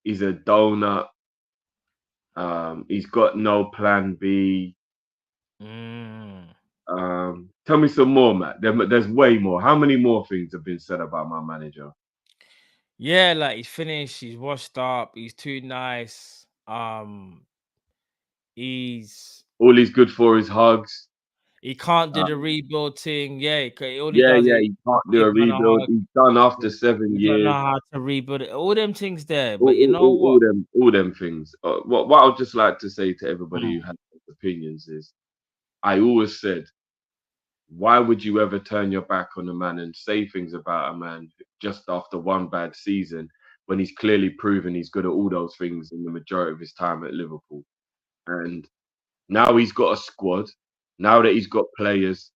He's a donut. He's got no plan B. Tell me some more, Matt. There's way more. How many more things have been said about my manager?
Yeah, like he's finished, he's washed up, he's too nice. He's
All he's good for is hugs.
He can't do
Uh,
the rebuild thing. Yeah, all he
yeah,
does
yeah.
is
He can't do
give
a
man a
rebuild.
hug.
He's done after 7
He don't know
years.
how to rebuild it. All them things there.
All,
But you
all,
know
all,
what?
all them things. What I'd just like to say to everybody who has opinions is, I always said, why would you ever turn your back on a man and say things about a man just after one bad season when he's clearly proven he's good at all those things in the majority of his time at Liverpool? And now he's got a squad. Now that he's got players.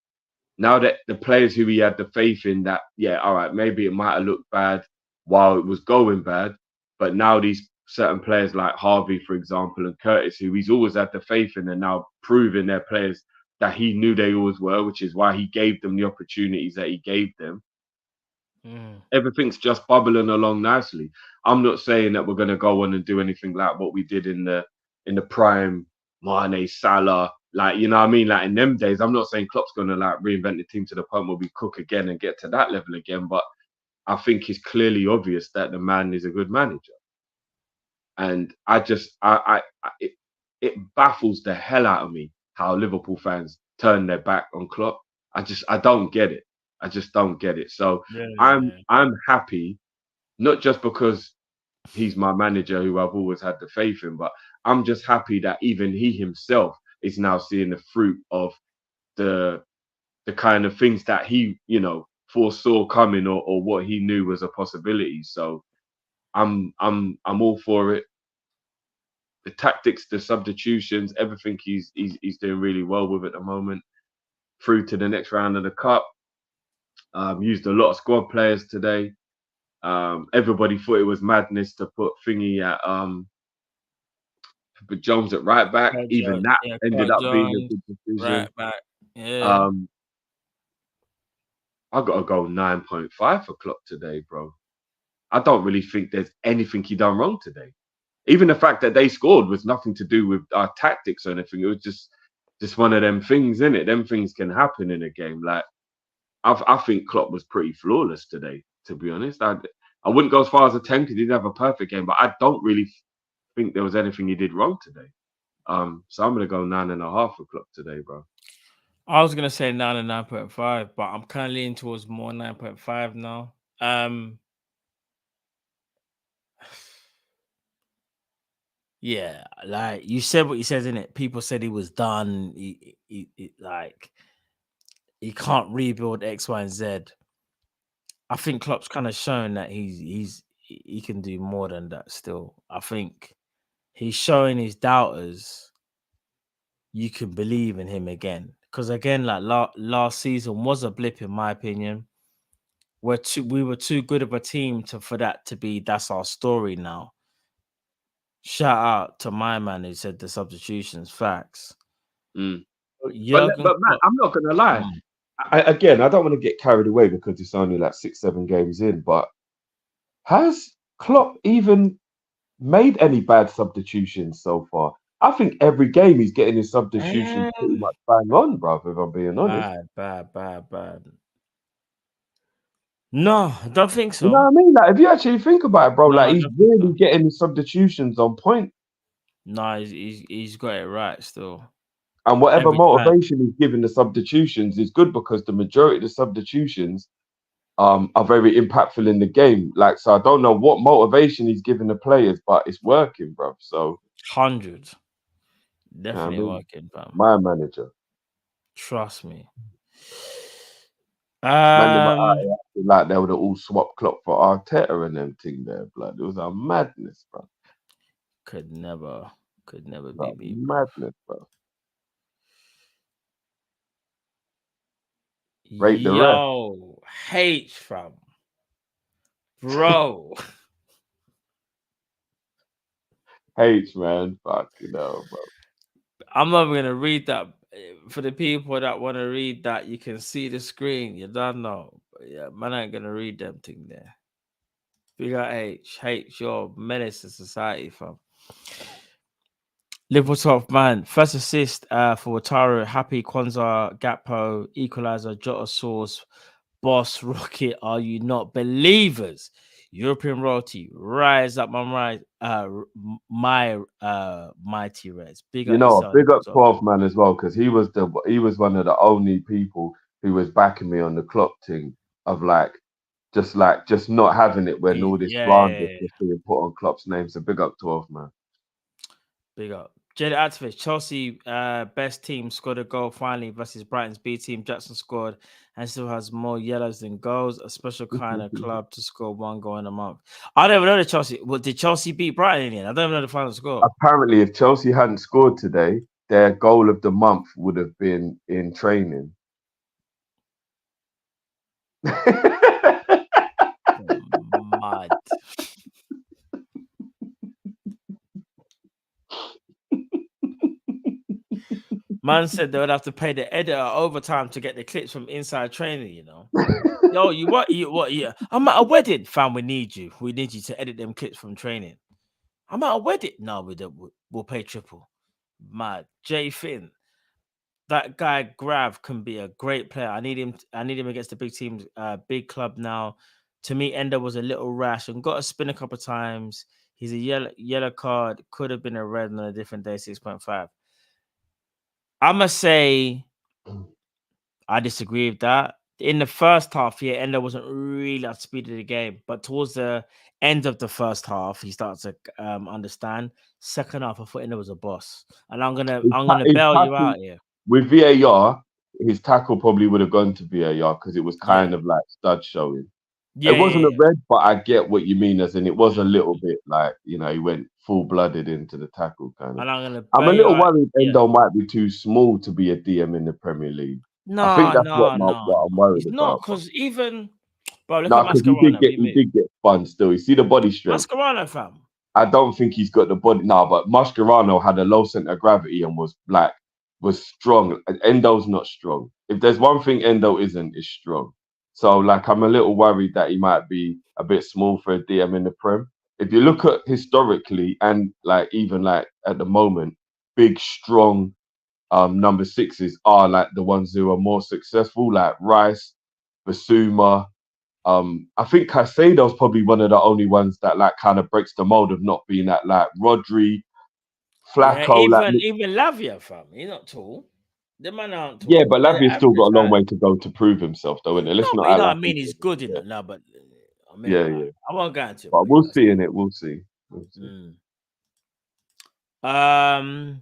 Now that the players who he had the faith in, that, yeah, all right, maybe it might have looked bad while it was going bad, but now these certain players like Harvey, for example, and Curtis, who he's always had the faith in, are now proving they're players that he knew they always were, which is why he gave them the opportunities that he gave them. Everything's just bubbling along nicely. I'm not saying that we're going to go on and do anything like what we did in the prime Mane, Salah, like, you know what I mean? Like in them days, I'm not saying Klopp's going to like reinvent the team to the point where we cook again and get to that level again, but I think it's clearly obvious that the man is a good manager. And it baffles the hell out of me how Liverpool fans turn their back on Klopp. I don't get it. I just don't get it. So I'm happy, not just because he's my manager who I've always had the faith in, but I'm just happy that even he himself is now seeing the fruit of the kind of things that he, foresaw coming, or what he knew was a possibility. So I'm all for it. The tactics, the substitutions, everything he's doing really well with at the moment. Through to the next round of the cup. Used a lot of squad players today. Everybody thought it was madness to put Thingy at but Jones at right back. Even that ended up being a good decision.
Right back. Yeah.
I gotta go 9.5 for Klopp today, bro. I don't really think there's anything he done wrong today. Even the fact that they scored was nothing to do with our tactics or anything. It was just one of them things, innit? Them things can happen in a game. Like I think Klopp was pretty flawless today, to be honest. I wouldn't go as far as a 10 because he didn't have a perfect game, but I don't really think there was anything he did wrong today. So I'm gonna go 9.5 for Klopp today, bro.
I was gonna say 9 and 9.5, but I'm kind of leaning towards more 9.5 now. Yeah, like you said what you said, in it. People said he was done. He like he can't rebuild X, Y, and Z. I think Klopp's kind of shown that he can do more than that still. I think he's showing his doubters you can believe in him again. Because again, like last season was a blip in my opinion. We were too good of a team for that to be that's our story now. Shout out to my man who said the substitutions, facts.
But Matt, I'm not gonna lie. I don't want to get carried away because it's only like 6-7 games in, but has Klopp even made any bad substitutions so far? I think every game he's getting his substitutions pretty much bang on, bro, if I'm being honest.
Bad. No, I don't think so.
You know what I mean? Like, if you actually think about it, bro, like he's really getting his substitutions on point.
No, he's got it right still.
And whatever motivation he's giving the substitutions is good because the majority of the substitutions are very impactful in the game. Like, so I don't know what motivation he's giving the players, but it's working, bro. So
100, definitely working, fam.
My manager,
trust me.
Like they would have all swapped Klopp for Arteta and them thing there, blood. It was a madness, bro.
Could never
be me, madness, bro. Rate the rest.
H fam, bro.
H, man, fucking hell, bro.
I'm not gonna read that. For the people that want to read that, you can see the screen. You don't know, but yeah, man, I ain't gonna read them thing there. We got H, you're a menace to society, fam. Liverpool 12th man. First assist for Wataru. Happy Kwanzaa, Gakpo, equalizer, Jota Source, Boss, Rocket. Are you not believers? European royalty. Rise up, my mighty Reds. Big
You
up
know,
yourself.
big up 12 man as well, because he was one of the only people who was backing me on the clock thing of just not having it when all this slander was being put on Klopp's name. So big up 12 man.
Big up. Jada Activist, Chelsea best team scored a goal finally versus Brighton's B team. Jackson scored and still has more yellows than goals. A special kind of club to score one goal in a month. I don't even know the Chelsea. Well, did Chelsea beat Brighton in the end? I don't even know the final score.
Apparently, if Chelsea hadn't scored today, their goal of the month would have been in training.
Mad. Man said they would have to pay the editor overtime to get the clips from inside training, you know. Yo, you what? Yeah. I'm at a wedding, fam. We need you. We need you to edit them clips from training. I'm at a wedding. No, we'll pay triple. Mad. Jay Finn. That guy Grav can be a great player. I need him against the big teams, big club now. To me, Endo was a little rash and got a spin a couple of times. He's a yellow card. Could have been a red on a different day, 6.5. I'ma say I disagree with that. In the first half, Endo wasn't really at speed of the game, but towards the end of the first half, he started to understand. Second half, I thought Endo was a boss, and I'm gonna bail you out here.
With VAR, his tackle probably would have gone to VAR because it was kind of like stud showing. It wasn't a red, but I get what you mean, as in it was a little bit like, you know, he went full-blooded into the tackle kind of.
And
I'm a little worried Endo might be too small to be a DM in the Premier League. I think that's what I'm worried about.
No, because even bro, look
at Mascherano. He did get spun still. You see the body strength.
Mascherano, fam.
I don't think he's got the body now, but Mascherano had a low center of gravity and was strong. Endo's not strong. If there's one thing Endo isn't, is strong. So, I'm a little worried that he might be a bit small for a DM in the Prem. If you look at historically and even at the moment, big, strong number sixes are the ones who are more successful, like Rice, Basuma. I think Caicedo's probably one of the only ones that kind of breaks the mold of not being that Rodri, Flacco.
Even Lavia, fam. He's not tall. The man aren't tall.
Yeah, but Lavia's still got a long way to go to prove himself, though, isn't it? Let's not.
You know what I mean? He's good in it now, but I mean, I won't go into it.
But we'll see in it. We'll see.
I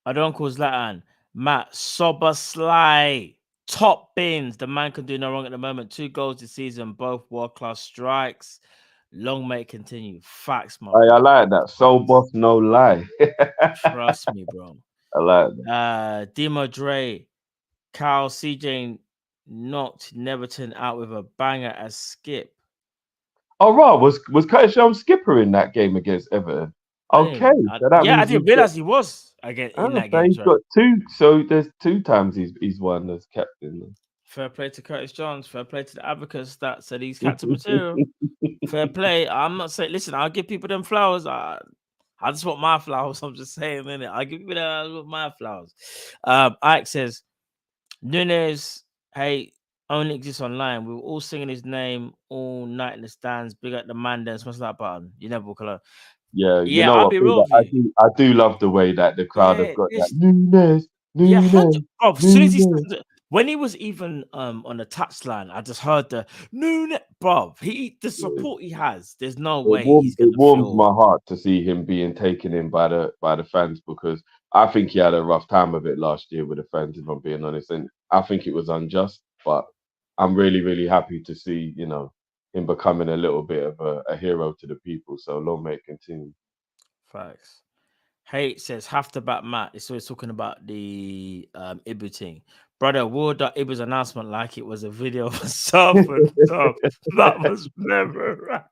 don't call Zlatan. Matt Szoboszlai. Top bins. The man can do no wrong at the moment. 2 goals this season, both world-class strikes. Long may it continue. Facts, man.
I like that. Sobos, no lie.
Trust me, bro.
I like that.
Demo Dre, Carl CJ knocked Neverton out with a banger as Skip.
Oh, right. Was Curtis Jones skipper in that game against Everton? Okay.
I didn't realize he was again in that game.
He's got 2. So there's 2 times he's won as captain.
Fair play to Curtis Jones. Fair play to the advocates that said he's captain material. Fair play. I'm not saying. Listen, I'll give people them flowers. I just want my flowers. I'm just saying, innit? I give you my flowers. Ike says, Nunes, hey, only exists online. We were all singing his name all night in the stands. Big up the man then. Smash that button. You never walk alone.
Yeah, you know I'll be real. I do love the way that the crowd have got that Nunes.
As soon as he started, when he was even on the touchline, I just heard the Nunes, bro. The support he has. There's no way
it warms my heart to see him being taken in by the fans, because I think he had a rough time of it last year with the fans, if I'm being honest, and I think it was unjust. But I'm really, really happy to see him becoming a little bit of a hero to the people. So long may it continue.
Facts. Hate says, have to back Matt. It's always talking about the Ibu thing. Brother, word up Ibu's announcement like it was a video of a surfer. That was memorized.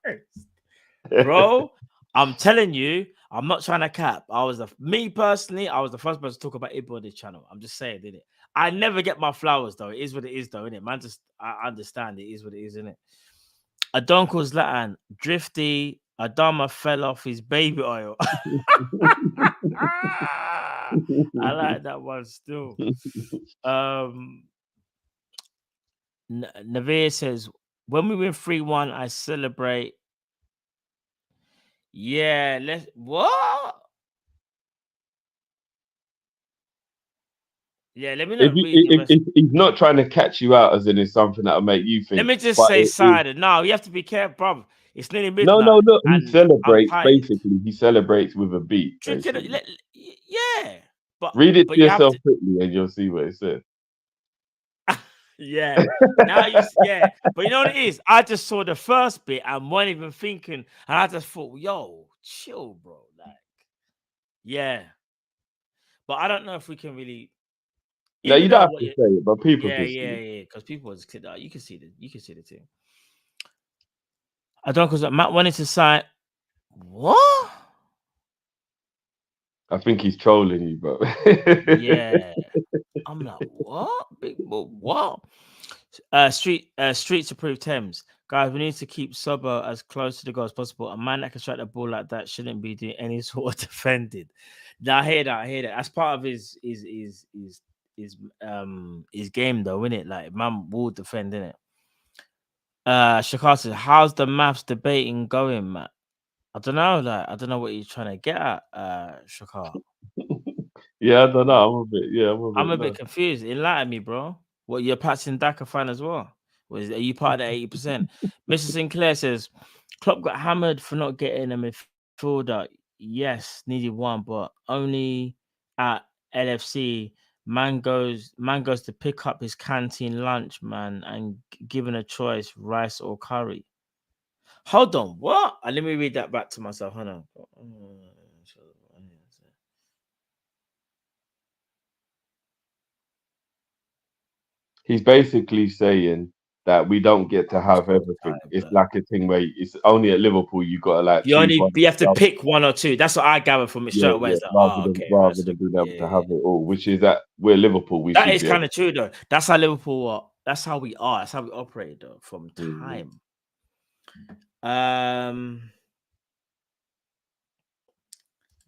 Bro, I'm telling you, I'm not trying to cap. I was the first person to talk about Ibu on this channel. I'm just saying, didn't it? I never get my flowers, though. It is what it is, though, innit? Man, I understand it is what it is, innit? Adonko Zlatan, Drifty, Adama fell off his baby oil. I like that one still. Navir says, when we win 3-1, I celebrate. Yeah, let's what? Yeah, let me not read the rest.
If he's not trying to catch you out, as in it's something that'll make you think.
Let me just say sided. No, you have to be careful, bro. It's nearly midnight.
No. He
and
celebrates.
I'm tired.
Basically, he celebrates with a beat.
Yeah, but
read it
but
to
you have
yourself
to,
quickly, and you'll see what it says.
yeah. Now yeah, but you know what it is? I just saw the first bit and wasn't even thinking, and I just thought, yo, chill, bro. Like, yeah. But I don't know if we can really.
No, you don't have to say it, but people can see it.
Yeah. Because people just click that. You can see the thing. I don't, because Matt wanted to sign. What?
I think he's trolling you, bro.
Yeah. I'm like, what? Big what? Streets approve Thames. Guys, we need to keep Sobo as close to the goal as possible. A man that can strike the ball like that shouldn't be doing any sort of defending. Now I hear that. That's part of his game though, isn't it? Like, man will defend, innit? Shakar says, how's the maths debating going, Matt? I don't know. Like, I don't know what you're trying to get at, Shakar.
Yeah, I don't know. I'm
a bit confused. Enlighten me, bro. What, you're a Patson Daka fan as well? Are you part of the 80%? Mr. Sinclair says, Klopp got hammered for not getting a midfielder. Yes, needed one, but only at LFC. Man goes to pick up his canteen lunch, man, and given a choice, rice or curry. Hold on, what? Let me read that back to myself. Hold on.
He's basically saying that we don't get to have everything. It's like a thing where it's only at Liverpool you got to like.
You have to pick one or two. That's what I gather from it straight away.
Yeah, rather than being able to have it all, which is that we're Liverpool.
That is kind of true though. That's how Liverpool are. That's how we are. That's how we operate though from time. I'm on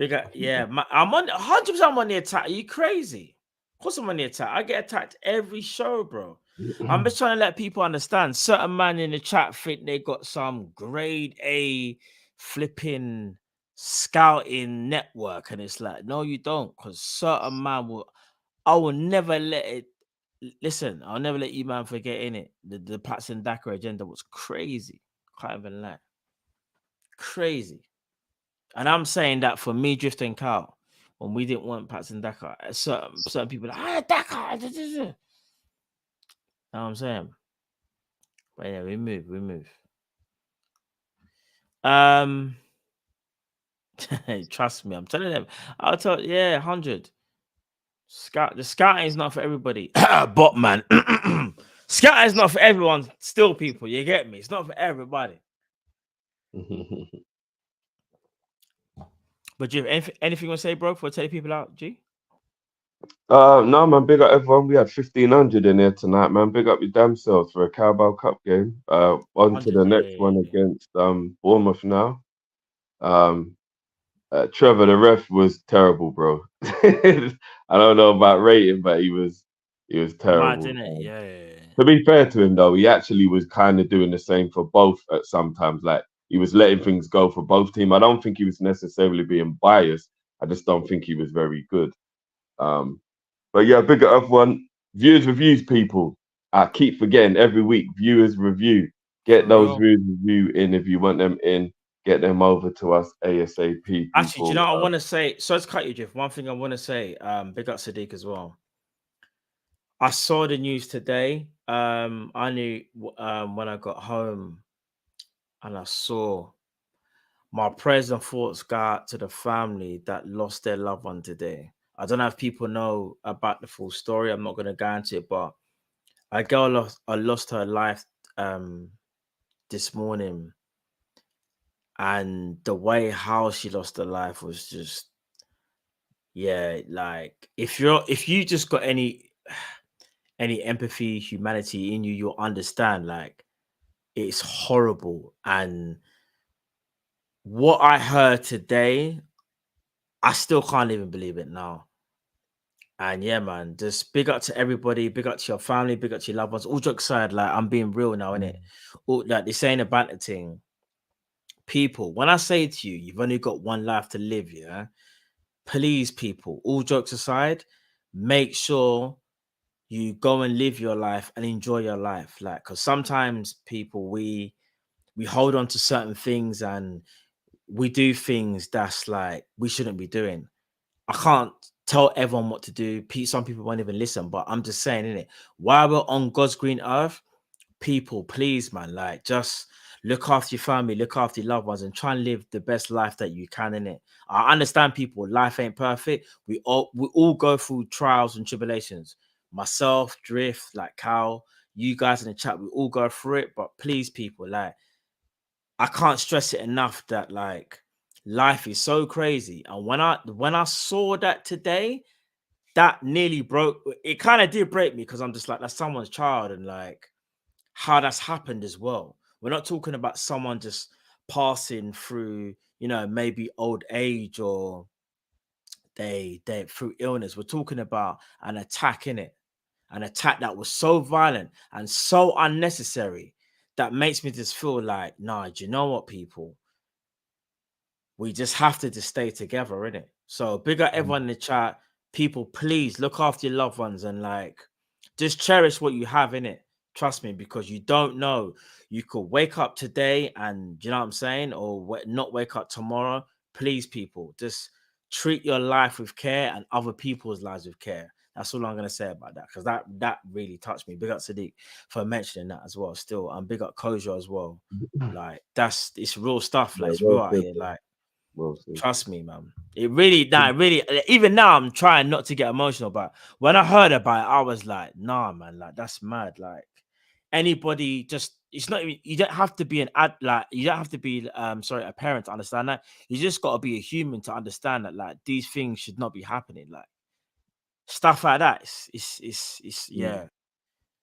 100%. I'm on the attack. Are you crazy? Of course I'm on the attack. I get attacked every show, bro. I'm just trying to let people understand. Certain man in the chat think they got some grade A flipping scouting network, and it's like, no, you don't, because certain man I will never let it. Listen, I'll never let you man forget in it. The Patson Daka agenda was crazy. Can't even lie. Crazy. And I'm saying that for me, Drift and Carl, when we didn't want Patson Daka, certain people like, Daka. You know what I'm saying? But yeah, we move. Trust me, I'm telling them. I'll tell 100. The scouting is not for everybody. Bot man. Scouting is not for everyone. Still, people, you get me? It's not for everybody. But do you have anything you want to say, bro, before I tell people out, G?
No, man, big up everyone. We had 1,500 in here tonight, man. Big up your damn selves for a Carabao Cup game. On to the next one against Bournemouth now. Trevor, the ref, was terrible, bro. I don't know about rating, but he was terrible.
Mad, innit? Yeah.
To be fair to him, though, he actually was kind of doing the same for both at sometimes. Like, he was letting things go for both teams. I don't think he was necessarily being biased. I just don't think he was very good. But yeah, big up everyone. Viewers reviews, people. I keep forgetting every week. Viewers review. Get those viewers review in if you want them in. Get them over to us ASAP. People.
Actually, do you know what I want to say? So let's cut you, Jeff. One thing I want to say, big up Sadiq as well. I saw the news today. I knew when I got home and I saw my prayers and thoughts go out to the family that lost their loved one today. I don't know if people know about the full story. I'm not going to go into it, but a girl lost her life this morning. And the way how she lost her life was just, like if you just got any empathy, humanity in you, you'll understand. Like, it's horrible. And what I heard today, I still can't even believe it now. And yeah, man, just big up to everybody, big up to your family, big up to your loved ones. All jokes aside, like I'm being real now, innit? All like they saying a banter thing. People, when I say to you, you've only got one life to live, yeah. Please, people, all jokes aside, make sure you go and live your life and enjoy your life. Like, because sometimes people we hold on to certain things and we do things that's like we shouldn't be doing. I can't tell everyone what to do. Some people won't even listen, but I'm just saying, innit? While we're on God's green earth, people, please, man, like just look after your family, look after your loved ones, and try and live the best life that you can in it. I understand people, life ain't perfect. We all go through trials and tribulations. Myself, Drift, like Cal, you guys in the chat, we all go through it. But please, people, like I can't stress it enough that like life is so crazy. And when I saw that today, that nearly broke. It kind of did break me because I'm just like that's someone's child and like how that's happened as well. We're not talking about someone just passing through, maybe old age or they through illness. We're talking about an attack in it, an attack that was so violent and so unnecessary that makes me just feel like, nah, do you know what, people? We just have to just stay together, innit? So big up everyone in the chat. People, please look after your loved ones and like just cherish what you have in it. Trust me, because you don't know. You could wake up today and you know what I'm saying, or not wake up tomorrow. Please, people, just treat your life with care and other people's lives with care. That's all I'm gonna say about that, because that really touched me. Big up Sadiq for mentioning that as well. Still, and big up Kojo as well. Like it's real stuff. Like it's real out here. Like trust me, man. It really, even now I'm trying not to get emotional, but when I heard about it, I was like, nah, man, like that's mad. Like anybody it's not even, you don't have to be you don't have to be a parent to understand that. You just got to be a human to understand that like these things should not be happening. Like stuff like that. It's yeah. Do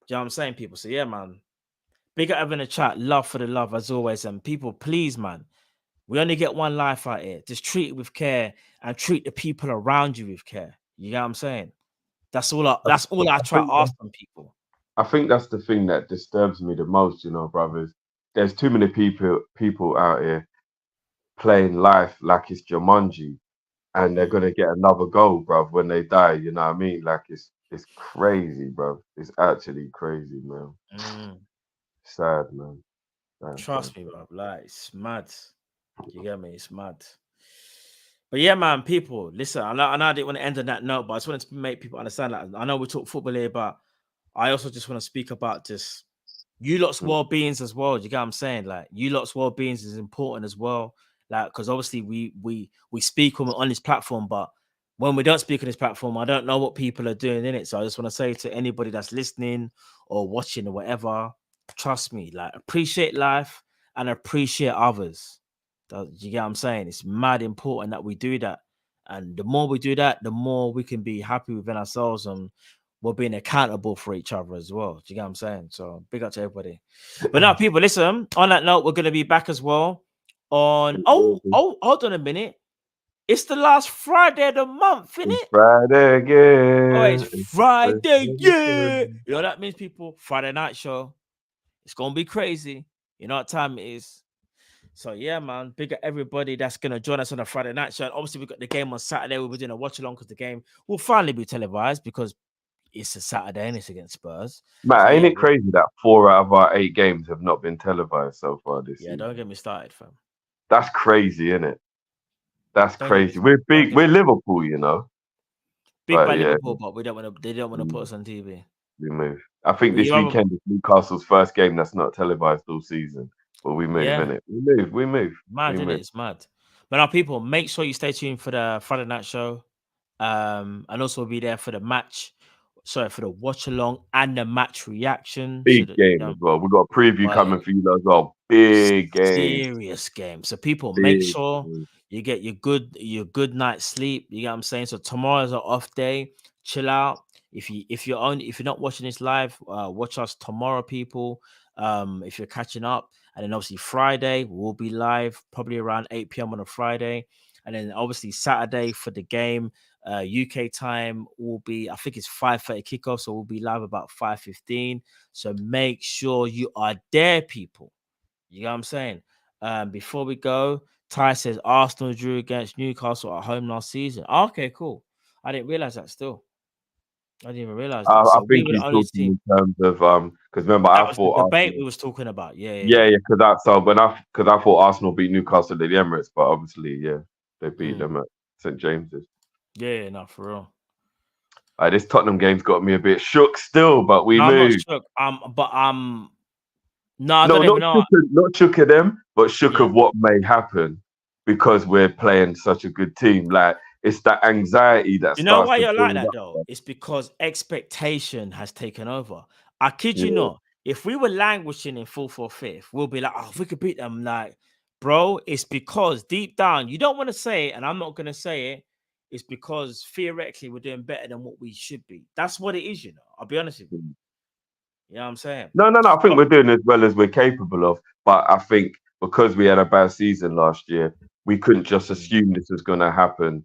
you know what I'm saying, people? So yeah, man. Big up in the chat, love for the love as always. And people, please, man. We only get one life out here. Just treat it with care and treat the people around you with care. You know what I'm saying? That's all I try to ask from people.
I think that's the thing that disturbs me the most, brothers. There's too many people out here playing life like it's Jumanji and they're gonna get another goal, bruv, when they die, you know what I mean? Like it's crazy, bruv. It's actually crazy, man. Sad, man.
Trust me, bro. Like it's mad. You get me? It's mad. But yeah, man, people, listen, I know I didn't want to end on that note, but I just wanted to make people understand that. I know we talk football here, but I also just want to speak about just you lot's well-beings as well. Do you get what I'm saying? Like you lot's well-beings is important as well. Like, because obviously we speak on this platform, but when we don't speak on this platform, I don't know what people are doing in it. So I just want to say to anybody that's listening or watching or whatever, trust me, like appreciate life and appreciate others. Do you get what I'm saying? It's mad important that we do that. And the more we do that, the more we can be happy within ourselves and we're being accountable for each other as well. Do you get what I'm saying? So big up to everybody. But now, people, listen, on that note, we're going to be back as well on... Oh, hold on a minute. It's the last Friday of the month, isn't it?
Friday again.
Oh, it's Friday, yeah. You know what that means, people? Friday night show. It's going to be crazy. You know what time it is. So, yeah, man, big up everybody that's going to join us on a Friday night show. And obviously, we've got the game on Saturday. We'll be doing a watch-along because the game will finally be televised because it's a Saturday and it's against Spurs.
Man, so, ain't it crazy that 4 out of our 8 games have not been televised so far this season?
Yeah, don't get me started, fam.
That's crazy, isn't it? That's crazy. We're big. We're Liverpool, you know.
Big by Liverpool, but we don't want to. They don't want to put us on TV.
We move. I think this weekend is Newcastle's first game that's not televised all season. But we move, innit? We move.
Mad, innit? It's mad. But now, people, make sure you stay tuned for the Friday night show. And also we'll be there for the match. Sorry, for the watch along and the match reaction.
Big game as well. We've got a preview coming for you as well. Big game.
Serious game. So people, make sure you get your good night's sleep. You get what I'm saying? So tomorrow's an off day. Chill out. If you're not watching this live, watch us tomorrow, people. If you're catching up. And then obviously Friday, we'll be live probably around 8 p.m. on a Friday. And then obviously Saturday for the game, UK time will be, I think it's 5:30 kickoff, so we'll be live about 5:15. So make sure you are there, people. You know what I'm saying? Before we go, Ty says Arsenal drew against Newcastle at home last season. Oh, okay, cool. I didn't realize that still. I didn't even realize that.
I
So we
think
were the
he's
only
talking
team.
in terms of because remember
That
I
was the
thought
debate
Arsenal,
we was talking about. Yeah.
yeah, because I thought Arsenal beat Newcastle at the Emirates, but obviously, yeah, they beat them at St James's.
Yeah, no, for real.
This Tottenham game's got me a bit shook still, but we
I'm not
moved.
shook. No, I
No,
don't even know.
not shook at them, but shook
Yeah.
of what may happen because we're playing such a good team. Like it's that anxiety that
You know
starts
why
to
you're like
build
that
up.
though? It's because expectation has taken over. I kid you
Yeah.
not. If we were languishing in 4th or 5th, we'll be like, oh, if we could beat them, like, bro, it's because deep down you don't want to say it, and I'm not gonna say it. It's because theoretically we're doing better than what we should be. That's what it is, you know. I'll be honest with you. You know what I'm saying?
No. I think we're doing as well as we're capable of. But I think because we had a bad season last year, we couldn't just assume this was going to happen,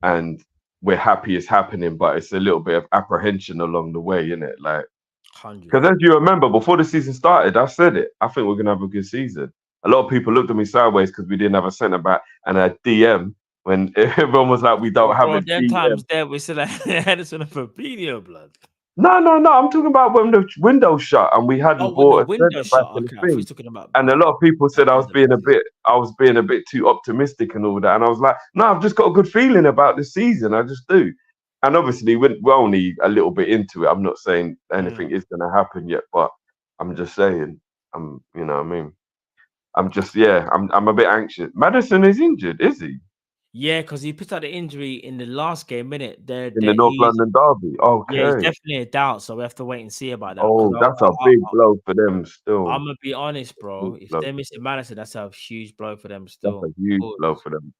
and we're happy it's happening. But it's a little bit of apprehension along the way, isn't it? Like,
100.
because as you remember, before the season started, I said it. I think we're going to have a good season. A lot of people looked at me sideways because we didn't have a centre back and a DM. When everyone was like, we don't have a
Them
DM.
times there we said like Henderson and Fabinho, blood.
No. I'm talking about when the window shut and we hadn't bought a centre back in the
Okay, I thought you
thing.
was talking about.
And a lot of people said I was being a bit too optimistic and all that. And I was like, no, I've just got a good feeling about this season. I just do. And obviously, we're only a little bit into it. I'm not saying anything is going to happen yet, but I'm just saying, you know what I mean? I'm a bit anxious. Madison is injured, is he?
Yeah, because he picked out the injury in the last game, innit?
In the North London derby. Okay.
Yeah, he's definitely a doubt, so we have to wait and see about that.
Oh, that's a big blow for them still.
I'm gonna be honest, bro. If they're missing Madison, that's a huge blow for them still.
That's a huge blow for them.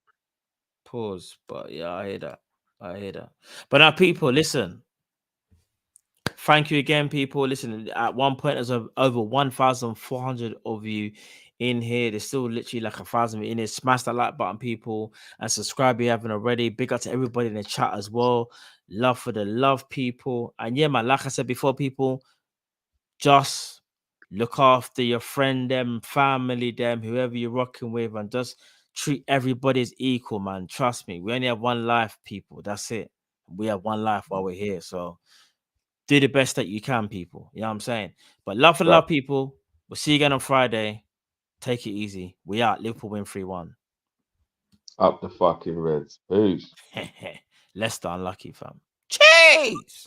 Pause. But yeah, I hear that. But now, people, listen. Thank you again, people. Listen, at one point, there's over 1,400 of you in here. There's still literally like 1,000 in here. Smash that like button, people, and subscribe if you haven't already. Big up to everybody in the chat as well. Love for the love, people. And yeah, man, like I said before, people, just look after your friend, them, family, them, whoever you're rocking with, and just treat everybody as equal, man. Trust me. We only have one life, people. That's it. We have one life while we're here. So do the best that you can, people. You know what I'm saying? But love for love, people. We'll see you again on Friday. Take it easy. We out. Liverpool win 3-1.
Up the fucking Reds. Peace.
Leicester unlucky, fam. Cheese!